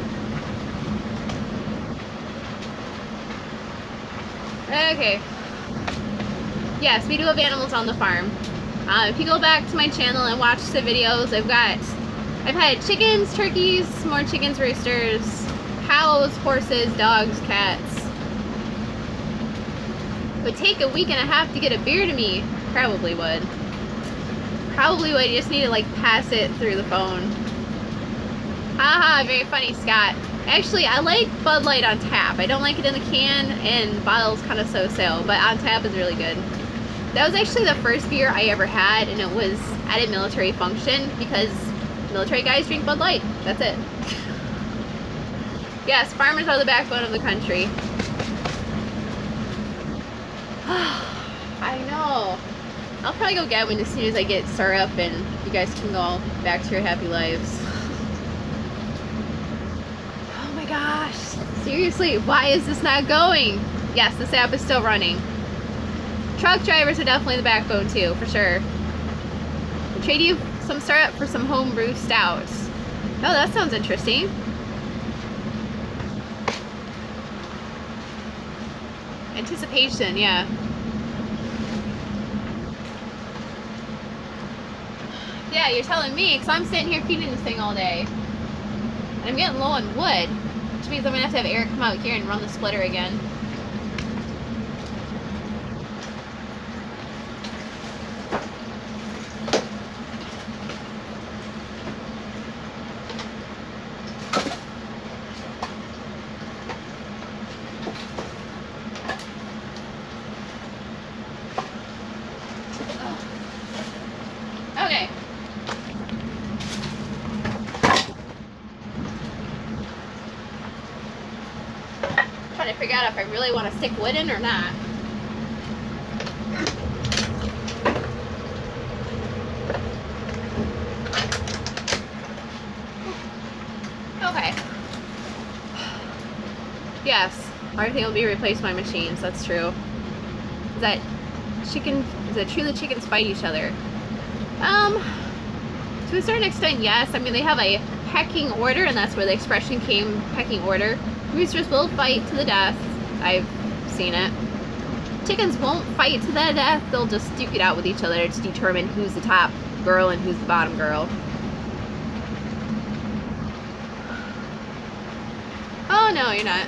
Okay. Yes, we do have animals on the farm. If you go back to my channel and watch the videos, I've had chickens, turkeys, more chickens, roosters, cows, horses, dogs, cats. It would take a week and a half to get a beer to me. Probably would. Probably would. You just need to like pass it through the phone. Haha, very funny, Scott. Actually, I like Bud Light on tap. I don't like it in the can, and bottles kind of so-so, but on tap is really good. That was actually the first beer I ever had, and it was at a military function because military guys drink Bud Light. That's it. Yes, farmers are the backbone of the country. I know. I'll probably go get one as soon as I get syrup and you guys can go back to your happy lives. Oh my gosh. Seriously, why is this not going? Yes, this app is still running. Truck drivers are definitely the backbone too, for sure. I'll trade you some syrup for some homebrew stouts. Oh, that sounds interesting. Anticipation, yeah. Yeah, you're telling me, because I'm sitting here feeding this thing all day. And I'm getting low on wood, which means I'm going to have Erik come out here and run the splitter again. figure out if I really want to stick wood in or not. Okay. Yes, everything will be replaced by machines. That's true. Is it true that chickens fight each other? To a certain extent, yes. I mean, they have a pecking order, and that's where the expression came, pecking order. Roosters will fight to the death. I've seen it. Chickens won't fight to the death. They'll just duke it out with each other to determine who's the top girl and who's the bottom girl. Oh, no, you're not.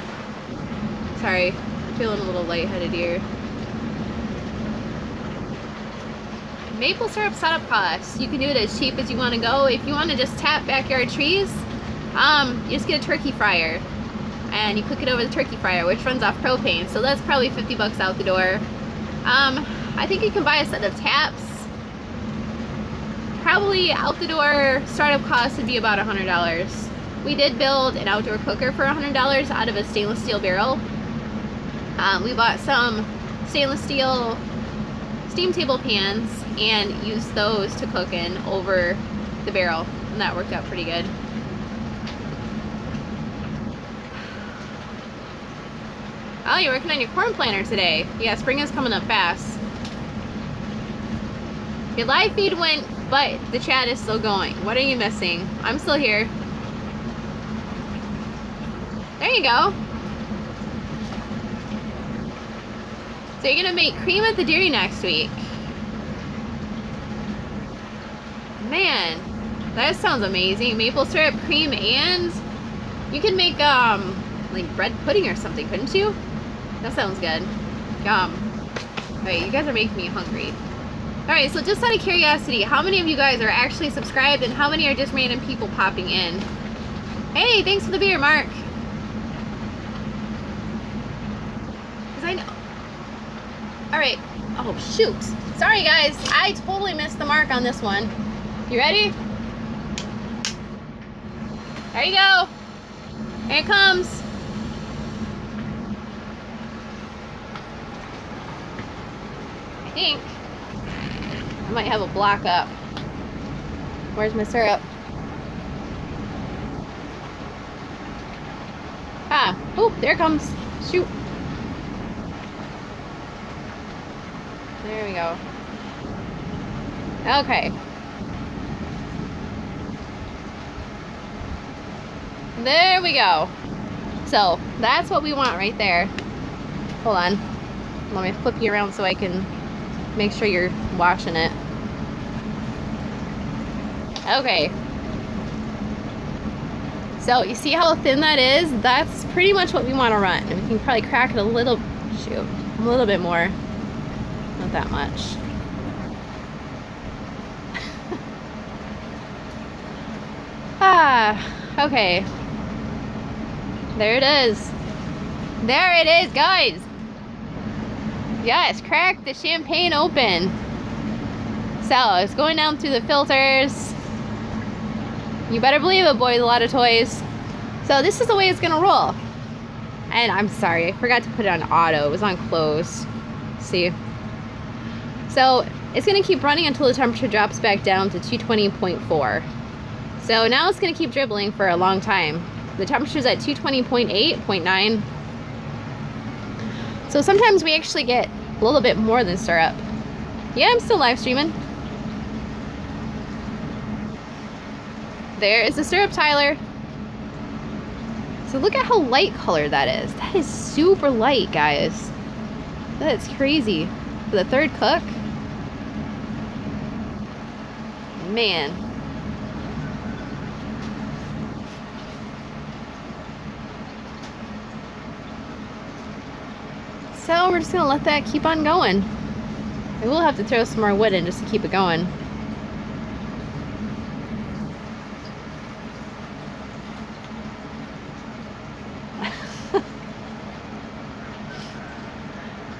Sorry. I'm feeling a little lightheaded here. Maple syrup setup costs. You can do it as cheap as you want to go. If you want to just tap backyard trees, you just get a turkey fryer and you cook it over the turkey fryer, which runs off propane. So that's probably 50 bucks out the door. I think you can buy a set of taps. Probably out the door startup cost would be about $100. We did build an outdoor cooker for $100 out of a stainless steel barrel. We bought some stainless steel steam table pans and used those to cook in over the barrel, and that worked out pretty good. Oh, you're working on your corn planter today. Yeah, spring is coming up fast. Your live feed went, but the chat is still going. What are you missing? I'm still here. There you go. So you're gonna make cream at the dairy next week. Man, that sounds amazing. Maple syrup, cream, and you can make like bread pudding or something, couldn't you? That sounds good. Yum. Alright, you guys are making me hungry. Alright, so just out of curiosity, how many of you guys are actually subscribed and how many are just random people popping in? Hey, thanks for the beer, Mark. Because I know. Alright. Oh, shoot. Sorry, guys. I totally missed the mark on this one. You ready? There you go. Here it comes. I think I might have a block up. Where's my syrup? Ah, oh, there it comes. Shoot. There we go. Okay. There we go. So that's what we want right there. Hold on. Let me flip you around so I can make sure you're washing it. Okay. So you see how thin that is? That's pretty much what we want to run. And we can probably crack it a little bit more. Not that much. Okay. There it is. There it is, guys. Yes, crack the champagne open. So it's going down through the filters. You better believe it, boy, with a lot of toys. So this is the way it's gonna roll. And I'm sorry, I forgot to put it on auto. It was on closed. See? So it's gonna keep running until the temperature drops back down to 220.4. So now it's gonna keep dribbling for a long time. The temperature's at 220.8, 0.9. So sometimes we actually get a little bit more than syrup. Yeah, I'm still live streaming. There is the syrup, Tyler. So look at how light color that is. That is super light, guys. That's crazy. For the third cook. Man. So we're just gonna let that keep on going. I will have to throw some more wood in just to keep it going.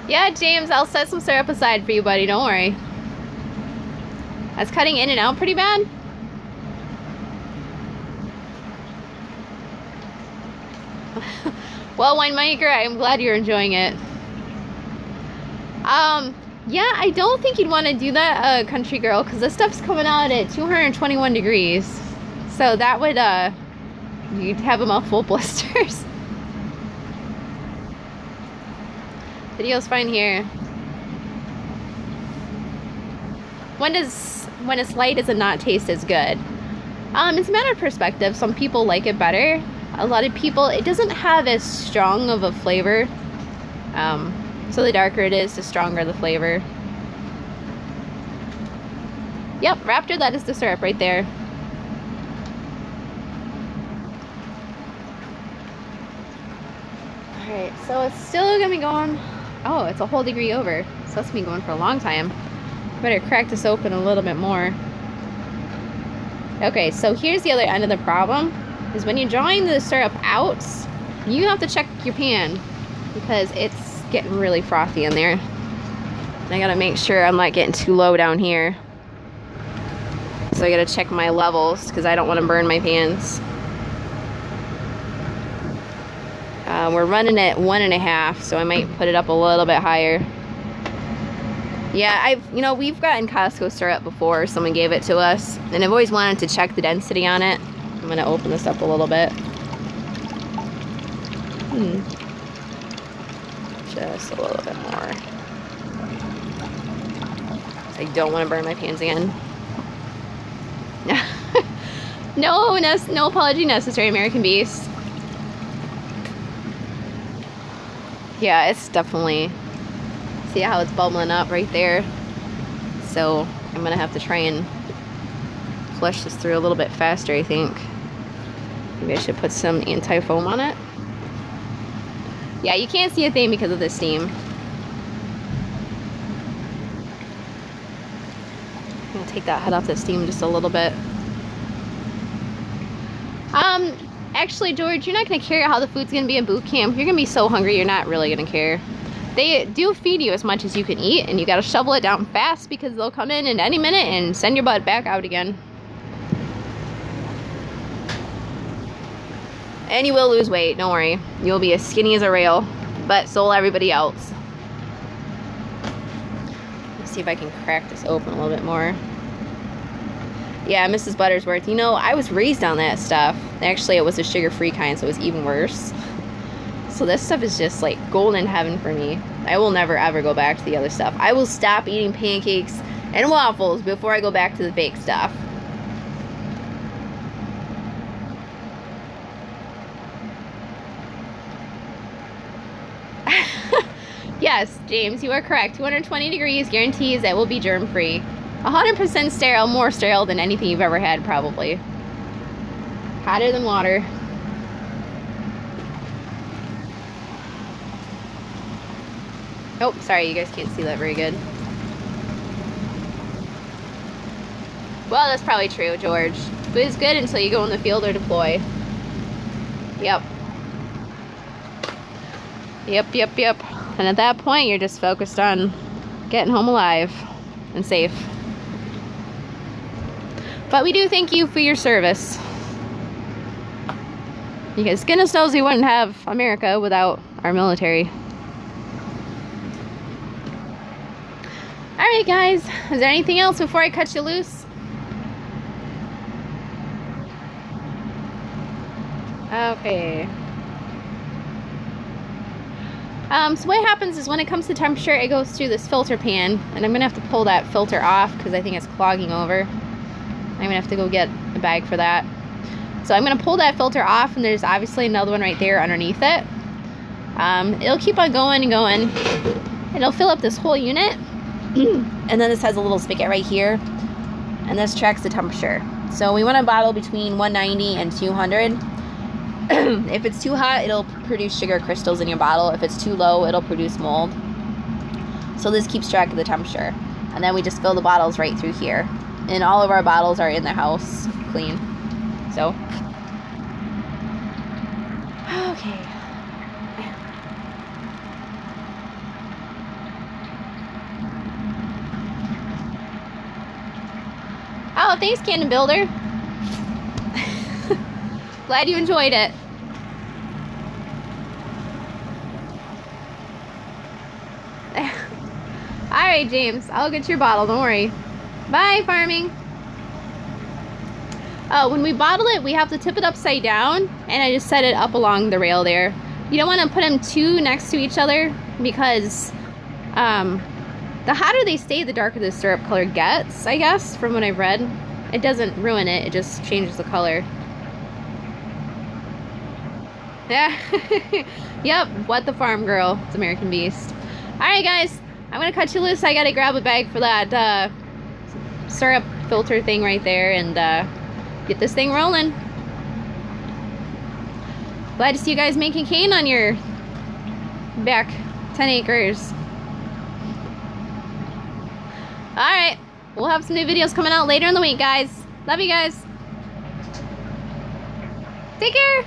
Yeah, James, I'll set some syrup aside for you, buddy. Don't worry. That's cutting in and out pretty bad. Well, winemaker, I'm glad you're enjoying it. Yeah, I don't think you'd want to do that, country girl, because this stuff's coming out at 221 degrees. So that would, you'd have a mouthful of blisters. Video's fine here. When it's light, does it not taste as good? It's a matter of perspective. Some people like it better. A lot of people, it doesn't have as strong of a flavor. So the darker it is, the stronger the flavor. Yep, Raptor, that is the syrup right there. Alright, so it's still gonna be going. Oh, it's a whole degree over. So that's been going for a long time. Better crack this open a little bit more. Okay, so here's the other end of the problem, is when you're drawing the syrup out, you have to check your pan because it's getting really frothy in there. And I gotta make sure I'm not getting too low down here. So I gotta check my levels because I don't want to burn my pans. We're running at 1.5, so I might put it up a little bit higher. Yeah, we've gotten Costco syrup before. Someone gave it to us, and I've always wanted to check the density on it. I'm gonna open this up a little bit. Just a little bit more. I don't want to burn my pans again. No apology necessary, American Beast. Yeah, it's definitely, see how it's bubbling up right there. So I'm gonna have to try and flush this through a little bit faster, I think. Maybe I should put some anti-foam on it. Yeah, you can't see a thing because of the steam. I'm gonna take that head off the steam just a little bit. Actually, George, you're not gonna care how the food's gonna be in boot camp. You're gonna be so hungry, you're not really gonna care. They do feed you as much as you can eat, and you gotta shovel it down fast because they'll come in any minute and send your butt back out again. And you will lose weight, don't worry. You'll be as skinny as a rail, but so will everybody else. Let's see if I can crack this open a little bit more. Yeah, Mrs. Buttersworth, I was raised on that stuff. Actually, it was a sugar-free kind, so it was even worse. So this stuff is just like golden heaven for me. I will never ever go back to the other stuff. I will stop eating pancakes and waffles before I go back to the fake stuff. Yes, James, you are correct. 220 degrees guarantees that will be germ-free. 100% sterile, more sterile than anything you've ever had, probably. Hotter than water. Oh, sorry, you guys can't see that very good. Well, that's probably true, George. Food is good until you go in the field or deploy. Yep. Yep. And at that point, you're just focused on getting home alive and safe. But we do thank you for your service. Because goodness knows we wouldn't have America without our military. Alright guys, is there anything else before I cut you loose? Okay. So what happens is when it comes to temperature, it goes through this filter pan, and I'm gonna have to pull that filter off because I think it's clogging over. I'm gonna have to go get a bag for that. So I'm gonna pull that filter off, and there's obviously another one right there underneath it. It'll keep on going and going. It'll fill up this whole unit. And then this has a little spigot right here, and this tracks the temperature. So we want a bottle between 190 and 200. If it's too hot, it'll produce sugar crystals in your bottle. If it's too low, it'll produce mold. So this keeps track of the temperature. And then we just fill the bottles right through here. And all of our bottles are in the house clean. So, okay. Oh, thanks, Cannon Builder. Glad you enjoyed it. right, James. I'll get your bottle. Don't worry. Bye, farming. Oh, when we bottle it, we have to tip it upside down, and I just set it up along the rail there. You don't want to put them too next to each other because the hotter they stay, the darker the syrup color gets, I guess, from what I've read. It doesn't ruin it, it just changes the color. Yeah. Yep, what the farm girl. It's American Beast. Alright guys, I'm gonna cut you loose. I gotta grab a bag for that syrup filter thing right there and get this thing rolling. Glad to see you guys making cane on your back 10 acres. Alright, we'll have some new videos coming out later in the week, guys. Love you guys. Take care.